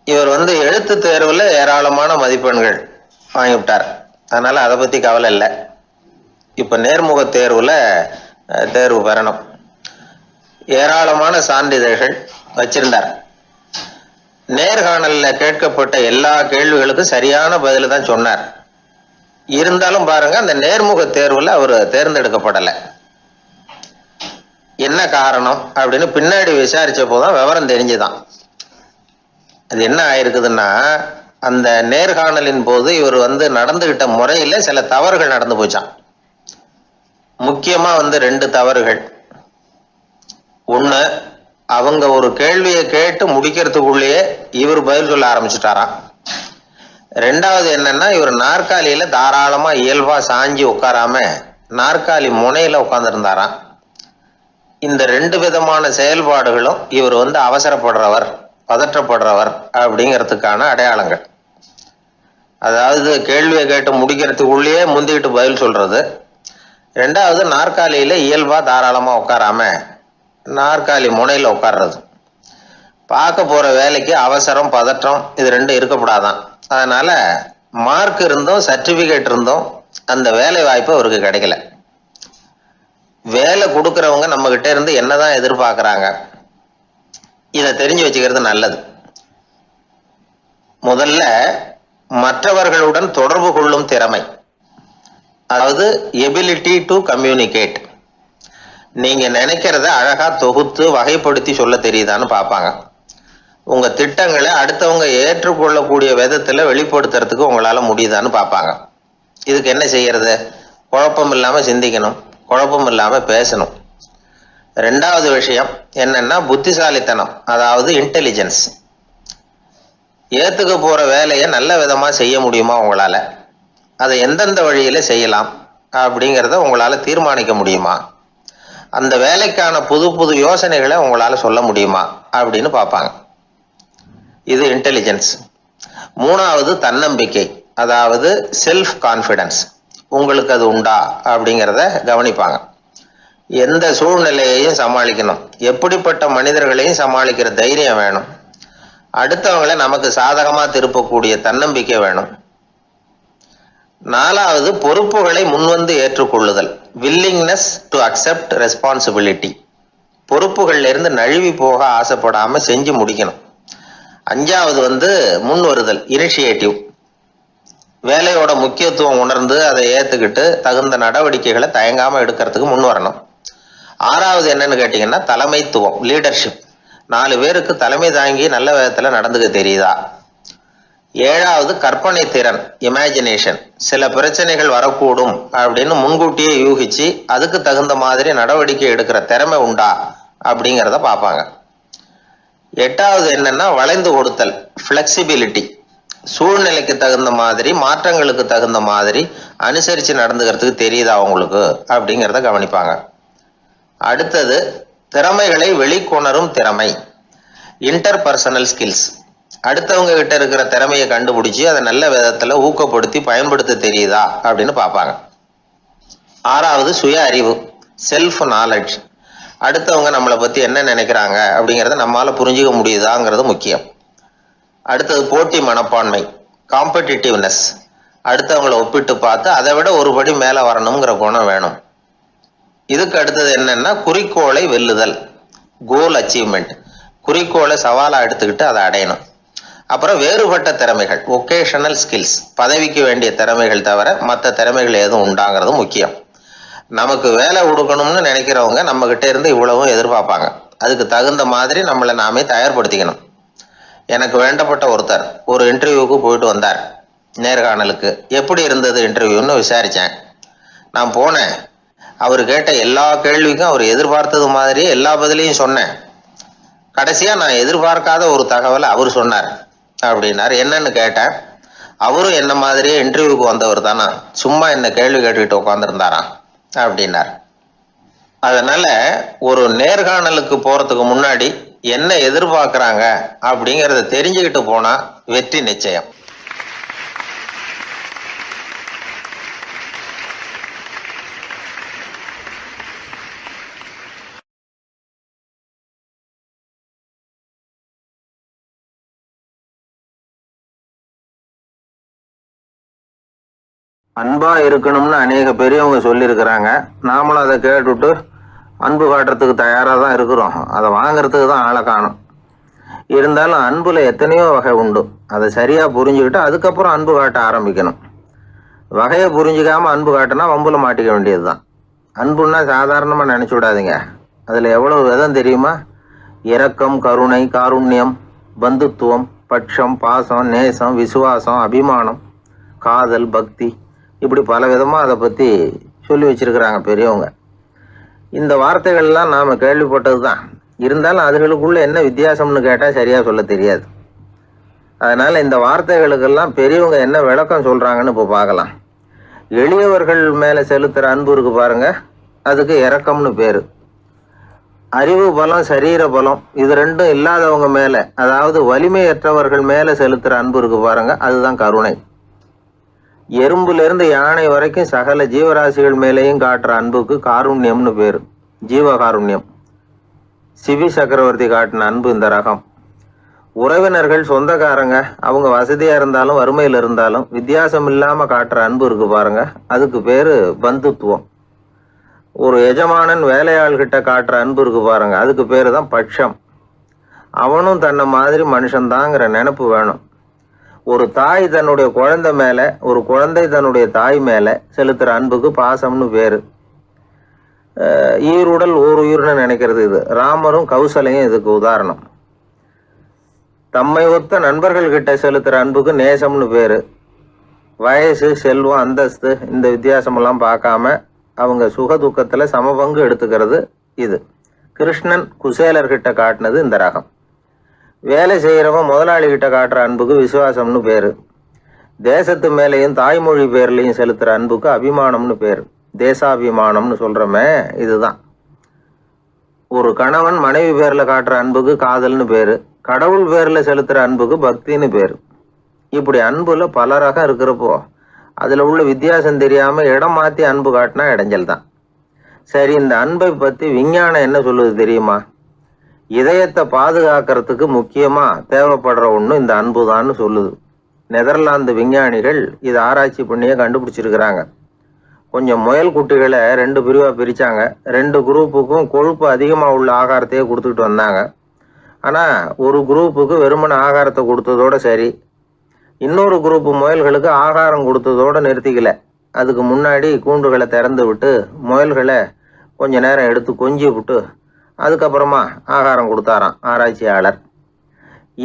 இவர் எழுத்து தேர்வுல ஏராளமான மதிப்பெண்கள் வாங்கிவிட்டார். அதனால அதை பத்தி கவலை இல்லை. இப்ப நேர்முக தேர்வுல தேர்வு பெறணும். ஏராளமான சான்றிதழ்கள் வச்சிருந்தார். நேர்காணல்ல கேட்கப்பட்ட எல்லா கேள்விகளுக்கும் சரியான பதில தான் சொன்னார். இருந்தாலும் பாருங்க, அந்த நேர்முக தேர்வுல அவர் தேர்ந்தெடுக்கப்படலை. என்ன காரணம் அப்படின்னு பின்னாடி விசாரிச்ச போதுதான் விவரம் தெரிஞ்சுதான். அது என்ன ஆயிருக்குதுன்னா, அந்த நேர்காணலின் போது இவர் நடந்துகிட்ட முறையில சில தவறுகள் நடந்து போச்சான். முக்கியமா 2 தவறுகள். ஒண்ணு, அவங்க ஒரு கேள்வியை கேட்டு முடிக்கிறதுக்குள்ளேயே இவர் பதில் சொல்ல ஆரம்பிச்சுட்டாராம். 2வது என்னன்னா, இவர் நாற்காலியில தாராளமா இயல்பா சாஞ்சி உட்காராம நாற்காலி முனையில உட்கார்ந்துருந்தாராம். இந்த 2 விதமான செயல்பாடுகளும் இவர் அவசரப்படுறவர், பதற்றப்படுறவர் அப்படிங்கிறதுக்கான அடையாளங்கள். அதாவது கேள்வியை கேட்டு முடிக்கிறதுக்குள்ளேயே முந்திக்கிட்டு பதில் சொல்றது. 2வது, நாற்காலியில இயல்பா தாராளமா உட்காராம நாற்காலி முனையில உட்கார்றது. பார்க்க போற வேலைக்கு அவசரம், பதற்றம் இது 2 இருக்கக்கூடாதான். அதனால மார்க் இருந்தும் சர்டிபிகேட் இருந்தும் அந்த வேலை வாய்ப்பு அவருக்கு கிடைக்கல. வேலை கொடுக்கறவங்க நம்ம கிட்ட இருந்து என்னதான் எதிர்பார்க்கறாங்க, இதை தெரிஞ்சு வச்சுக்கிறது நல்லது. முதல்ல மற்றவர்களுடன் தொடர்பு கொள்ளும் திறமை, அதாவது எபிலிட்டி டு கம்யூனிகேட். நீங்க நினைக்கிறத அழகா தொகுத்து வகைப்படுத்தி சொல்ல தெரியுதான்னு பார்ப்பாங்க. உங்க திட்டங்களை அடுத்தவங்க ஏற்றுக்கொள்ளக்கூடிய விதத்துல வெளிப்படுத்துறதுக்கு உங்களால முடியுதான்னு பார்ப்பாங்க. இதுக்கு என்ன செய்யறது? குழப்பம் இல்லாம சிந்திக்கணும், குழப்பம் இல்லாம பேசணும். ரெண்டாவது விஷயம் என்னன்னா புத்திசாலித்தனம், அதாவது இன்டெலிஜென்ஸ். ஏத்துக்க போற வேலையை நல்ல விதமா செய்ய முடியுமா உங்களால, அதை எந்தெந்த வழியில செய்யலாம் அப்படிங்கிறத உங்களால தீர்மானிக்க முடியுமா, அந்த வேலைக்கான புது புது யோசனைகளை உங்களால சொல்ல முடியுமா அப்படின்னு பார்ப்பாங்க. இது இன்டெலிஜென்ஸ். மூணாவது தன்னம்பிக்கை, அதாவது செல்ஃப் கான்ஃபிடன்ஸ். உங்களுக்கு அது உண்டா அப்படிங்கிறத கவனிப்பாங்க. எந்த சூழ்நிலையையும் சமாளிக்கணும், எப்படிப்பட்ட மனிதர்களையும் சமாளிக்கிற தைரியம் வேணும், அடுத்தவங்களை நமக்கு சாதகமா திருப்பக்கூடிய தன்னம்பிக்கை வேணும். நாலாவது பொறுப்புகளை முன்வந்து ஏற்றுக்கொள்ளுதல், வில்லிங்னஸ் டு அக்செப்ட் ரெஸ்பான்சிபிலிட்டி. பொறுப்புகள்ல இருந்து நழுவி போக ஆசைப்படாம செஞ்சு முடிக்கணும். அஞ்சாவது முன் வருதல், இனிஷியேட்டிவ். வேலையோட முக்கியத்துவம் உணர்ந்து அதை ஏத்துக்கிட்டு தகுந்த நடவடிக்கைகளை தயங்காம எடுக்கிறதுக்கு முன் வரணும். ஆறாவது என்னன்னு கேட்டீங்கன்னா தலைமைத்துவம், லீடர்ஷிப். 4 பேருக்கு தலைமை தாங்கி நல்ல விதத்துல நடந்துக்க தெரியுதா. ஏழாவது கற்பனை திறன், இமேஜினேஷன். சில பிரச்சனைகள் வரக்கூடும் அப்படின்னு முன்கூட்டியே யூகிச்சு அதுக்கு தகுந்த மாதிரி நடவடிக்கை எடுக்கிற திறமை உண்டா அப்படிங்கிறத பார்ப்பாங்க. எட்டாவது என்னன்னா வளைந்து கொடுத்தல், ஃபிளெக்சிபிலிட்டி. சூழ்நிலைக்கு தகுந்த மாதிரி, மாற்றங்களுக்கு தகுந்த மாதிரி அனுசரித்து நடந்துக்கிறதுக்கு தெரியுதா அவங்களுக்கு அப்படிங்கிறத கவனிப்பாங்க. அடுத்தது திறமைகளை வெளிக்கொணரும் திறமை, இன்டர்பர்சனல் ஸ்கில்ஸ். அடுத்தவங்க கிட்ட இருக்கிற திறமையை கண்டுபிடிச்சி அதை நல்ல விதத்துல ஊக்கப்படுத்தி பயன்படுத்த தெரியுதா அப்படின்னு பார்ப்பாங்க. ஆறாவது சுய அறிவு, செல்ஃப் நாலேஜ். அடுத்தவங்க நம்மளை பத்தி என்ன நினைக்கிறாங்க அப்படிங்கிறத நம்மளால புரிஞ்சுக்க முடியுதாங்கிறது முக்கியம். அடுத்தது போட்டி மனப்பான்மை, காம்படிட்டிவ்னஸ். அடுத்தவங்களை ஒப்பிட்டு பார்த்து அதை விட ஒரு படி மேல வரணுங்கிற குணம் வேணும். இதுக்கு அடுத்தது என்னன்னா குறிக்கோளை வெல்லுதல், கோல் அச்சீவ்மெண்ட். குறிக்கோளை சவாலா எடுத்துக்கிட்டு அதை அடையணும். அப்புறம் வேறுபட்ட திறமைகள், ஒகேஷனல் ஸ்கில்ஸ். பதவிக்கு வேண்டிய திறமைகள் தவிர மற்ற திறமைகள் எதுவும் உண்டாங்கிறது முக்கியம். நமக்கு வேலை கொடுக்கணும்னு நினைக்கிறவங்க நம்ம கிட்ட இருந்து இவ்வளவும் எதிர்பார்ப்பாங்க. அதுக்கு தகுந்த மாதிரி நம்மளை நாமே தயார்படுத்திக்கணும். எனக்கு வேண்டப்பட்ட ஒருத்தர் ஒரு இன்டர்வியூக்கு போயிட்டு வந்தார், நேர்காணலுக்கு. எப்படி இருந்தது இன்டர்வியூன்னு விசாரித்தேன். நான் போனேன், அவர் கேட்ட எல்லா கேள்விக்கும் அவர் எதிர்பார்த்தது மாதிரியே எல்லா பதிலையும் சொன்னேன். கடைசியாக நான் எதிர்பார்க்காத ஒரு தகவலை அவர் சொன்னார் அப்படின்னார். என்னன்னு கேட்டேன். அவரும் என்ன மாதிரியே இன்டர்வியூக்கு வந்தவர் தானா, சும்மா என்ன கேள்வி கேட்டுக்கிட்டு உட்காந்துருந்தாராம் அப்படின்னார். அதனால ஒரு நேர்காணலுக்கு போறதுக்கு முன்னாடி என்ன எதிர்பார்க்கறாங்க அப்படிங்கறத தெரிஞ்சுக்கிட்டு போனா வெற்றி நிச்சயம். அன்பா இருக்கணும்னு அநேக பெரியவங்க சொல்லியிருக்கிறாங்க. நாமளும் அதை கேட்டுட்டு அன்பு காட்டுறதுக்கு தயாராக தான் இருக்கிறோம். அதை வாங்கறதுக்கு தான் ஆளை காணும். இருந்தாலும் அன்புல எத்தனையோ வகை உண்டு. அதை சரியா புரிஞ்சுக்கிட்டு அதுக்கப்புறம் அன்பு காட்ட ஆரம்பிக்கணும். வகையை புரிஞ்சுக்காம அன்பு காட்டினா வம்புல மாட்டிக்க வேண்டியது தான். அன்புன்னா சாதாரணமாக நினச்சி விடாதீங்க. அதில் எவ்வளவு விதம் தெரியுமா? இரக்கம், கருணை, காருண்யம், பந்துத்துவம், பட்சம், பாசம், நேசம், விசுவாசம், அபிமானம், காதல், பக்தி, இப்படி பல விதமாக அதை பற்றி சொல்லி வச்சிருக்கிறாங்க பெரியவங்க. இந்த வார்த்தைகள்லாம் நாம் கேள்விப்பட்டது தான். இருந்தாலும் அதுகளுக்குள்ள என்ன வித்தியாசம்னு கேட்டால் சரியாக சொல்ல தெரியாது. அதனால் இந்த வார்த்தைகளுக்கெல்லாம் பெரியவங்க என்ன விளக்கம் சொல்கிறாங்கன்னு இப்போ பார்க்கலாம். எளியவர்கள் மேலே செலுத்துகிற அன்பு இருக்கு பாருங்க, அதுக்கு இரக்கம்னு பேர். அறிவு பலம், சரீர பலம், இது ரெண்டும் இல்லாதவங்க மேலே, அதாவது வலிமையற்றவர்கள் மேலே செலுத்துகிற அன்பு இருக்கு பாருங்க, அதுதான் கருணை. எறும்புலேருந்து யானை வரைக்கும் சகல ஜீவராசிகள் மேலேயும் காட்டுற அன்புக்கு காருண்யம்னு பேர், ஜீவகாருண்யம். சிவி சக்கரவர்த்தி காட்டின அன்பு இந்த ரகம். உறவினர்கள், சொந்தக்காரங்க, அவங்க வசதியாக இருந்தாலும் வறுமையில் இருந்தாலும் வித்தியாசம் இல்லாமல் காட்டுற அன்பு இருக்கு பாருங்க, அதுக்கு பேர் பந்துத்துவம். ஒரு எஜமானன் வேலையாள்கிட்ட காட்டுற அன்பு இருக்கு பாருங்க, அதுக்கு பேரு தான் பட்சம். அவனும் தன்னை மாதிரி மனுஷன்தாங்கிற நினைப்பு வேணும். ஒரு தாய் தன்னுடைய குழந்தை மேல, ஒரு குழந்தை தன்னுடைய தாய் மேல செலுத்துற அன்புக்கு பாசம்னு பேரு. ஈருடல் ஓர் உயிர்னு நினைக்கிறது இது. ராமரும் கௌசலையும் இதுக்கு உதாரணம். தம்மை ஒத்த நண்பர்கள் கிட்ட செலுத்துற அன்புக்கு நேசம்னு பேரு. வயசு, செல்வம், அந்தஸ்து இந்த வித்தியாசமெல்லாம் பார்க்காம அவங்க சுக துக்கத்துல சமபங்கு எடுத்துக்கிறது இது. கிருஷ்ணன் குசேலர்கிட்ட காட்டினது இந்த ரகம். வேலை செய்யறவன் முதலாளி கிட்ட காட்டுற அன்புக்கு விசுவாசம்னு பேரு. தேசத்து மேலேயும் தாய்மொழி பேர்லையும் செலுத்துற அன்புக்கு அபிமானம்னு பேரு. தேசாபிமானம்னு சொல்றமே இதுதான். ஒரு கணவன் மனைவி பேர்ல காட்டுற அன்புக்கு காதல்னு பேரு. கடவுள் பேர்ல செலுத்துற அன்புக்கு பக்தின்னு பேரு. இப்படி அன்புல பல ரகம் இருக்கிறப்போ அதுல உள்ள வித்தியாசம் தெரியாம இடம் மாத்தி அன்பு காட்டினா இடைஞ்சல் தான். சரி, இந்த அன்பை பத்தி விஞ்ஞானம் என்ன சொல்லுது தெரியுமா? இதயத்தை பாதுகாக்கிறதுக்கு முக்கியமா தேவைப்படுற ஒண்ணு இந்த அன்புதான்னு சொல்லுது. நெதர்லாந்து விஞ்ஞானிகள் இதை ஆராய்ச்சி பண்ணியே கண்டுபிடிச்சிருக்கிறாங்க. கொஞ்சம் முயல் குட்டிகளை 2 பிரிவா பிரிச்சாங்க. 2 குரூப்புக்கும் கொழுப்பு அதிகமா உள்ள ஆகாரத்தையே கொடுத்துக்கிட்டு வந்தாங்க. ஆனா ஒரு குரூப்புக்கு வெறுமன ஆகாரத்தை கொடுத்ததோட சரி, இன்னொரு குரூப்பு முயல்களுக்கு ஆகாரம் கொடுத்ததோட நிறுத்திக்கல. அதுக்கு முன்னாடி கூண்டுகளை திறந்து விட்டு முயல்களை கொஞ்ச நேரம் எடுத்து கொஞ்சி விட்டு அதுக்கப்புறமா ஆகாரம் கொடுத்தாராம் ஆராய்ச்சியாளர்.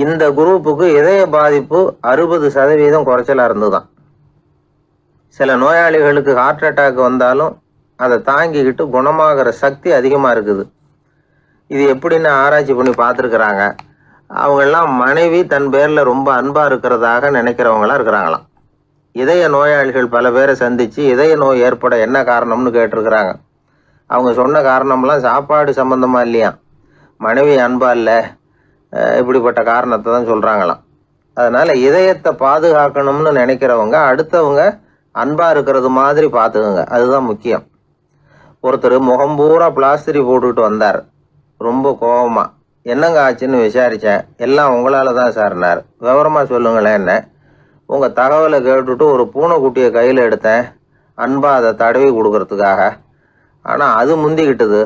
இந்த குரூப்புக்கு இதய பாதிப்பு 60% குறைச்சலா இருந்துதான். சில நோயாளிகளுக்கு ஹார்ட் அட்டாக் வந்தாலும் அதை தாங்கிக்கிட்டு குணமாகிற சக்தி அதிகமாக இருக்குது. இது எப்படின்னு ஆராய்ச்சி பண்ணி பார்த்துருக்குறாங்க. அவங்கெல்லாம் மனைவி தன் பேரில் ரொம்ப அன்பாக இருக்கிறதாக நினைக்கிறவங்களா இருக்கிறாங்களாம். இதய நோயாளிகள் பல பேரை சந்தித்து இதய நோய் ஏற்பட என்ன காரணம்னு கேட்டிருக்கிறாங்க. அவங்க சொன்ன காரணம்லாம் சாப்பாடு சம்மந்தமாக இல்லையா, மனைவி அன்பா இல்லை, இப்படிப்பட்ட காரணத்தை தான் சொல்கிறாங்களாம். அதனால் இதயத்தை பாதுகாக்கணும்னு நினைக்கிறவங்க அடுத்தவங்க அன்பா இருக்கிறது மாதிரி பார்த்துக்குங்க, அதுதான் முக்கியம். ஒருத்தர் முகம் பூரா பிளாஸ்டரி போட்டுக்கிட்டு வந்தார். ரொம்ப கோபமா, என்னங்க ஆச்சுன்னு விசாரித்தேன். எல்லாம் உங்களால் தான் சார்னார். விவரமாக சொல்லுங்களேன். என்ன, உங்கள் தகவலை கேட்டுட்டு ஒரு பூனைக்குட்டியை கையில் எடுத்தேன், அன்பா அதை தடவி கொடுக்கறதுக்காக. ஆனால் அது முந்திக்கிட்டது,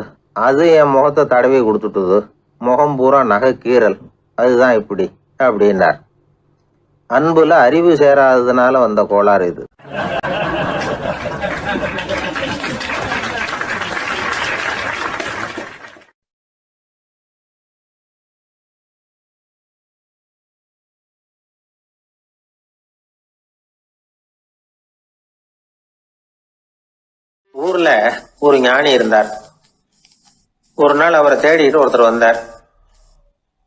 அது என் முகத்தை தடவி கொடுத்துட்டுது. முகம் பூரா நகை கீறல், அதுதான் இப்படி அப்படின்னார். அன்புல அறிவு சேராததுனால வந்த கோளாறு இது. ஊர்ல ஒரு ஞானி இருந்தார். ஒரு நாள் அவரை தேடிட்டு ஒருத்தர் வந்தார்.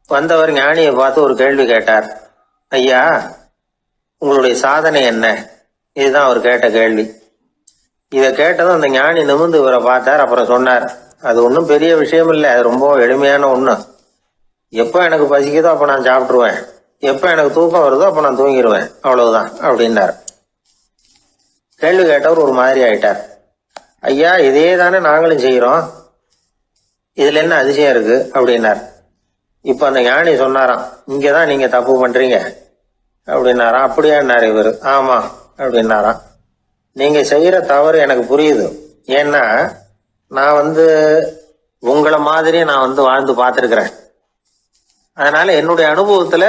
வந்தவர் ஞானியை பார்த்து ஒரு கேள்வி கேட்டார். ஐயா, உங்களுடைய சாதனை என்ன? இதுதான் அவர் கேட்ட கேள்வி. இதை கேட்டதும் அந்த ஞானி நிமிர்ந்து இவரை பார்த்தார். அப்புறம் சொன்னார், அது ஒன்றும் பெரிய விஷயம் இல்லை, அது ரொம்ப எளிமையான ஒன்று. எப்போ எனக்கு பசிக்குதோ அப்போ நான் சாப்பிட்ருவேன், எப்போ எனக்கு தூக்கம் வருதோ அப்போ நான் தூங்கிடுவேன், அவ்வளவுதான் அப்படின்னார். கேள்வி கேட்டவர் ஒரு மாதிரி ஆயிட்டார். ஐயா, இதே தானே நாங்களும் செய்கிறோம், இதுல என்ன அதிசயம் இருக்கு அப்படின்னார். இப்போ அந்த ஞானி சொன்னாராம், இங்கே தான் நீங்கள் தப்பு பண்ணுறீங்க அப்படின்னாராம். அப்படியான்னார் இவர். ஆமாம் அப்படின்னாராம். நீங்கள் செய்கிற தவறு எனக்கு புரியுது. ஏன்னா நான் உங்களை மாதிரி நான் வாழ்ந்து பார்த்துருக்குறேன். அதனால என்னுடைய அனுபவத்தில்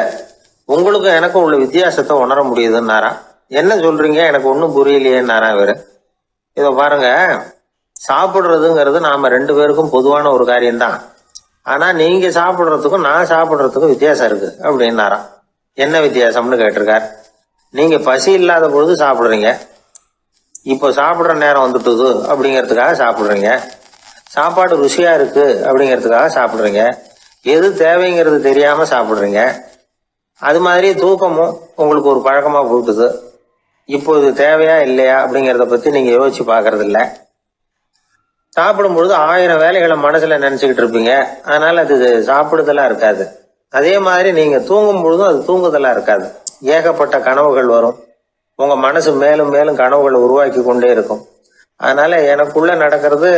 உங்களுக்கும் எனக்கும் உள்ள வித்தியாசத்தை உணர முடியுதுன்னாராம். என்ன சொல்றீங்க, எனக்கு ஒன்றும் புரியலையேன்னாராம் இவர். இதை பாருங்க, சாப்பிட்றதுங்கிறது நாம 2 பேருக்கும் பொதுவான ஒரு காரியம்தான். ஆனா நீங்க சாப்பிட்றதுக்கும் நான் சாப்பிட்றதுக்கும் வித்தியாசம் இருக்கு அப்படின்னாராம். என்ன வித்தியாசம்னு கேட்டிருக்கார். நீங்க பசி இல்லாத பொழுது சாப்பிட்றீங்க, இப்போ சாப்பிட்ற நேரம் வந்துட்டுது அப்படிங்கிறதுக்காக சாப்பிட்றீங்க. சாப்பாடு ருசியா இருக்கு அப்படிங்கிறதுக்காக சாப்பிட்றீங்க. எது தேவைங்கிறது தெரியாம சாப்பிட்றீங்க. அது மாதிரி தூக்கமும் உங்களுக்கு ஒரு பழக்கமா போட்டுது. இப்போ இது தேவையா இல்லையா அப்படிங்கிறத பத்தி நீங்க யோசிச்சு பாக்குறது இல்ல. சாப்பிடும் பொழுது 1000 வேலைகளை மனசுல நினைச்சுக்கிட்டு இருப்பீங்க, அதனால அது சாப்பிடுதலா இருக்காது. அதே மாதிரி நீங்க தூங்கும் பொழுதும் அது தூங்குதலா இருக்காது. ஏகப்பட்ட கனவுகள் வரும். உங்க மனசு மேலும் மேலும் கனவுகளை உருவாக்கி கொண்டே இருக்கும். அதனால எனக்குள்ள நடக்கிறது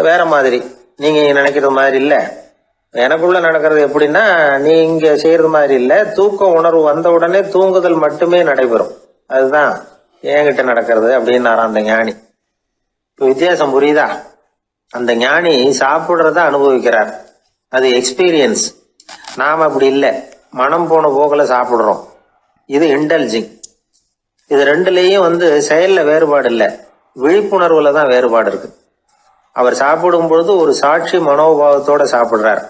வேற மாதிரி, நீங்க நினைக்கிறது மாதிரி இல்ல. எனக்குள்ள நடக்கிறது எப்படின்னா, நீங்க செய்யறது மாதிரி இல்ல. தூக்க உணர்வு வந்த உடனே தூங்குதல் மட்டுமே நடைபெறும். அதுதான் என்கிட்ட நடக்கிறது அப்படின்னு அந்த ஞானி. வித்தியாசம் புரியுதா? அந்த ஞானி சாப்பிட்றத அனுபவிக்கிறார், அது எக்ஸ்பீரியன்ஸ். நாம் அப்படி இல்லை, மனம் போன போக்கில் சாப்பிட்றோம். இது இன்டெலிஜிங். இது ரெண்டுலேயும் செயலில் வேறுபாடு இல்லை, விழிப்புணர்வுல தான் வேறுபாடு இருக்கு. அவர் சாப்பிடும் பொழுது ஒரு சாட்சி மனோபாவத்தோட சாப்பிட்றார்.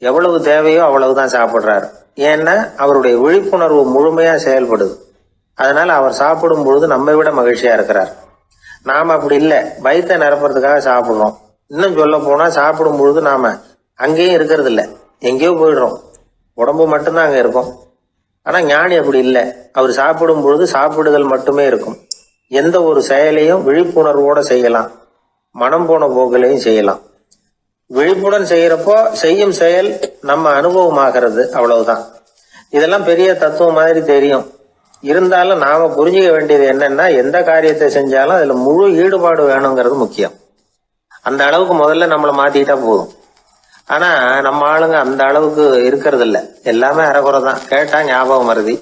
எவ்வளவு தேவையோ அவ்வளவுதான் சாப்பிட்றார். ஏன்னா அவருடைய விழிப்புணர்வு முழுமையா செயல்படுது. அதனால அவர் சாப்பிடும் பொழுது நம்மை விட மகிழ்ச்சியா இருக்கிறார். நாம் அப்படி இல்லை, வயிற்றை நிரப்புறதுக்காக சாப்பிட்றோம். இன்னும் சொல்ல போனா சாப்பிடும் பொழுது நாம அங்கேயும் இருக்கிறது இல்லை, எங்கேயோ போயிடுறோம். உடம்பு மட்டும்தான் அங்கே இருக்கும். ஆனா ஞானி அப்படி இல்லை, அவர் சாப்பிடும் பொழுது சாப்பிடுதல் மட்டுமே இருக்கும். எந்த ஒரு செயலையும் விழிப்புணர்வோட செய்யலாம், மனம் போன போக்கிலையும் செய்யலாம். விழிப்புடன் செய்யறப்போ செய்யும் செயல் நம்ம அனுபவமாகிறது, அவ்வளவுதான். இதெல்லாம் பெரிய தத்துவம் மாதிரி தெரியும். இருந்தாலும் நாம புரிஞ்சுக்க வேண்டியது என்னன்னா, எந்த காரியத்தை செஞ்சாலும் அதுல முழு ஈடுபாடு வேணுங்கிறது முக்கியம். அந்த அளவுக்கு முதல்ல நம்மளை மாத்திக்கிட்டா போதும். ஆனா நம்ம ஆளுங்க அந்த அளவுக்கு இருக்கிறது இல்லை, எல்லாமே அரைக்குறை தான். கேட்டா ஞாபகம் மருதி.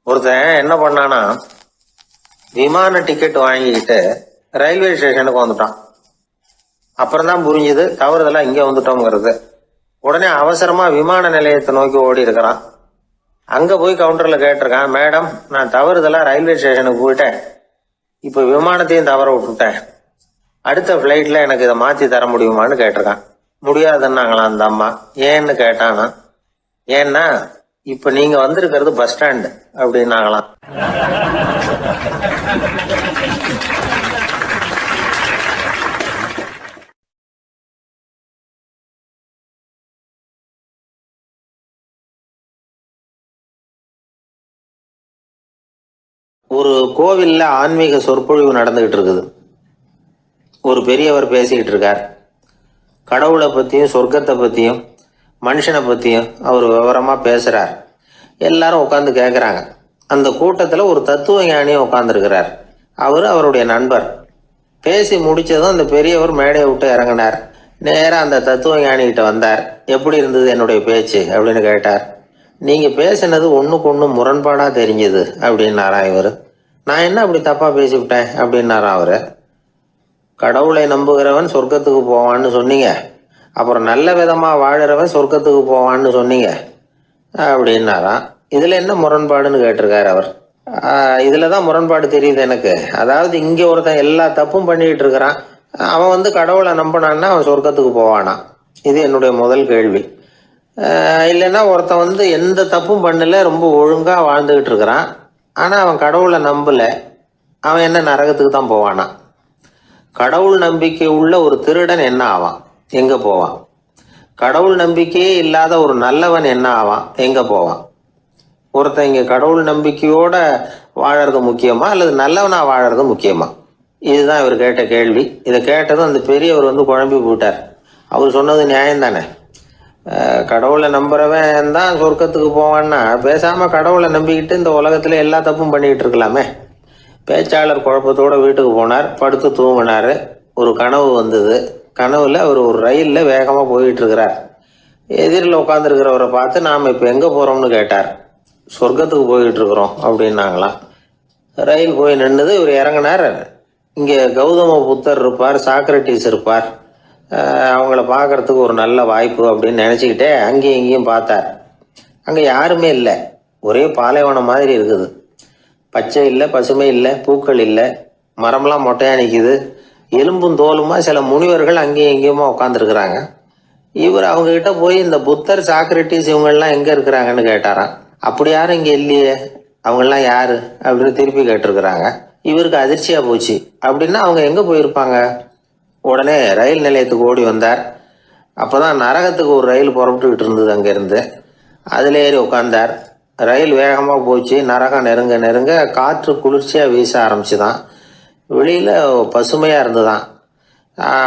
ஒருத்தன் என்ன பண்ணானா, விமான டிக்கெட் வாங்கிக்கிட்டு ரயில்வே ஸ்டேஷனுக்கு வந்துட்டான். அப்புறம் தான் புரிஞ்சுது தவறுதலா இங்க வந்துட்டோம்ங்கிறது. உடனே அவசரமா விமான நிலையத்தை நோக்கி ஓடி இருக்கிறான். அங்க போய் கவுண்டர்ல கேட்டிருக்கான், மேடம் நான் தவறுதலா ரயில்வே ஸ்டேஷனுக்கு போயிட்டேன், இப்ப விமானத்தையும் தவற விட்டுட்டேன், அடுத்த பிளைட்ல எனக்கு இதை மாத்தி தர முடியுமான்னு கேட்டிருக்கான். முடியாதுன்னாங்களாம் அந்த அம்மா. ஏன்னு கேட்டானா, ஏன்னா இப்ப நீங்க வந்திருக்கிறது பஸ் ஸ்டாண்டு அப்படின்னாங்களாம். ஒரு கோவில்ல ஆன்மீக சொற்பொழிவு நடந்துகிட்டு இருக்குது. ஒரு பெரியவர் பேசிக்கிட்டு இருக்கார். கடவுளை பத்தியும் சொர்க்கத்தை பத்தியும் மனுஷனை பத்தியும் அவர் விவரமா பேசுறார். எல்லாரும் உட்காந்து கேட்குறாங்க. அந்த கூட்டத்துல ஒரு தத்துவ ஞானியும் உட்காந்துருக்கிறார். அவருடைய நண்பர். பேசி முடிச்சதும் அந்த பெரியவர் மேடையை விட்டு இறங்கினார். நேரா அந்த தத்துவ ஞானிகிட்ட வந்தார். எப்படி இருந்தது என்னுடைய பேச்சு அப்படின்னு கேட்டார். நீங்க பேசினது ஒண்ணுக்கு ஒண்ணு முரண்பாடா தெரிஞ்சது அப்படின்னாராம் இவர். நான் என்ன அப்படி தப்பா பேசிவிட்டேன் அப்படின்னாராம் அவரு. கடவுளை நம்புகிறவன் சொர்க்கத்துக்கு போவான்னு சொன்னீங்க, அப்புறம் நல்ல விதமா வாழறவன் சொர்க்கத்துக்கு போவான்னு சொன்னீங்க அப்படின்னாராம். இதுல என்ன முரண்பாடுன்னு கேட்டிருக்காரு அவர். இதுலதான் முரண்பாடு தெரியுது எனக்கு. அதாவது இங்க ஒருத்தன் எல்லா தப்பும் பண்ணிட்டு இருக்கிறான், அவன் கடவுளை நம்பினான்னா அவன் சொர்க்கத்துக்கு போவானா? இது என்னுடைய முதல் கேள்வி. இல்லைன்னா ஒருத்தன் எந்த தப்பும் பண்ணல, ரொம்ப ஒழுங்கா வாழ்ந்துகிட்டு இருக்கிறான், ஆனா அவன் கடவுளை நம்பல, அவன் என்ன நரகத்துக்கு தான் போவானா? கடவுள் நம்பிக்கை உள்ள ஒரு திருடன் என்ன ஆவான், எங்க போவான்? கடவுள் நம்பிக்கையே இல்லாத ஒரு நல்லவன் என்ன ஆவான், எங்க போவான்? ஒருத்தன் இங்க கடவுள் நம்பிக்கையோட வாழறது முக்கியமா அல்லது நல்லவனா வாழறது முக்கியமா? இதுதான் இவர் கேட்ட கேள்வி. இதை கேட்டதும் அந்த பெரியவர் குழம்பி போயிட்டார். அவர் சொன்னது நியாயம் தானே. கடவுளை நம்புறவன் தான் சொர்க்கத்துக்கு போவான்னா பேசாம கடவுளை நம்பிக்கிட்டு இந்த உலகத்துல எல்லா தப்பும் பண்ணிக்கிட்டு இருக்கலாமே. பேச்சாளர் குழப்பத்தோட வீட்டுக்கு போனார். படுத்து தூங்கினாரு. ஒரு கனவு வந்தது. கனவுல அவர் ஒரு ரயில்ல வேகமா போயிட்டு இருக்கிறார். எதிரில் உட்காந்துருக்கிறவரை பார்த்து நாம இப்ப எங்க போறோம்னு கேட்டார். சொர்க்கத்துக்கு போயிட்டு இருக்கிறோம் அப்படின்னாங்களாம். ரயில் போய் நின்றுது. இவர் இறங்கினார். இங்க கௌதம புத்தர் இருப்பார், சாக்ரட்டிஸ் இருப்பார், அவங்கள பார்க்கறதுக்கு ஒரு நல்ல வாய்ப்பு அப்படின்னு நினைச்சுக்கிட்டே அங்கேயும் இங்கேயும் பார்த்தார். அங்க யாருமே இல்லை, ஒரே பாலைவனம் மாதிரி இருக்குது. பச்சை இல்லை, பசுமை இல்லை, பூக்கள் இல்லை, மரம்லாம் மொட்டையா நிற்கிது. எலும்பும் தோலுமா சில முனிவர்கள் அங்கேயும் இங்கேயுமா உட்காந்துருக்குறாங்க. இவர் அவங்க கிட்ட போய் இந்த புத்தர், சாக்ரட்டிஸ் இவங்கெல்லாம் எங்க இருக்கிறாங்கன்னு கேட்டாராம். அப்படி யாரும் இங்க இல்லையே, அவங்கெல்லாம் யாரு அப்படின்னு திருப்பி கேட்டிருக்கிறாங்க. இவருக்கு அதிர்ச்சியா போச்சு. அப்படின்னா அவங்க எங்க போயிருப்பாங்க? உடனே ரயில் நிலையத்துக்கு ஓடி வந்தார். அப்போதான் நரகத்துக்கு ஒரு ரயில் புறப்பட்டுக்கிட்டு இருந்தது அங்கேருந்து. அதில் ஏறி உட்காந்தார். ரயில் வேகமாக போச்சு. நரகம் நெருங்க நெருங்க காற்று குளிர்ச்சியாக வீச ஆரம்பிச்சுதான். வெளியில் பசுமையாக இருந்துதான்.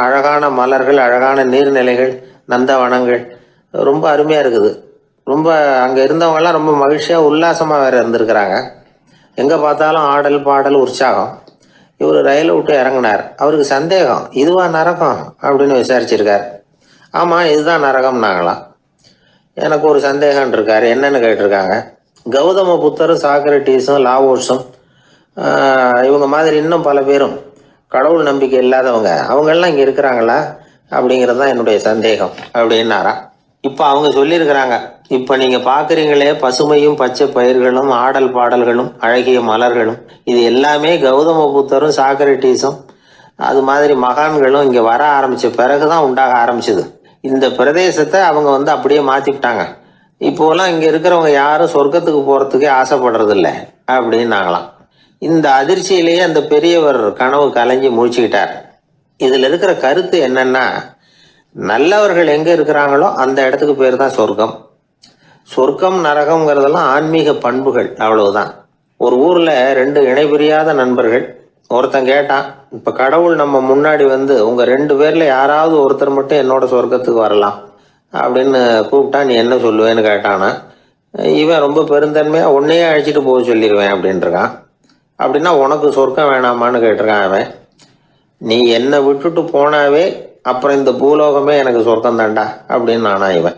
அழகான மலர்கள், அழகான நீர்நிலைகள், நந்தவனங்கள், ரொம்ப அருமையாக இருக்குது. ரொம்ப அங்கே இருந்தவங்கெல்லாம் ரொம்ப மகிழ்ச்சியாக உல்லாசமாக வேறு இருந்திருக்கிறாங்க. எங்கே பார்த்தாலும் ஆடல் பாடல் உற்சாகம். இவர் ரயிலை விட்டு இறங்கினார். அவருக்கு சந்தேகம், இதுவா நரகம் அப்படின்னு விசாரிச்சிருக்கார். ஆமாம், இதுதான் நரகம்னாங்களாம். எனக்கு ஒரு சந்தேகம் இருக்காரு. என்னன்னு கேட்டிருக்காங்க. கௌதம புத்தரும் சாக்ரட்டிஸும் லாவோஸும் இவங்க மாதிரி இன்னும் பல பேரும் கடவுள் நம்பிக்கை இல்லாதவங்க அவங்கெல்லாம் இங்கே இருக்கிறாங்களா அப்படிங்கிறது தான் என்னுடைய சந்தேகம் அப்படின்னாராம். இப்போ அவங்க சொல்லியிருக்கிறாங்க, இப்போ நீங்கள் பார்க்குறீங்களே பசுமையும் பச்சை பயிர்களும் ஆடல் பாடல்களும் அழகிய மலர்களும், இது எல்லாமே கௌதம புத்தரும் சாக்ரட்டிஸும் அது மாதிரி மகான்களும் இங்கே வர ஆரம்பித்த பிறகு தான் உண்டாக ஆரம்பிச்சது. இந்த பிரதேசத்தை அவங்க வந்து அப்படியே மாற்றிவிட்டாங்க. இப்போலாம் இங்கே இருக்கிறவங்க யாரும் சொர்க்கத்துக்கு போகிறதுக்கே ஆசைப்படுறதில்ல அப்படின்னாங்களாம். இந்த அதிர்ச்சியிலேயே அந்த பெரியவர் கனவு கலைஞ்சி முழிச்சுக்கிட்டார். இதில் இருக்கிற கருத்து என்னன்னா, நல்லவர்கள் எங்கே இருக்கிறாங்களோ அந்த இடத்துக்கு பேர் தான் சொர்க்கம். சொர்க்கம் நரகம்ங்கிறதெல்லாம் ஆன்மீக பண்புகள், அவ்வளவுதான். ஒரு ஊரில் 2 இணைபிரியாத நண்பர்கள். ஒருத்தன் கேட்டான், இப்போ கடவுள் நம்ம முன்னாடி வந்து உங்கள் 2 பேரில் யாராவது ஒருத்தர் மட்டும் என்னோட சொர்க்கத்துக்கு வரலாம் அப்படின்னு கூப்பிட்டா நீ என்ன சொல்லுவேன்னு கேட்டானா. இவன் ரொம்ப பெருந்தன்மையாக உன்னையே அழைச்சிட்டு போக சொல்லிடுவேன் அப்படின்ட்டுருக்கான். அப்படின்னா உனக்கு சொர்க்கம் வேணாமான்னு கேட்டிருக்கான் அவன். நீ என்னை விட்டுட்டு போனாவே அப்புறம் இந்த பூலோகமே எனக்கு சொர்க்கம் தாண்டா அப்படின்னு நானா இவன்.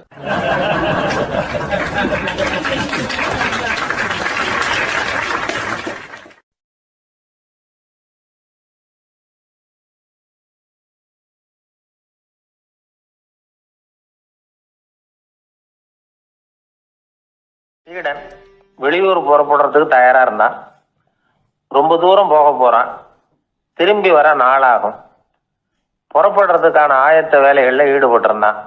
சீடன் வெளியூர் புறப்படுறதுக்கு தயாரா இருந்தான். ரொம்ப தூரம் போக போறான். திரும்பி வர நாளாகும். புறப்படுறதுக்கான ஆயத்த வேலைகளில் ஈடுபட்டிருந்தான்.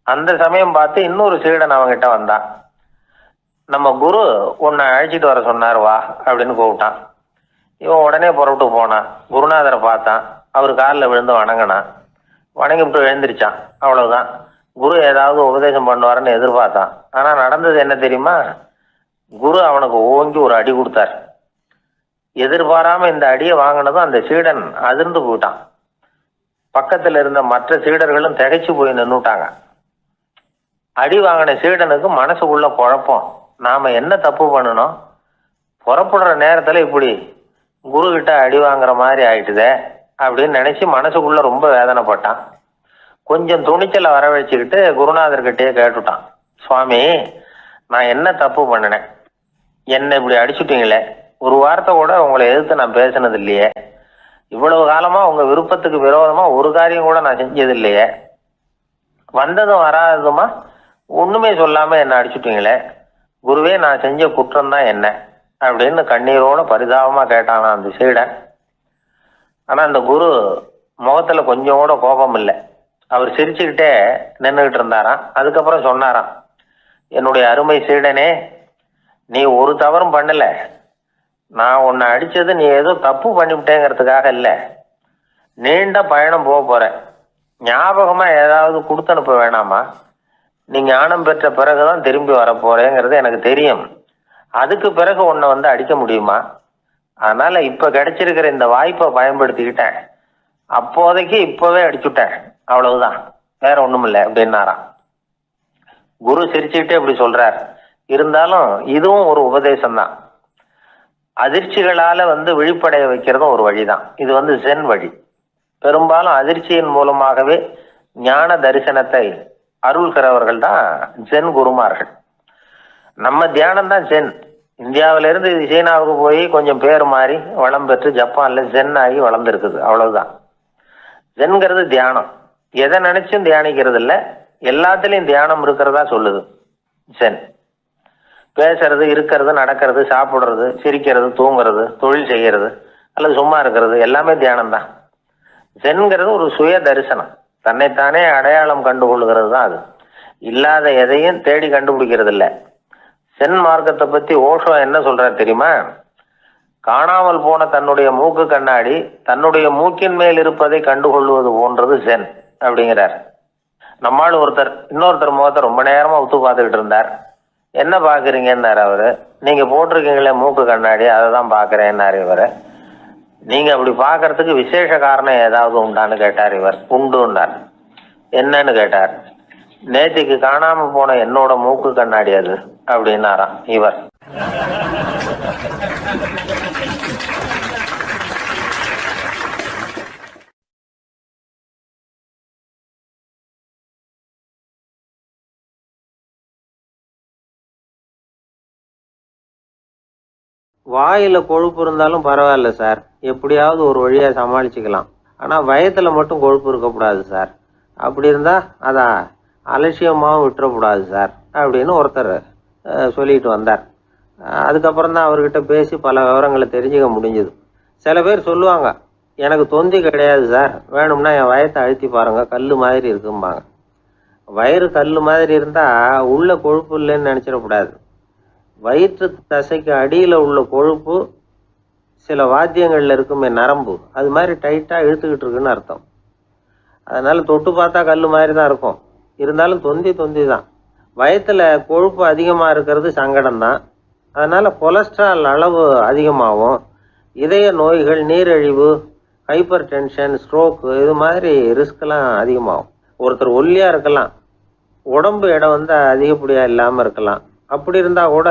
அந்த சமயம் பார்த்து இன்னொரு சீடன் அவங்கிட்ட வந்தான். நம்ம குரு உன்னை அழைச்சிட்டு வர சொன்னார் வா அப்படின்னு கூப்பிட்டான். இவன் உடனே புறப்பட்டு போனான். குருநாதரை பார்த்தான். அவர் காலில் விழுந்து வணங்கினான். வணங்கிவிட்டு எழுந்திரிச்சான். அவ்வளவுதான். குரு ஏதாவது உபதேசம் பண்ணுவாருன்னு எதிர்பார்த்தான். ஆனால் நடந்தது என்ன தெரியுமா? குரு அவனுக்கு ஓங்கி ஒரு அடி கொடுத்தார். எதிர்பாராம இந்த அடியை வாங்கினதும் அந்த சீடன் அதிர்ந்து போயிட்டான். பக்கத்தில் இருந்த மற்ற சீடர்களும் திகைச்சு போய் நின்றுட்டாங்க. அடி வாங்கின சீடனுக்கு மனசுக்குள்ள குழப்பம். நாம என்ன தப்பு பண்ணணும்? புறப்படுற நேரத்தில் இப்படி குரு கிட்ட அடி வாங்குற மாதிரி ஆயிட்டுதே அப்படின்னு நினைச்சு மனசுக்குள்ள ரொம்ப வேதனைப்பட்டான். கொஞ்சம் துணிச்சலை வரவழைச்சுக்கிட்டு குருநாதர்கிட்டயே கேட்டுட்டான், சுவாமி நான் என்ன தப்பு பண்ணினேன்? என்னை இப்படி அடிச்சுட்டீங்களே, ஒரு வார்த்தை கூட உங்களை எதிர்த்து நான் பேசினது இல்லையே, இவ்வளவு காலமா உங்க விருப்பத்துக்கு விரோதமா ஒரு காரியம் கூட நான் செஞ்சது இல்லையே, வந்ததும் வராததுமா ஒண்ணுமே சொல்லாம என்ன அடிச்சுட்டீங்களே, குருவே நான் செஞ்ச குற்றம் தான் என்ன அப்படின்னு கண்ணீரோட பரிதாபமா கேட்டானா அந்த சீடன். ஆனா அந்த குரு முகத்துல கொஞ்சம் கூட கோபம் இல்லை. அவர் சிரிச்சுக்கிட்டே நின்றுகிட்டு இருந்தாராம். அதுக்கப்புறம் சொன்னாராம், என்னுடைய அருமை சீடனே, நீ ஒரு தவறும் பண்ணல. நான் உன்னை அடிச்சது நீ ஏதோ தப்பு பண்ணிவிட்டேங்கிறதுக்காக இல்லை. நீண்ட பயணம் போக போற, ஞாபகமா ஏதாவது கொடுத்து அனுப்ப வேணாமா? நீ ஞானம் பெற்ற பிறகுதான் திரும்பி வர போறேங்கிறது எனக்கு தெரியும். அதுக்கு பிறகு உன்னை வந்து அடிக்க முடியுமா? அதனால இப்ப கிடைச்சிருக்கிற இந்த வாய்ப்பை பயன்படுத்திக்கிட்டேன். அப்போதைக்கு இப்பவே அடிச்சுட்டேன், அவ்வளவுதான், வேற ஒண்ணும் இல்லை அப்படின்னாராம். குரு சிரிச்சுக்கிட்டே இப்படி சொல்றார். இருந்தாலும் இதுவும் ஒரு உபதேசம் தான். அதிர்ச்சிகளால வந்து விழிப்படைய வைக்கிறதும் ஒரு வழிதான். இது வந்து ஜென் வழி. பெரும்பாலும் அதிர்ச்சியின் மூலமாகவே ஞான தரிசனத்தை அருள்கிறவர்கள் தான் ஜென் குருமார்கள். நம்ம தியானம் தான் ஜென். இந்தியாவிலிருந்து இது சீனாவுக்கு போய் கொஞ்சம் பேர் மாறி வளம் பெற்று ஜப்பான்ல ஜென் ஆகி வளர்ந்துருக்குது, அவ்வளவுதான். ஜென்கிறது தியானம். எதை நினைச்சும் தியானிக்கிறது இல்லை, எல்லாத்துலேயும் தியானம் இருக்கிறதா சொல்லுது ஜென். பேசுறது, இருக்கிறது, நடக்கிறது, சாப்பிட்றது, சிரிக்கிறது, தூங்குறது, தொழில் செய்கிறது அல்லது சும்மா இருக்கிறது எல்லாமே தியானம் தான். ஜென்கிறது ஒரு சுய தரிசனம். தன்னைத்தானே அடையாளம் கண்டுகொள்கிறது தான் அது. இல்லாத எதையும் தேடி கண்டுபிடிக்கிறது இல்லை. சென் மார்க்கத்தை பற்றி ஓஷோ என்ன சொல்றாரு தெரியுமா? காணாமல் போன தன்னுடைய மூக்கு கண்ணாடி தன்னுடைய மூக்கின் மேல் இருப்பதை கண்டுகொள்வது போன்றது ஜென் அப்படிங்கிறார். நம்மால் இன்னொருத்தர் முகத்தை ரொம்ப நேரமா உத்து பார்த்துக்கிட்டு இருந்தார். என்ன பாக்குறீங்கன்னாரு அவரு. நீங்க போட்டிருக்கீங்களே மூக்கு கண்ணாடி, அதை தான் பாக்குறேன்னாரு இவரு. நீங்க அப்படி பாக்குறதுக்கு விசேஷ காரணம் ஏதாவது உண்டான்னு கேட்டார் இவர். உண்டுன்னார். என்னன்னு கேட்டார். நேற்றுக்கு காணாம போன என்னோட மூக்கு கண்ணாடி அது அப்படின்னாராம் இவர். வாயில் கொழுப்பு இருந்தாலும் பரவாயில்ல சார், எப்படியாவது ஒரு வழியாக சமாளிச்சுக்கலாம். ஆனால் வயத்தில் மட்டும் கொழுப்பு இருக்கக்கூடாது சார். அப்படி இருந்தால் அதை அலட்சியமாகவும் விட்டுறக்கூடாது சார் அப்படின்னு ஒருத்தர் சொல்லிட்டு வந்தார். அதுக்கப்புறம் தான் அவர்கிட்ட பேசி பல விவரங்களை தெரிஞ்சுக்க முடிஞ்சுது. சில பேர் சொல்லுவாங்க, எனக்கு தொந்தி கிடையாது சார், வேணும்னா என் வயத்தை அழுத்தி பாருங்கள், கல் மாதிரி இருக்கும்பாங்க. வயிறு கல் மாதிரி இருந்தால் உள்ள கொழுப்பு இல்லைன்னு நினச்சிடக்கூடாது. வயிற்று தசைக்கு அடியில் உள்ள கொழுப்பு சில வாத்தியங்களில் இருக்குமே நரம்பு, அது மாதிரி டைட்டாக இழுத்துக்கிட்டு இருக்குன்னு அர்த்தம். அதனால் தொட்டு பார்த்தா கல் மாதிரி தான் இருக்கும், இருந்தாலும் தொந்தி தான். வயத்தில் கொழுப்பு அதிகமாக இருக்கிறது சங்கடம்தான். அதனால் கொலஸ்ட்ரால் அளவு அதிகமாகும். இதய நோய்கள், நீரிழிவு, ஹைப்பர் டென்ஷன், ஸ்ட்ரோக்கு இது மாதிரி ரிஸ்க்லாம் அதிகமாகும். ஒருத்தர் ஒல்லியாக இருக்கலாம், உடம்பு எடை அதிகப்படியாக இல்லாமல் இருக்கலாம். அப்படி இருந்தால் கூட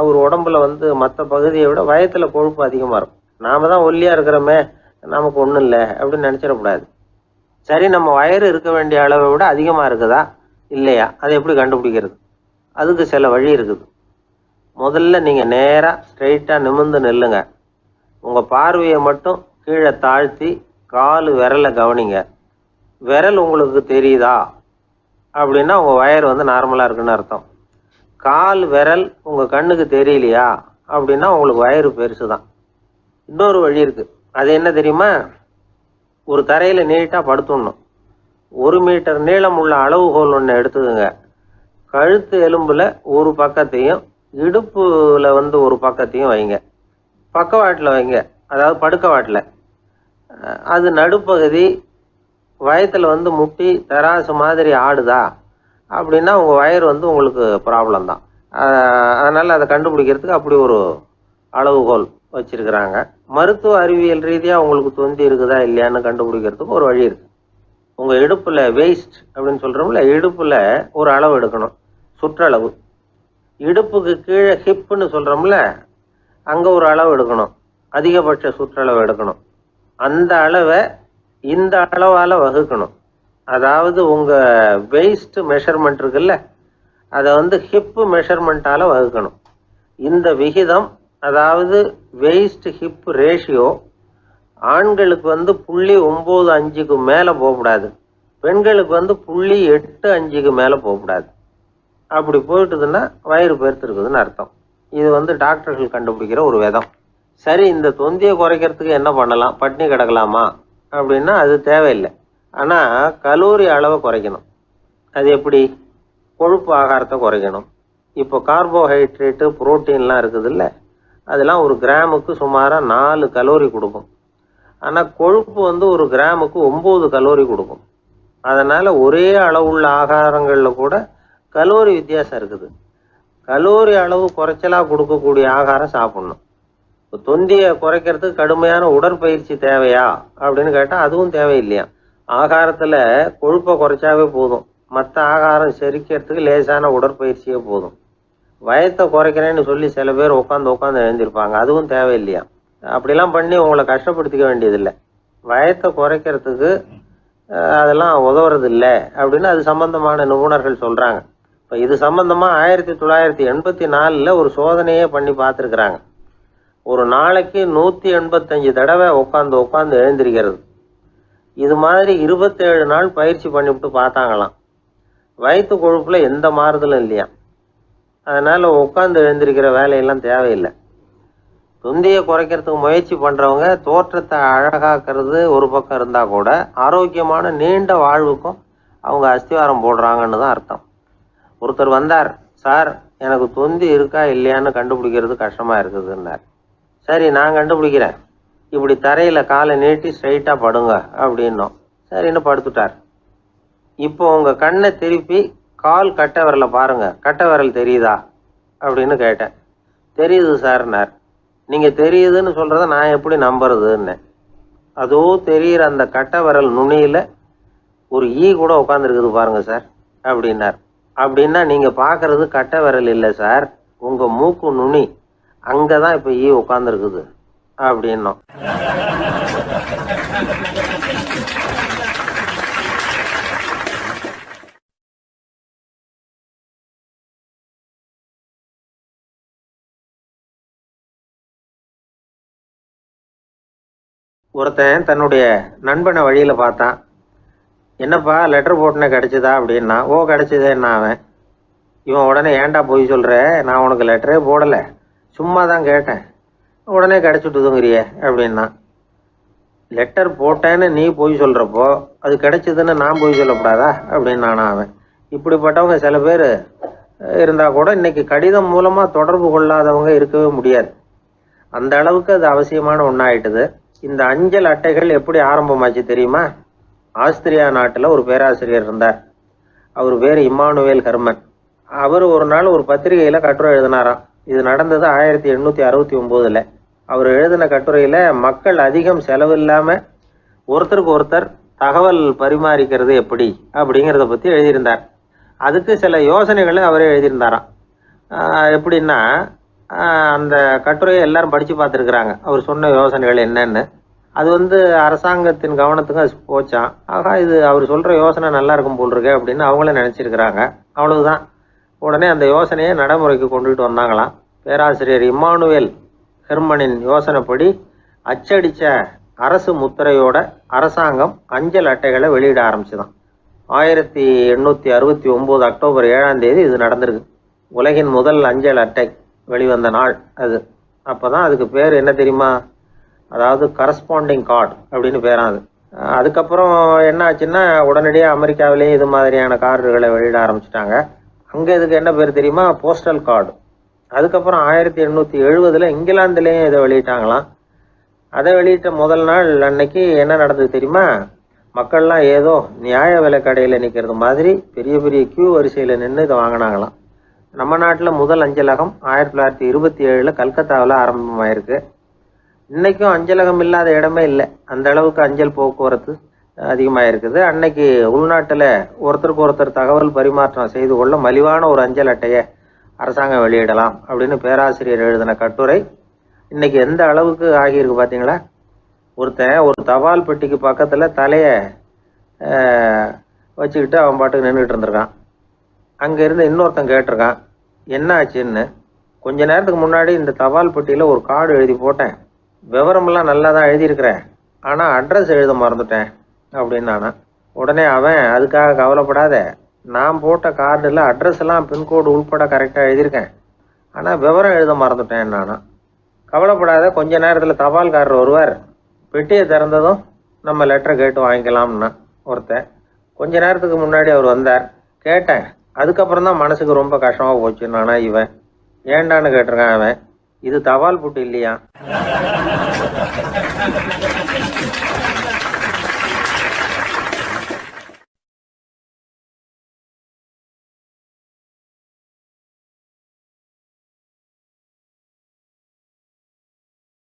அவர் உடம்புல மற்ற பகுதியை விட வயத்தில் கொழுப்பு அதிகமாக இருக்கும். நாம் தான் ஒல்லியாக இருக்கிறோமே, நமக்கு ஒன்றும் இல்லை அப்படின்னு நினச்சிடக்கூடாது. சரி, நம்ம வயிறு இருக்க வேண்டிய அளவை விட அதிகமாக இருக்குதா இல்லையா, அதை எப்படி கண்டுபிடிக்கிறது? அதுக்கு சில வழி இருக்குது. முதல்ல நீங்கள் நேராக ஸ்ட்ரைட்டாக நிமிர்ந்து நில்லுங்க. உங்கள் பார்வையை மட்டும் கீழே தாழ்த்தி கால் விரலை கவனிங்க. விரல் உங்களுக்கு தெரியுதா அப்படின்னா உங்கள் வயிறு நார்மலாக இருக்குன்னு அர்த்தம். கால் விரல் உங்கள் கண்ணுக்கு தெரியலையா அப்படின்னா உங்களுக்கு வயிறு பெருசு தான். இன்னொரு வழி இருக்குது. அது என்ன தெரியுமா? ஒரு தரையில் நீட்டாக படுத்துடணும். 1 மீட்டர் நீளம் உள்ள அளவுகோல் ஒன்று எடுத்துக்கோங்க. கழுத்து எலும்பில் ஒரு பக்கத்தையும் இடுப்பில் ஒரு பக்கத்தையும் வைங்க. பக்கவாட்டில் வைங்க, அதாவது படுக்கவாட்டில். அது நடுப்பகுதி வயத்தில் முட்டி தராசு மாதிரி ஆடுதா அப்படின்னா உங்கள் வயிறு உங்களுக்கு ப்ராப்ளம் தான். அதனால் அதை கண்டுபிடிக்கிறதுக்கு அப்படி ஒரு அளவுகோல் வச்சுருக்கிறாங்க. மருத்துவ அறிவியல் ரீதியாக உங்களுக்கு தொந்தி இருக்குதா இல்லையான்னு கண்டுபிடிக்கிறதுக்கு ஒரு வழி இருக்குது. உங்கள் இடுப்பில் வெயிஸ்ட் அப்படின்னு சொல்கிறோம்ல, இடுப்பில் ஒரு அளவு எடுக்கணும், சுற்றளவு. இடுப்புக்கு கீழே ஹிப்புன்னு சொல்கிறோம்ல, அங்கே ஒரு அளவு எடுக்கணும், அதிகபட்ச சுற்றளவு எடுக்கணும். அந்த அளவை இந்த அளவால் வகுக்கணும். அதாவது உங்கள் வெயிஸ்ட் மெஷர்மெண்ட் இருக்குல்ல, அதை ஹிப்பு மெஷர்மெண்ட்டால் வகுக்கணும். இந்த விகிதம், அதாவது வெயிஸ்ட் ஹிப் ரேஷியோ, ஆண்களுக்கு 0.95க்கு மேலே போகக்கூடாது, பெண்களுக்கு 0.85க்கு மேலே போகக்கூடாது. அப்படி போயிட்டுதுன்னா வயிறு பெருத்துருக்குதுன்னு அர்த்தம். இது டாக்டர்கள் கண்டுபிடிக்கிற ஒரு விதம். சரி, இந்த தொந்தியை குறைக்கிறதுக்கு என்ன பண்ணலாம்? பட்னி கிடக்கலாமா அப்படின்னா அது தேவையில்லை. ஆனால் கலோரி அளவை குறைக்கணும். அது எப்படி? கொழுப்பு ஆகாரத்தை குறைக்கணும். இப்போ கார்போஹைட்ரேட்டு, புரோட்டீன்லாம் இருக்குதுல்ல, அதெல்லாம் ஒரு கிராமுக்கு சுமாராக 4 கலோரி கொடுக்கும். ஆனால் கொழுப்பு ஒரு கிராமுக்கு 9 கலோரி கொடுக்கும். அதனால் ஒரே அளவுள்ள ஆகாரங்களில் கூட கலோரி வித்தியாசம் இருக்குது. கலோரி அளவு குறைச்சலாக கொடுக்கக்கூடிய ஆகாரம் சாப்பிட்ணும். இப்போ தொந்தியை குறைக்கிறதுக்கு கடுமையான உடற்பயிற்சி தேவையா அப்படின்னு கேட்டால் அதுவும் தேவையில்லையா. ஆகாரத்தில் கொழுப்பை குறைச்சாவே போதும், மற்ற ஆகாரம் செரிக்கிறதுக்கு லேசான உடற்பயிற்சியே போதும். வயத்தை குறைக்கிறேன்னு சொல்லி சில பேர் உட்காந்து எழுந்திருப்பாங்க, அதுவும் தேவையில்லையா. அப்படிலாம் பண்ணி உங்களை கஷ்டப்படுத்திக்க வேண்டியதில்லை. வயத்தை குறைக்கிறதுக்கு அதெல்லாம் உதவுறது இல்லை அப்படின்னு அது சம்பந்தமான நிபுணர்கள் சொல்கிறாங்க. இப்போ இது சம்பந்தமாக 1984 ஒரு சோதனையே பண்ணி பார்த்துருக்குறாங்க. ஒரு நாளைக்கு 185 தடவை உட்காந்து எழுந்திருக்கிறது. இது மாதிரி 27 நாள் பயிற்சி பண்ணிவிட்டு பார்த்தாங்களாம். வயிற்று கொழுப்பில் எந்த மாறுதலும் இல்லையா. அதனால் உட்காந்து எழுந்திருக்கிற வேலையெல்லாம் தேவையில்லை. தொந்தியை குறைக்கிறதுக்கு முயற்சி பண்ணுறவங்க தோற்றத்தை அழகாக்கிறது ஒரு பக்கம் இருந்தால் கூட ஆரோக்கியமான நீண்ட வாழ்வுக்கும் அவங்க அஸ்திவாரம் போடுறாங்கன்னு தான் அர்த்தம். ஒருத்தர் வந்தார், சார் எனக்கு தொந்தி இருக்கா இல்லையான்னு கண்டுபிடிக்கிறது கஷ்டமாக இருக்குதுன்னார். சரி, நான் கண்டுபிடிக்கிறேன், இப்படி தரையில் காலை நீட்டி ஸ்ட்ரைட்டாக படுங்க அப்படின்னோம். சரின்னு படுத்துட்டார். இப்போ உங்கள் கண்ணை திருப்பி கால் கட்டை விரலை பாருங்கள், கட்டை விரல் தெரியுதா அப்படின்னு கேட்டேன். தெரியுது சார்னார். நீங்கள் தெரியுதுன்னு சொல்கிறத நான் எப்படி நம்புறதுன்னு. அதோ தெரிகிற அந்த கட்டை விரல் நுனியில் ஒரு ஈ கூட உட்காந்துருக்குது பாருங்கள் சார் அப்படின்னார். அப்படின்னா நீங்கள் பார்க்குறது கட்டை விரல் இல்லை சார், உங்கள் மூக்கு நுனி, அங்கே தான் இப்போ ஈ உட்காந்துருக்குது அப்படின்னோம். ஒருத்தன் தன்னுடைய நண்பனை வழியில் பார்த்தான். என்னப்பா லெட்டர் போட்டுனே கிடச்சிதா அப்படின்னா. ஓ கிடச்சிதேன்னா அவன். இவன் உடனே ஏன்டா போய் சொல்கிற, நான் உனக்கு லெட்டரே போடலை, சும்மா தான் கேட்டேன், உடனே கிடச்சிட்டுதுங்கிறியே அப்படின்னா. லெட்டர் போட்டேன்னு நீ போய் சொல்கிறப்போ அது கிடைச்சிதுன்னு நான் போய் சொல்லக்கூடாதா அப்படின்னானா அவன். இப்படிப்பட்டவங்க சில பேர் இருந்தால் கூட இன்னைக்கு கடிதம் மூலமாக தொடர்பு கொள்ளாதவங்க இருக்கவே முடியாது. அந்த அளவுக்கு அது அவசியமான ஒன்றாயிட்டுது. இந்த அஞ்சல் அட்டைகள் எப்படி ஆரம்பமாச்சு தெரியுமா? ஆஸ்திரியா நாட்டில் ஒரு பேராசிரியர் இருந்தார். அவர் பேர் இம்மானுவேல் ஹெர்மன். அவர் ஒரு நாள் ஒரு பத்திரிகையில் கட்டுரை எழுதினாராம். இது நடந்தது 1869. அவர் எழுதின கட்டுரையில் மக்கள் அதிகம் செலவு இல்லாமல் ஒருத்தருக்கு ஒருத்தர் தகவல் பரிமாறிக்கிறது எப்படி அப்படிங்கிறத பற்றி எழுதியிருந்தார். அதுக்கு சில யோசனைகளை அவரே எழுதியிருந்தாராம். எப்படின்னா, அந்த கட்டுரையை எல்லாரும் படித்து பார்த்துருக்குறாங்க. அவர் சொன்ன யோசனைகள் என்னன்னு. அது அரசாங்கத்தின் கவனத்துக்கு அது போச்சான். ஆகா, இது அவர் சொல்கிற யோசனை நல்லா இருக்கும் போல் இருக்கு அப்படின்னு அவங்களே நினச்சிருக்கிறாங்க. அவ்வளவுதான். உடனே அந்த யோசனையை நடைமுறைக்கு கொண்டுகிட்டு வந்தாங்களாம். பேராசிரியர் இம்மானுவேல் ஹெர்மனின் யோசனைப்படி அச்சடித்த அரசு முத்திரையோட அரசாங்கம் அஞ்சல் அட்டைகளை வெளியிட ஆரம்பிச்சுதான். 1869 அக்டோபர் 7ஆம் தேதி இது நடந்திருக்கு. உலகின் முதல் அஞ்சல் அட்டை வெளிவந்த நாள் அது. அப்போ தான் அதுக்கு பேர் என்ன தெரியுமா? அதாவது கரஸ்பாண்டிங் கார்டு அப்படின்னு பேராது. அதுக்கப்புறம் என்ன ஆச்சுன்னா, உடனடியாக அமெரிக்காவிலேயே இது மாதிரியான கார்டுகளை வெளியிட ஆரம்பிச்சிட்டாங்க. அங்கே இதுக்கு என்ன பேர் தெரியுமா? Postal card. அதுக்கப்புறம் 1870 இங்கிலாந்துலேயும் இதை வெளியிட்டாங்களாம். அதை வெளியிட்ட முதல் நாள் அன்னைக்கு என்ன நடந்தது தெரியுமா? மக்கள்லாம் ஏதோ நியாய விலை கடையில் நிற்கிறது மாதிரி பெரிய பெரிய கியூ வரிசையில் நின்று இதை வாங்கினாங்களாம். நம்ம நாட்டில் முதல் அஞ்சலகம் 1927 கல்கத்தாவில் ஆரம்பமாயிருக்கு. இன்றைக்கும் அஞ்சலகம் இல்லாத இடமே இல்லை. அந்த அளவுக்கு அஞ்சல் போக்குவரத்து அதிகமாக இருக்குது. அன்னைக்கு உள்நாட்டில் ஒருத்தருக்கு ஒருத்தர் தகவல் பரிமாற்றம் செய்து கொள்ள மலிவான ஒரு அஞ்சல் அட்டையை அரசாங்கம் வெளியிடலாம் அப்படின்னு பேராசிரியர் எழுதின கட்டுரை இன்னைக்கு எந்த அளவுக்கு ஆகியிருக்கு பார்த்தீங்களா? ஒருத்தன் ஒரு தபால் பெட்டிக்கு பக்கத்தில் தலையை வச்சுக்கிட்டு அவன் பாட்டுக்கு நின்றுட்டு இருந்திருக்கான். அங்கே இருந்து இன்னொருத்தன் கேட்டிருக்கான், என்ன ஆச்சுன்னு. கொஞ்ச நேரத்துக்கு முன்னாடி இந்த தபால் பெட்டியில் ஒரு கார்டு எழுதி போட்டேன், விவரமெல்லாம் நல்லா தான் எழுதியிருக்கிறேன், ஆனால் அட்ரஸ் எழுத மறந்துட்டேன் அப்படின்னானா. உடனே அவன், அதுக்காக கவலைப்படாத, நான் போட்ட கார்டில் அட்ரஸ் எல்லாம் பின்கோடு உள்பட கரெக்டாக எழுதியிருக்கேன், ஆனால் விவரம் எழுத மறந்துட்டேன் நானா. கவலைப்படாத, கொஞ்ச நேரத்தில் தபால்காரர் வருவார், பெட்டியை திறந்ததும் நம்ம லெட்டரை கேட்டு வாங்கிக்கலாம்னா ஒருத்தன். கொஞ்ச நேரத்துக்கு முன்னாடி அவர் வந்தார், கேட்டேன், அதுக்கப்புறம் தான் மனசுக்கு ரொம்ப கஷ்டமாக போச்சு நானா. இவன் ஏண்டான்னு கேட்டிருக்கான். அவன், இது தபால் புட்டு இல்லையா?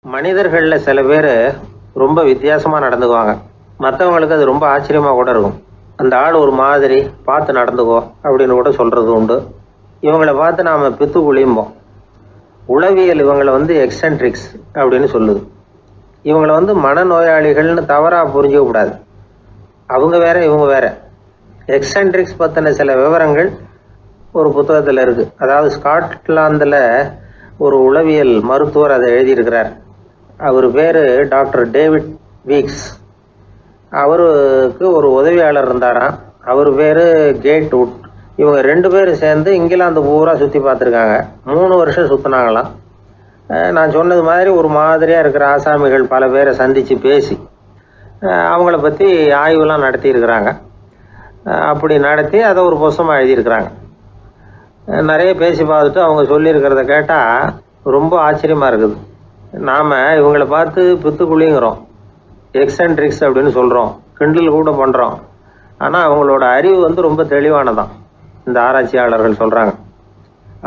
மனிதர்களில் சில பேர் ரொம்ப வித்தியாசமாக நடந்துக்குவாங்க. மற்றவங்களுக்கு அது ரொம்ப ஆச்சரியமாக கூட இருக்கும். அந்த ஆள் ஒரு மாதிரி பார்த்து நடந்துக்கோ அப்படின்னு கூட சொல்கிறது உண்டு. இவங்களை பார்த்து நாம் பித்து குளியும்போம். உளவியல் இவங்களை எக்ஸென்ட்ரிக்ஸ் அப்படின்னு சொல்லுது. இவங்களை மனநோயாளிகள்னு தவறாக புரிஞ்சிக்க கூடாது. அவங்க வேற, இவங்க வேற. எக்ஸென்ட்ரிக்ஸ் பற்றின சில விவரங்கள் ஒரு புத்தகத்தில் இருக்குது. அதாவது ஸ்காட்லாந்தில் ஒரு உளவியல் மருத்துவர் அதை எழுதியிருக்கிறார். அவர் பேர் டாக்டர் டேவிட் வீக்ஸ். அவருக்கு ஒரு உதவியாளர் இருந்தாராம். அவர் பேர் கேட் வுட். இவங்க 2 பேரும் சேர்ந்து இங்கிலாந்து பூரா சுற்றி பார்த்துருக்காங்க. 3 வருஷம் சுற்றினாங்களாம். நான் சொன்னது மாதிரி ஒரு மாதிரியாக இருக்கிற ஆசாமிகள் பல பேரை சந்தித்து பேசி அவங்கள பற்றி ஆய்வுலாம் நடத்தியிருக்கிறாங்க. அப்படி நடத்தி அதை ஒரு புஸ்தகமாக எழுதியிருக்கிறாங்க. நிறைய பேசி பார்த்துட்டு அவங்க சொல்லியிருக்கிறத கேட்டால் ரொம்ப ஆச்சரியமாக இருக்குது. நாம் இவங்களை பார்த்து பித்துக்குழிங்கிறோம், எக்ஸென்ட்ரிக்ஸ் அப்படின்னு சொல்கிறோம், கிண்டல் கூட பண்ணுறோம். ஆனால் அவங்களோட அறிவு ரொம்ப தெளிவானதான். இந்த ஆராய்ச்சியாளர்கள் சொல்கிறாங்க,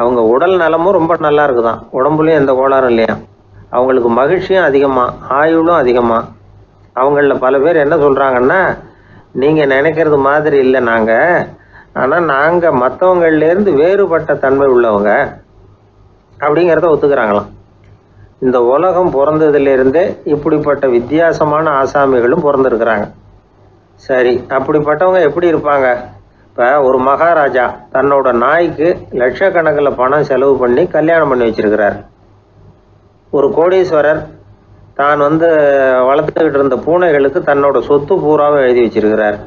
அவங்க உடல் நலமும் ரொம்ப நல்லா இருக்குதான், உடம்புலையும் எந்த கோளாறும் இல்லையா. அவங்களுக்கு மகிழ்ச்சியும் அதிகமாக, ஆயுளும் அதிகமாக. அவங்களில் பல பேர் என்ன சொல்கிறாங்கன்னா, நீங்கள் நினைக்கிறது மாதிரி இல்லை நாங்கள், ஆனால் நாங்கள் மற்றவங்கள்லேருந்து வேறுபட்ட தன்மை உள்ளவங்க அப்படிங்கிறத ஒத்துக்கிறாங்களாம். இந்த உலகம் பிறந்ததுலேருந்தே இப்படிப்பட்ட வித்தியாசமான ஆசாமிகளும் பிறந்திருக்கிறாங்க. சரி, அப்படிப்பட்டவங்க எப்படி இருப்பாங்க? இப்போ ஒரு மகாராஜா தன்னோட நாய்க்கு லட்சக்கணக்கில் பணம் செலவு பண்ணி கல்யாணம் பண்ணி வச்சிருக்கிறார். ஒரு கோடீஸ்வரர் தான் வளர்த்துக்கிட்டு இருந்த பூனைகளுக்கு தன்னோட சொத்து பூராவை எழுதி வச்சிருக்கிறார்.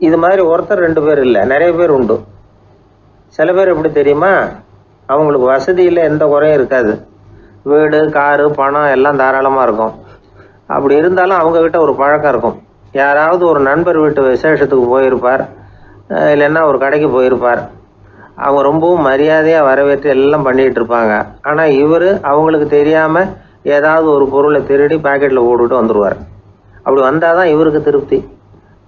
இது மாதிரி ஒருத்தர் 2 பேர் இல்லை, நிறைய பேர் உண்டு. சில பேர் எப்படி தெரியுமா, அவங்களுக்கு வசதியில் எந்த குறையும் இருக்காது. வீடு, காரு, பணம் எல்லாம் தாராளமாக இருக்கும். அப்படி இருந்தாலும் அவங்கக்கிட்ட ஒரு பழக்கம் இருக்கும். யாராவது ஒரு நண்பர் வீட்டு விசேஷத்துக்கு போயிருப்பார், இல்லைன்னா ஒரு கடைக்கு போயிருப்பார். அவங்க ரொம்பவும் மரியாதையாக வரவேற்று எல்லாம் பண்ணிகிட்டு இருப்பாங்க. ஆனால் இவர் அவங்களுக்கு தெரியாமல் ஏதாவது ஒரு பொருளை திருடி பாக்கெட்டில் போட்டுட்டு வந்துடுவார். அப்படி வந்தால் தான் இவருக்கு திருப்தி.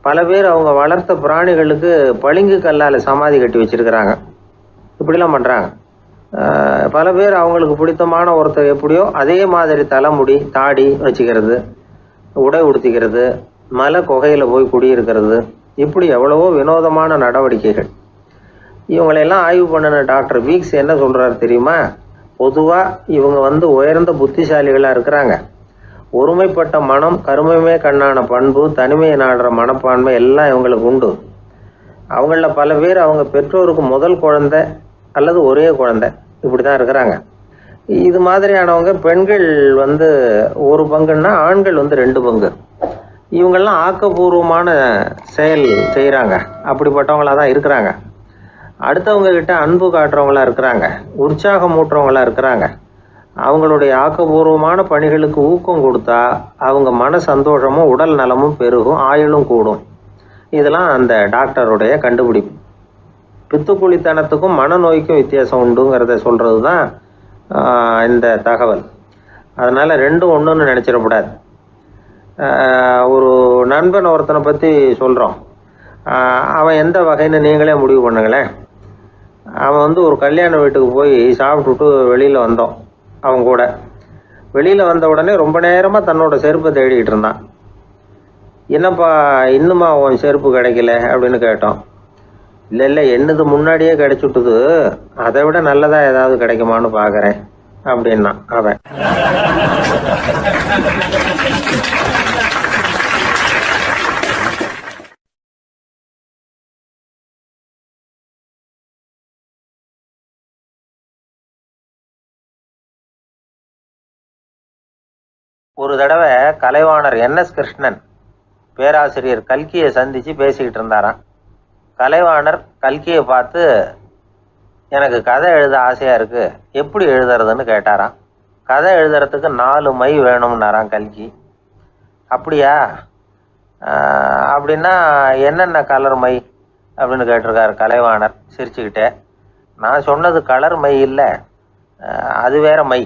பல பேர் அவங்க வளர்த்த பிராணிகளுக்கு பளிங்கு கல்லால் சமாதி கட்டி வச்சிருக்கிறாங்க. இப்படிலாம் பண்ணுறாங்க. பல பேர் அவங்களுக்கு பிடித்தமான ஒருத்தர் எப்படியோ அதே மாதிரி தலைமுடி, தாடி வச்சுக்கிறது, உடை உடுத்திக்கிறது, மலை குகையில் போய் குடியிருக்கிறது, இப்படி எவ்வளவோ வினோதமான நடவடிக்கைகள். இவங்களையெல்லாம் ஆய்வு பண்ணின டாக்டர் வீக்ஸ் என்ன சொல்கிறாரு தெரியுமா? பொதுவாக இவங்க உயர்ந்த புத்திசாலிகளாக இருக்கிறாங்க. ஒருமைப்பட்ட மனம், கருமையுமே கண்ணான பண்பு, தனிமையை நாடுற மனப்பான்மை எல்லாம் இவங்களுக்கு உண்டு. அவங்களில் பல பேர் அவங்க பெற்றோருக்கு முதல் குழந்தை அல்லது ஒரே குழந்தை, இப்படி தான் இருக்கிறாங்க. இது மாதிரியானவங்க பெண்கள் 1 பங்குன்னா ஆண்கள் 2 பங்கு. இவங்கெல்லாம் ஆக்கப்பூர்வமான செயல் செய்கிறாங்க. அப்படிப்பட்டவங்களாக தான் இருக்கிறாங்க. அடுத்தவங்க கிட்ட அன்பு காட்டுறவங்களா இருக்கிறாங்க, உற்சாகம் ஊட்டுறவங்களா இருக்கிறாங்க. அவங்களுடைய ஆக்கப்பூர்வமான பணிகளுக்கு ஊக்கம் கொடுத்தா அவங்க மன சந்தோஷமும் உடல் நலமும் பெருகும், ஆயுளும் கூடும். இதெல்லாம் அந்த டாக்டருடைய கண்டுபிடிப்பு. பித்துக்குழித்தனத்துக்கும் மனநோய்க்கும் வித்தியாசம் உண்டுங்கிறத சொல்கிறது தான் இந்த தகவல். அதனால் 2ம் ஒன்றுன்னு நினச்சிடக்கூடாது. ஒரு நண்பன் ஒருத்தனை பற்றி சொல்கிறோம். அவன் எந்த வகைன்னு நீங்களே முடிவு பண்ணுங்களேன். அவன் ஒரு கல்யாண வீட்டுக்கு போய் சாப்பிட்டுட்டு வெளியில் வந்தோம். அவன் கூட வெளியில் வந்த உடனே ரொம்ப நேரமாக தன்னோட செருப்பை தேடிக்கிட்டு இருந்தான். என்னப்பா இன்னுமா உன் செருப்பு கிடைக்கல அப்படின்னு கேட்டோம். இல்லை என்னது முன்னாடியே கிடைச்சுட்டுது, அதை விட நல்லதாக ஏதாவது கிடைக்குமான்னு பார்க்குறேன் அப்படின்னா அவன். ஒரு தடவை கலைவாணர் NS கிருஷ்ணன் பேராசிரியர் கல்கியை சந்தித்து பேசிக்கிட்டு இருந்தாராம். கலைவாணர் கல்கியை பார்த்து, எனக்கு கதை எழுத ஆசையாக இருக்குது, எப்படி எழுதுறதுன்னு கேட்டாராம். கதை எழுதுறதுக்கு 4 மை வேணும்னாராம் கல்கி. அப்படியா, அப்படின்னா என்னென்ன கலர் மை அப்படின்னு கேட்டிருக்காரு கலைவாணர் சிரிச்சுக்கிட்டே. நான் சொன்னது கலர் மை இல்லை, அது வேற மை.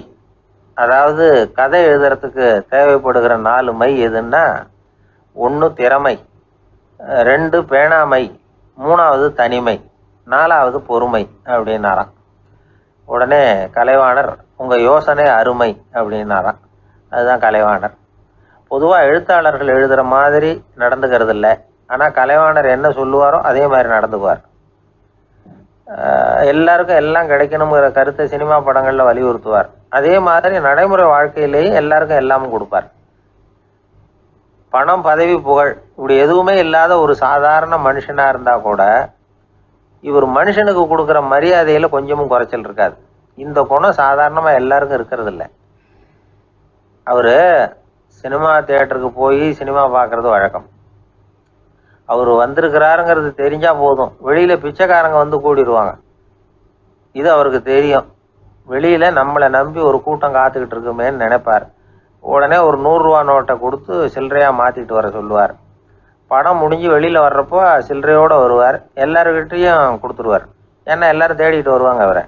அதாவது கதை எழுதுறதுக்கு தேவைப்படுகிற 4 மை எதுன்னா, 1 திறமை, 2 பேணாமை, 3வது தனிமை, 4வது பொறுமை அப்படின்னாராம். உடனே கலைவாணர், உங்கள் யோசனை அருமை அப்படின்னாராம். அதுதான் கலைவாணர். பொதுவாக எழுத்தாளர்கள் எழுதுகிற மாதிரி நடந்துக்கிறது இல்லை. ஆனால் கலைவாணர் என்ன சொல்லுவாரோ அதே மாதிரி நடந்துக்குவார். எல்லாருக்கும் எல்லாம் கிடைக்கணுங்கிற கருத்தை சினிமா படங்களில் வலியுறுத்துவார். அதே மாதிரி நடைமுறை வாழ்க்கையிலேயும் எல்லாருக்கும் எல்லாமும் கொடுப்பார். பணம், பதவி, புகழ் இப்படி எதுவுமே இல்லாத ஒரு சாதாரண மனுஷனாக இருந்தால் கூட இவர் மனுஷனுக்கு கொடுக்குற மரியாதையில் கொஞ்சமும் குறைச்சல் இருக்காது. இந்த குணம் சாதாரணமாக எல்லாருக்கும் இருக்கிறது இல்லை. அவர் சினிமா தியேட்டருக்கு போய் சினிமா பார்க்குறது வழக்கம். அவர் வந்திருக்கிறாருங்கிறது தெரிஞ்சால் போதும், வெளியில் பிச்சைக்காரங்க கூடிடுவாங்க. இது அவருக்கு தெரியும். வெளியில் நம்மளை நம்பி ஒரு கூட்டம் காத்துக்கிட்டு இருக்குமேன்னு நினைப்பார். உடனே ஒரு 100 ரூபா நோட்டை கொடுத்து சில்லறையாக மாற்றிட்டு வர சொல்லுவார். படம் முடிஞ்சு வெளியில் வர்றப்போ சில்லறையோடு வருவார். எல்லாருக்கிட்டையும் கொடுத்துருவார். ஏன்னா எல்லோரும் தேடிட்டு வருவாங்க அவரை.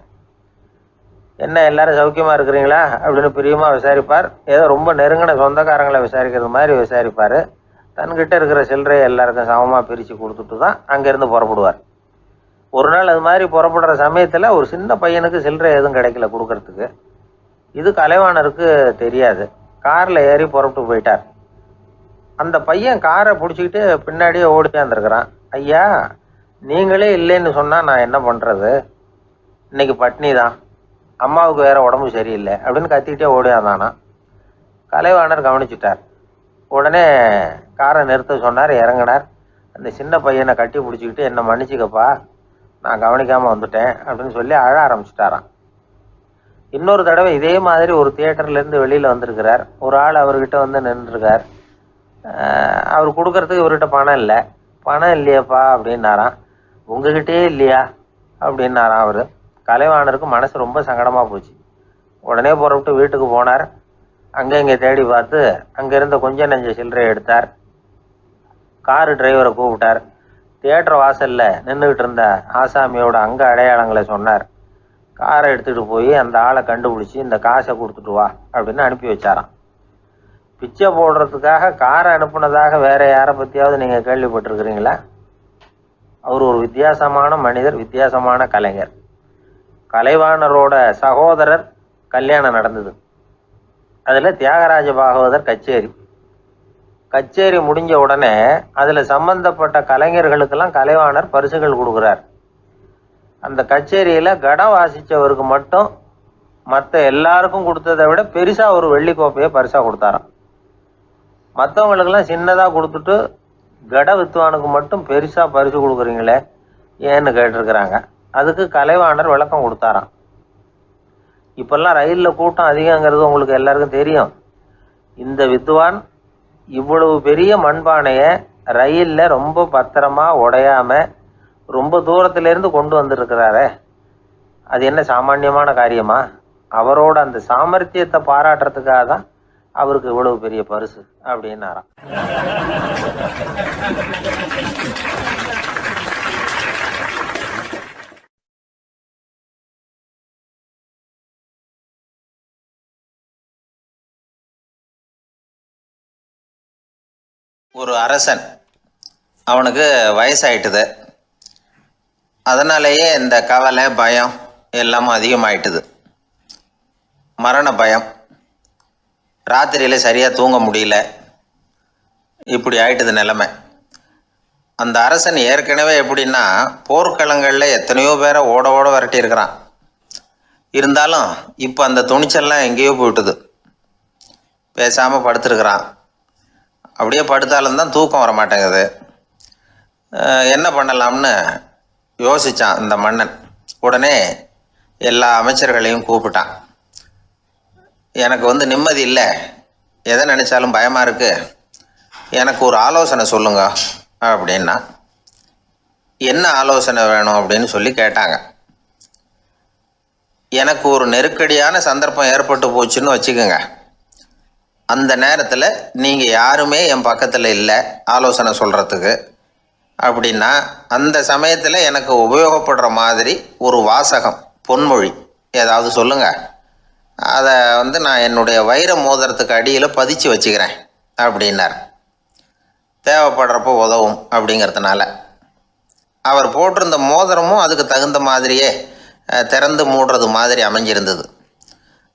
என்ன எல்லோரும் சௌக்கியமாக இருக்கிறீங்களா அப்படின்னு பிரியமாக விசாரிப்பார். ஏதோ ரொம்ப நெருங்கின சொந்தக்காரங்களை விசாரிக்கிறது மாதிரி விசாரிப்பார். தன்கிட்ட இருக்கிற சில்லறையை எல்லாருக்கும் சமமாக பிரித்து கொடுத்துட்டு தான் அங்கேருந்து புறப்படுவார். ஒரு நாள் அது மாதிரி புறப்படுற சமயத்தில் ஒரு சின்ன பையனுக்கு சில்லறை எதுவும் கிடைக்கல கொடுக்கறதுக்கு. இது கலைவாணருக்கு தெரியாது. காரில் ஏறி புறப்பட்டு போயிட்டார். அந்த பையன் காரை பிடிச்சிக்கிட்டு பின்னாடியே ஓடியாந்துருக்கிறான். ஐயா, நீங்களே இல்லைன்னு சொன்னால் நான் என்ன பண்ணுறது? இன்னைக்கு பட்னி தான், அம்மாவுக்கு வேற உடம்பு சரியில்லை அப்படின்னு கத்திக்கிட்டே ஓடியாந்தானா. கலைவாணர் கவனிச்சுட்டார். உடனே காரை நிறுத்த சொன்னார். இறங்கினார். அந்த சின்ன பையனை கட்டி பிடிச்சிக்கிட்டு, என்னை மன்னிச்சிக்கப்பா, நான் கவனிக்காமல் வந்துட்டேன் அப்படின்னு சொல்லி அழ ஆரம்பிச்சிட்டாராம். இன்னொரு தடவை இதே மாதிரி ஒரு தியேட்டர்லேருந்து வெளியில் வந்திருக்கிறார். ஒரு ஆள் அவர்கிட்ட வந்து நின்றுருக்கார். அவர் கொடுக்கறதுக்கு இவர்கிட்ட பணம் இல்லை. பணம் இல்லையாப்பா அப்படின்னாராம். உங்ககிட்டயே இல்லையா அப்படின்னாராம் அவர். கலைவாணருக்கு மனசு ரொம்ப சங்கடமாக போச்சு. உடனே புறப்பட்டு வீட்டுக்கு போனார். அங்கே இங்கே தேடி பார்த்து அங்கே இருந்த கொஞ்சம் நெஞ்ச சில்லறையை எடுத்தார். காரு டிரைவரை கூப்பிட்டார். தியேட்டர் வாசலில் நின்றுக்கிட்டு இருந்த ஆசாமியோட அங்க அடையாளங்களை சொன்னார். காரை எடுத்துகிட்டு போய் அந்த ஆளை கண்டுபிடிச்சி இந்த காசை கொடுத்துட்டு வா அப்படின்னு அனுப்பி வச்சாராம். பிச்சை போடுறதுக்காக காரை அனுப்புனதாக வேற யாரை பற்றியாவது நீங்கள் கேள்விப்பட்டிருக்கிறீங்களா? அவர் ஒரு வித்தியாசமான மனிதர், வித்தியாசமான கலைஞர். கலைவாணரோட சகோதரர் கல்யாணம் நடந்தது. அதில் தியாகராஜ பாகவதர் கச்சேரி முடிஞ்ச உடனே அதில் சம்பந்தப்பட்ட கலைஞர்களுக்கெல்லாம் கலைவாணர் பரிசுகள் கொடுக்குறார். அந்த கச்சேரியில் கடம் வாசித்தவருக்கு மட்டும் மற்ற எல்லாருக்கும் கொடுத்ததை விட பெருசாக ஒரு வெள்ளி கோப்பையை பரிசாக கொடுத்தாராம். மற்றவங்களுக்கெல்லாம் சின்னதாக கொடுத்துட்டு கட வித்துவானுக்கு மட்டும் பெருசாக பரிசு கொடுக்குறீங்களே ஏன்னு கேட்டிருக்கிறாங்க. அதுக்கு கலைவாணர் விளக்கம் கொடுத்தாராம். இப்பெல்லாம் ரயிலில் கூட்டம் அதிகங்கிறது உங்களுக்கு எல்லாருக்கும் தெரியும். இந்த வித்வான் இவ்வளவு பெரிய மண்பானையை ரயிலில் ரொம்ப பத்திரமா உடையாம ரொம்ப தூரத்திலேருந்து கொண்டு வந்துருக்கிறாரே, அது என்ன சாமானியமான காரியமா? அவரோட அந்த சாமர்த்தியத்தை பாராட்டுறதுக்காக தான் அவருக்கு இவ்வளவு பெரிய பரிசு அப்படின்னாராம். ஒரு அரசன், அவனுக்கு வயசாயிட்டுது. அதனாலேயே இந்த கவலை பயம் எல்லாமும் அதிகமாயிட்டுது. மரண பயம், ராத்திரியில் சரியாக தூங்க முடியல, இப்படி ஆயிட்டுது நிலைமை. அந்த அரசன் ஏற்கனவே எப்படின்னா போர்க்களங்களில் எத்தனையோ பேரை ஓட ஓட விரட்டியிருக்கிறான். இருந்தாலும் இப்போ அந்த துணிச்சல்லாம் எங்கேயோ போயிட்டுது. பேசாமல் படுத்துருக்கிறான். அப்படியே படுத்தாலும் தான் தூக்கம் வர மாட்டேங்குது. என்ன பண்ணலாம்னு யோசித்தான் இந்த மன்னன். உடனே எல்லா அமைச்சர்களையும் கூப்பிட்டான். எனக்கு நிம்மதி இல்லை, எதை நினச்சாலும் பயமாக இருக்குது, எனக்கு ஒரு ஆலோசனை சொல்லுங்க அப்படின்னா. என்ன ஆலோசனை வேணும் அப்படின்னு சொல்லி கேட்டாங்க. எனக்கு ஒரு நெருக்கடியான சந்தர்ப்பம் ஏற்பட்டு போச்சுன்னு வச்சுக்கோங்க. அந்த நேரத்தில் நீங்கள் யாருமே என் பக்கத்தில் இல்லை ஆலோசனை சொல்கிறதுக்கு அப்படின்னா, அந்த சமயத்தில் எனக்கு உபயோகப்படுற மாதிரி ஒரு வாசகம், பொன்மொழி ஏதாவது சொல்லுங்கள். அதை நான் என்னுடைய வைர மோதிரத்துக்கு அடியில் பதிச்சு வச்சுக்கிறேன் அப்படின்னார். தேவைப்படுறப்போ உதவும் அப்படிங்கிறதுனால. அவர் போட்டிருந்த மோதிரமும் அதுக்கு தகுந்த மாதிரியே திறந்து மூடுறது மாதிரி அமைஞ்சிருந்தது.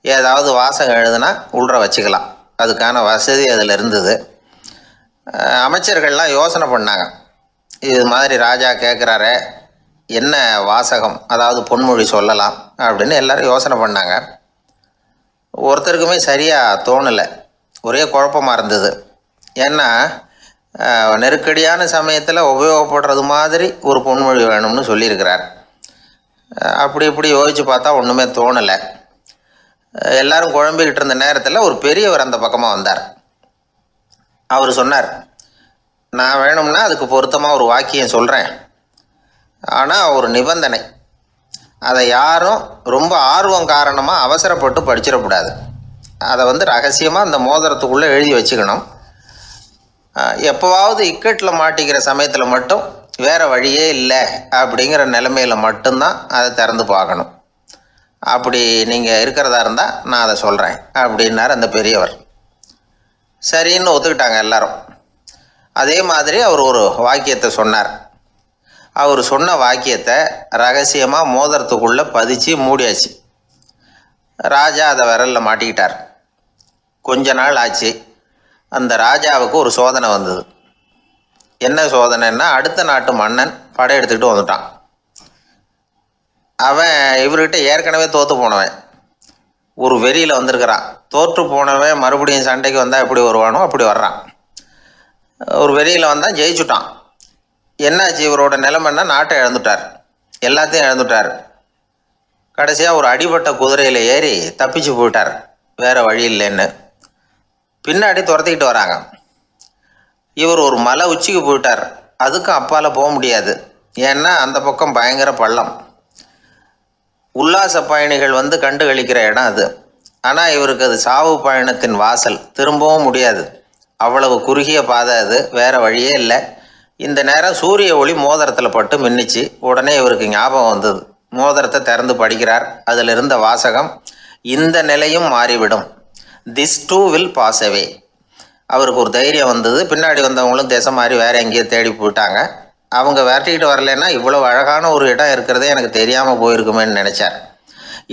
ஏதாவது வாசகம் எழுதுனா உள்ற வச்சுக்கலாம், அதுக்கான வசதி அதில் இருந்தது. அமைச்சர்கள்லாம் யோசனை பண்ணாங்க. இது மாதிரி ராஜா கேட்குறாரே, என்ன வாசகம், அதாவது பொன்மொழி சொல்லலாம் அப்படின்னு எல்லாரும் யோசனை பண்ணாங்க. ஒருத்தருக்குமே சரியாக தோணலை, ஒரே குழப்பமாக இருந்தது. ஏன்னா நெருக்கடியான சமயத்தில் உபயோகப்படுறது மாதிரி ஒரு பொன்மொழி வேணும்னு சொல்லியிருக்கிறார். அப்படி இப்படி யோசித்து பார்த்தா ஒன்றுமே தோணலை. எல்லாரும் குழம்பிக்கிட்டு இருந்த நேரத்தில் ஒரு பெரியவர் அந்த பக்கமாக வந்தார். அவர் சொன்னார், நான் வேணும்னா அதுக்கு பொருத்தமாக ஒரு வாக்கியம் சொல்கிறேன், ஆனால் ஒரு நிபந்தனை. அதை யாரும் ரொம்ப ஆர்வம் காரணமாக அவசரப்பட்டு படிச்சிடக்கூடாது. அதை ரகசியமாக அந்த மோதிரத்துக்குள்ளே எழுதி வச்சுக்கணும். எப்போவாவது இக்கட்டில் மாட்டிக்கிற சமயத்தில் மட்டும் வேறு வழியே இல்லை அப்படிங்கிற நிலைமையில் மட்டும்தான் அதை திறந்து பார்க்கணும். அப்படி நீங்கள் இருக்கிறதா இருந்தால் நான் அதை சொல்கிறேன் அப்படின்னார் அந்த பெரியவர். சரின்னு ஒத்துக்கிட்டாங்க எல்லாரும். அதே மாதிரி அவர் ஒரு வாக்கியத்தை சொன்னார். அவர் சொன்ன வாக்கியத்தை ரகசியமாக மோதிரத்துக்குள்ளே பதிச்சு மூடியாச்சு. ராஜா அதை விரலில் மாட்டிக்கிட்டார். கொஞ்ச நாள் ஆச்சு. அந்த ராஜாவுக்கு ஒரு சோதனை வந்தது. என்ன சோதனைன்னா, அடுத்த நாட்டு மன்னன் படையெடுத்துக்கிட்டு வந்துட்டான். அவன் இவர்கிட்ட ஏற்கனவே தோற்று போனவன், ஒரு வெறியில் வந்திருக்கிறான். தோற்று போனவன் மறுபடியும் சண்டைக்கு வந்தால் எப்படி வருவானோ அப்படி வர்றான். ஒரு வெறியில் வந்தால் ஜெயிச்சுட்டான். என்னாச்சு, இவரோட நிலைமைன்னா நாட்டை இழந்துட்டார், எல்லாத்தையும் இழந்துட்டார். கடைசியாக ஒரு அடிபட்ட குதிரையில் ஏறி தப்பிச்சு போயிட்டார், வேறு வழி இல்லைன்னு. பின்னாடி துரத்திக்கிட்டு வராங்க. இவர் ஒரு மலை உச்சிக்கு போயிட்டார், அதுக்கும் அப்பால் போக முடியாது, ஏன்னா அந்த பக்கம் பயங்கர பள்ளம். உல்லாச பயணிகள் வந்து கண்டு கழிக்கிற இடம் அது. ஆனால் இவருக்கு அது சாவு பயணத்தின் வாசல், திரும்பவும் முடியாது, அவ்வளவு குறுகிய பாதை அது, வேறு வழியே இல்லை. இந்த நேரம் சூரிய ஒளி மோதிரத்தில் பட்டு மின்னிச்சு. உடனே இவருக்கு ஞாபகம் வந்தது. மோதிரத்தை திறந்து படிக்கிறார். அதில் இருந்த வாசகம், இந்த நிலையும் மாறிவிடும், this too will pass away. அவருக்கு ஒரு தைரியம் வந்தது. பின்னாடி வந்தவங்களும் திசை மாறி வேறு எங்கேயோ தேடி போயிட்டாங்க. அவங்க விரட்டிக்கிட்டு வரலன்னா இவ்வளவு அழகான ஒரு இடம் இருக்கிறதே எனக்கு தெரியாமல் போயிருக்குமேன்னு நினச்சார்.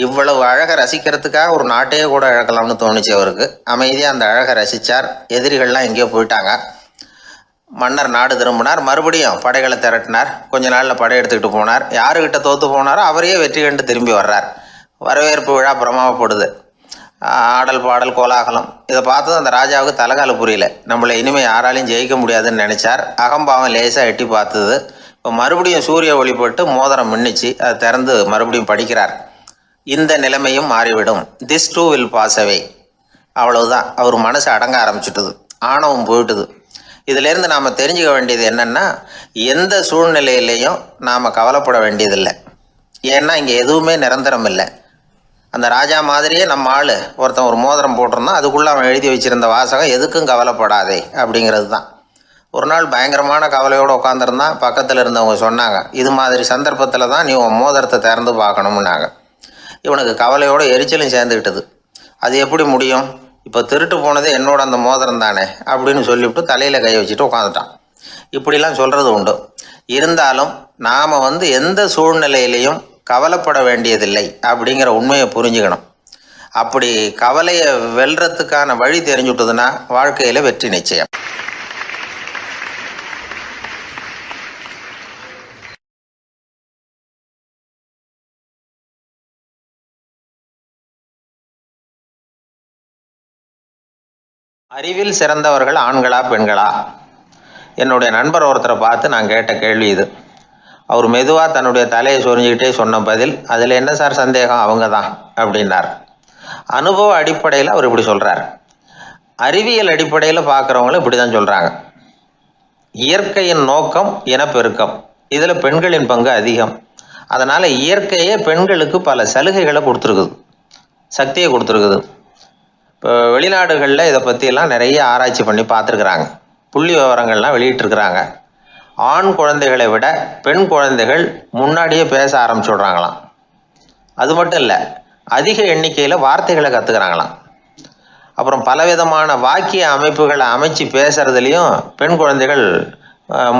இவ்வளவு அழகை ரசிக்கிறதுக்காக ஒரு நாட்டையே கூட இழக்கலாம்னு தோணுச்சு அவருக்கு. அமைதியாக அந்த அழகை ரசித்தார். எதிரிகள்லாம் எங்கேயோ போயிட்டாங்க. மன்னர் நாடு திரும்பினார். மறுபடியும் படைகளை திரட்டினார். கொஞ்ச நாளில் படை எடுத்துக்கிட்டு போனார். யாருக்கிட்ட தோற்று போனாரோ அவரையே வெற்றி கண்டு திரும்பி வர்றார். வரவேற்பு விழா பிரமாவப்படுது. ஆடல் பாடல் கோலாகலம். இதை பார்த்ததும் அந்த ராஜாவுக்கு தலைகால புரியல. நம்மளை இனிமேல் யாராலையும் ஜெயிக்க முடியாதுன்னு நினச்சார். அகம்பாவம் லேசாக எட்டி பார்த்தது. இப்போ மறுபடியும் சூரிய ஒளிப்பட்டு மோதிரம் மின்னிச்சு. அதை திறந்து மறுபடியும் படிக்கிறார். இந்த நிலைமையும் மாறிவிடும், this too will pass away. அவ்வளவுதான். அவர் மனசு அடங்க ஆரம்பிச்சுட்டுது, ஆணவம் போயிட்டுது. இதிலேருந்து நாம் தெரிஞ்சுக்க வேண்டியது என்னென்னா, எந்த சூழ்நிலையிலையும் நாம் கவலைப்பட வேண்டியதில்லை. ஏன்னா இங்கே எதுவுமே நிரந்தரம் இல்லை. அந்த ராஜா மாதிரியே நம்ம ஆள் ஒருத்தன் ஒரு மோதிரம் போட்டிருந்தான், அதுக்குள்ளே அவன் எழுதி வச்சுருந்த வாசகம், எதுக்கும் கவலைப்படாதே அப்படிங்கிறது தான். ஒரு நாள் பயங்கரமான கவலையோடு உட்காந்துருந்தான். பக்கத்தில் இருந்தவங்க சொன்னாங்க, இது மாதிரி சந்தர்ப்பத்தில் தான் நீ உன் மோதிரத்தை திறந்து பார்க்கணும்னாங்க. இவனுக்கு கவலையோடு எரிச்சலும் சேர்ந்துக்கிட்டது. அது எப்படி முடியும், இப்போ திருட்டு போனதே என்னோட அந்த மோதிரம் தானே அப்படின்னு சொல்லிவிட்டு தலையில் கை வச்சுட்டு உட்காந்துட்டான். இப்படிலாம் சொல்கிறது உண்டு. இருந்தாலும் நாம் எந்த சூழ்நிலையிலையும் கவலைப்பட வேண்டியதில்லை அப்படிங்கிற உண்மையை புரிஞ்சுக்கணும். அப்படி கவலையை வெல்றதுக்கான வழி தெரிஞ்சுட்டதுன்னா வாழ்க்கையில் வெற்றி நிச்சயம். அறிவில் சிறந்தவர்கள் ஆண்களா பெண்களா? என்னுடைய நண்பர் ஒருத்தரை பார்த்து நான் கேட்ட கேள்வி இது. அவர் மெதுவாக தன்னுடைய தலையை சொரிஞ்சுக்கிட்டே சொன்ன பதில், அதில் என்ன சார் சந்தேகம், அவங்க தான் அப்படின்னார். அனுபவ அடிப்படையில் அவர் இப்படி சொல்கிறார். அறிவியல் அடிப்படையில் பார்க்குறவங்களும் இப்படி தான் சொல்கிறாங்க. இயற்கையின் நோக்கம் இனப்பெருக்கம், இதில் பெண்களின் பங்கு அதிகம். அதனால் இயற்கையே பெண்களுக்கு பல சலுகைகளை கொடுத்துருக்குது, சக்தியை கொடுத்துருக்குது. இப்போ வெளிநாடுகளில் இதை பற்றியெல்லாம் நிறைய ஆராய்ச்சி பண்ணி பார்த்துருக்குறாங்க. புள்ளி விவரங்கள்லாம் வெளியிட்டிருக்கிறாங்க. ஆண் குழந்தைகளை விட பெண் குழந்தைகள் முன்னாடியே பேச ஆரம்பிச்சுடுறாங்களாம். அது மட்டும் இல்லை, அதிக எண்ணிக்கையில் வார்த்தைகளை கற்றுக்கிறாங்களாம். அப்புறம் பலவிதமான வாக்கிய அமைப்புகளை அமைச்சு பேசுகிறதுலையும் பெண் குழந்தைகள்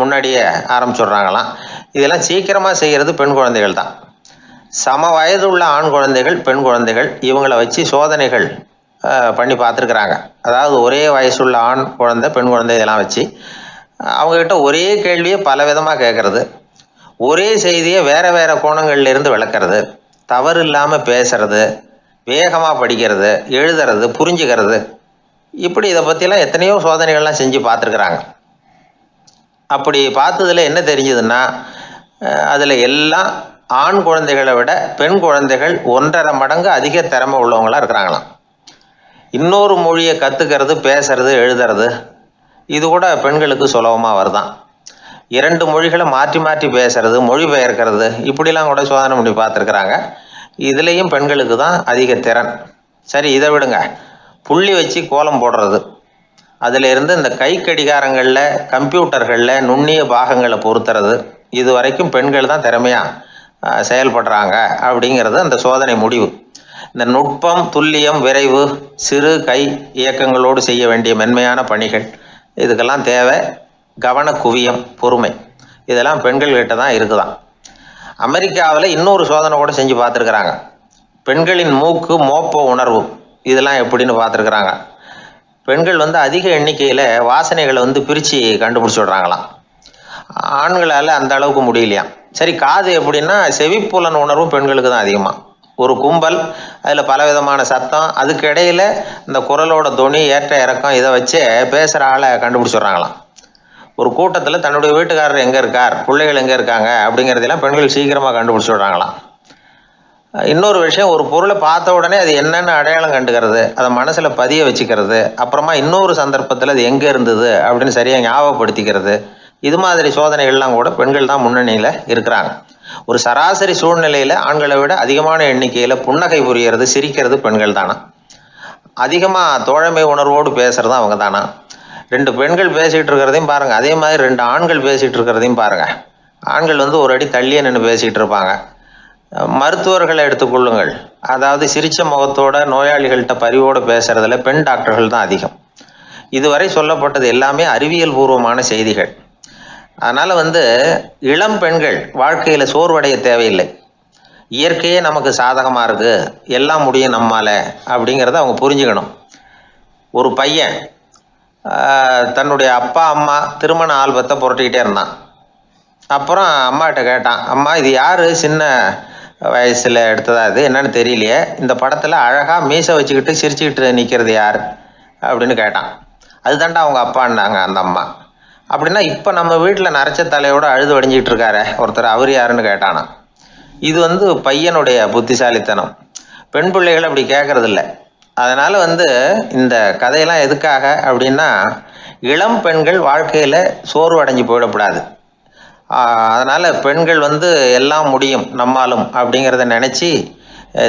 முன்னாடியே ஆரம்பிச்சுடுறாங்களாம். இதெல்லாம் சீக்கிரமாக செய்கிறது பெண் குழந்தைகள் தான். சம வயது உள்ள ஆண் குழந்தைகள் பெண் குழந்தைகள் இவங்களை வச்சு சோதனைகள் பண்ணி பார்த்துருக்குறாங்க. அதாவது ஒரே வயசுள்ள ஆண் குழந்தை பெண் குழந்தை இதெல்லாம் வச்சு அவங்கக்கிட்ட ஒரே கேள்வியை பல விதமாக கேட்குறது, ஒரே செய்தியை வேறு வேறு கோணங்கள்லேருந்து விளக்குறது, தவறு இல்லாமல் பேசுறது, வேகமாக படிக்கிறது, எழுதுறது, புரிஞ்சுக்கிறது, இப்படி இதை பற்றிலாம் எத்தனையோ சோதனைகள்லாம் செஞ்சு பார்த்துருக்குறாங்க. அப்படி பார்த்ததில் என்ன தெரிஞ்சதுன்னா, அதில் எல்லாம் ஆண் குழந்தைகளை விட பெண் குழந்தைகள் 1.5 மடங்கு அதிக திறமை உள்ளவங்களாக இருக்கிறாங்களாம். இன்னொரு மொழியை கற்றுக்கிறது, பேசுறது, எழுதுறது, இது கூட பெண்களுக்கு சுலபமாக வருதான். 2 மொழிகளை மாற்றி மாற்றி பேசுறது, மொழிபெயர்க்கிறது, இப்படிலாம் கூட சோதனை பண்ணி பார்த்துருக்குறாங்க. இதுலேயும் பெண்களுக்கு தான் அதிக திறன். சரி, இதை விடுங்க. புள்ளி வச்சு கோலம் போடுறது, அதில் இருந்து இந்த கை கடிகாரங்களில், கம்ப்யூட்டர்களில் நுண்ணிய பாகங்களை பொருத்துறது, இது வரைக்கும் பெண்கள் தான் திறமையாக செயல்படுறாங்க அப்படிங்கிறது அந்த சோதனை முடிவு. இந்த நுட்பம், துல்லியம், விரைவு, சிறு கை இயக்கங்களோடு செய்ய வேண்டிய மென்மையான பணிகள், இதுக்கெல்லாம் தேவை கவன குவியம், பொறுமை. இதெல்லாம் பெண்கள்கிட்ட தான் இருக்குதான். அமெரிக்காவில் இன்னொரு சோதனை கூட செஞ்சு பார்த்துருக்குறாங்க. பெண்களின் மூக்கு, மோப்ப உணர்வு, இதெல்லாம் எப்படின்னு பார்த்துருக்குறாங்க. பெண்கள் அதிக எண்ணிக்கையில் வாசனைகளை பிரித்து கண்டுபிடிச்சி விடுறாங்களாம். ஆண்களால் அந்த அளவுக்கு முடியலையாம். சரி, காது எப்படின்னா செவிப்புலன் உணர்வும் பெண்களுக்கு தான் அதிகமாக. ஒரு கும்பல், அதில் பலவிதமான சத்தம், அதுக்கு இடையில் இந்த குரலோட தொனி, ஏற்ற இறக்கம், இதை வச்சே பேசுகிற ஆளை கண்டுபிடிச்சிடுறாங்களாம். ஒரு கூட்டத்தில் தன்னுடைய வீட்டுக்காரர் எங்கே இருக்கார், பிள்ளைகள் எங்கே இருக்காங்க அப்படிங்கிறதெல்லாம் பெண்கள் சீக்கிரமாக கண்டுபிடிச்சி விடுறாங்களாம். இன்னொரு விஷயம், ஒரு பொருளை பார்த்த உடனே அது என்னென்னு அடையாளம் கண்டுக்கிறது, அதை மனசில் பதிய வச்சுக்கிறது, அப்புறமா இன்னொரு சந்தர்ப்பத்தில் அது எங்கே இருந்தது அப்படின்னு சரியாக ஞாபகப்படுத்திக்கிறது, இது மாதிரி சோதனைகள்லாம் கூட பெண்கள் தான் முன்னணியில் இருக்கிறாங்க. ஒரு சராசரி சூழ்நிலையில் ஆண்களை விட அதிகமான எண்ணிக்கையில் புன்னகை புரியறது, சிரிக்கிறது பெண்கள் தானா. அதிகமாக தோழமை உணர்வோடு பேசுறது அவங்க தானா. 2 பெண்கள் பேசிகிட்டு இருக்கிறதையும் பாருங்கள், அதே மாதிரி 2 ஆண்கள் பேசிகிட்டு இருக்கிறதையும் பாருங்கள். ஆண்கள் ஒரு அடி தள்ளியே நின்று பேசிகிட்டு இருப்பாங்க. மருத்துவர்களை எடுத்துக்கொள்ளுங்கள், அதாவது சிரிச்ச முகத்தோட நோயாளிகள்கிட்ட பரிவோடு பேசுறதுல பெண் டாக்டர்கள் தான் அதிகம். இதுவரை சொல்லப்பட்டது எல்லாமே அறிவியல் பூர்வமான செய்திகள். அதனால் இளம் பெண்கள் வாழ்க்கையில் சோர்வடைய தேவையில்லை. இயற்கையே நமக்கு சாதகமாக இருக்குது, எல்லாம் முடியும் நம்மால் அப்படிங்கிறத அவங்க புரிஞ்சுக்கணும். ஒரு பையன் தன்னுடைய அப்பா அம்மா திருமண ஆல்பத்தை புரட்டிக்கிட்டே இருந்தான். அப்புறம் அம்மாகிட்ட கேட்டான், அம்மா இது யார் சின்ன வயசில் எடுத்ததா, இது என்னன்னு தெரியலையே, இந்த படத்தில் அழகாக மீசை வச்சுக்கிட்டு சிரிச்சுக்கிட்டு நிற்கிறது யார் அப்படின்னு கேட்டான். அதுதாண்டா அவங்க அப்பான்னாங்க அந்த அம்மா. அப்படின்னா இப்போ நம்ம வீட்டில் நரைச்ச தலையோடு அழுது வடிஞ்சிக்கிட்டு இருக்காரு ஒருத்தர், அவர் யாருன்னு கேட்டானா. இது பையனுடைய புத்திசாலித்தனம். பெண் பிள்ளைகள் அப்படி கேட்கறதில்ல. அதனால் இந்த கதையெல்லாம் எதுக்காக அப்படின்னா, இளம் பெண்கள் வாழ்க்கையில் சோர்வு அடைஞ்சு போயிடக்கூடாது. அதனால் பெண்கள் எல்லாம் முடியும் நம்மாலும் அப்படிங்கிறத நினச்சி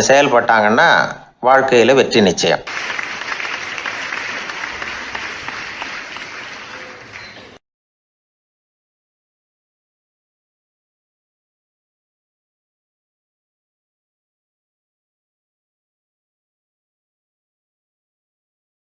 செயல்பட்டாங்கன்னா வாழ்க்கையில் வெற்றி நிச்சயம்.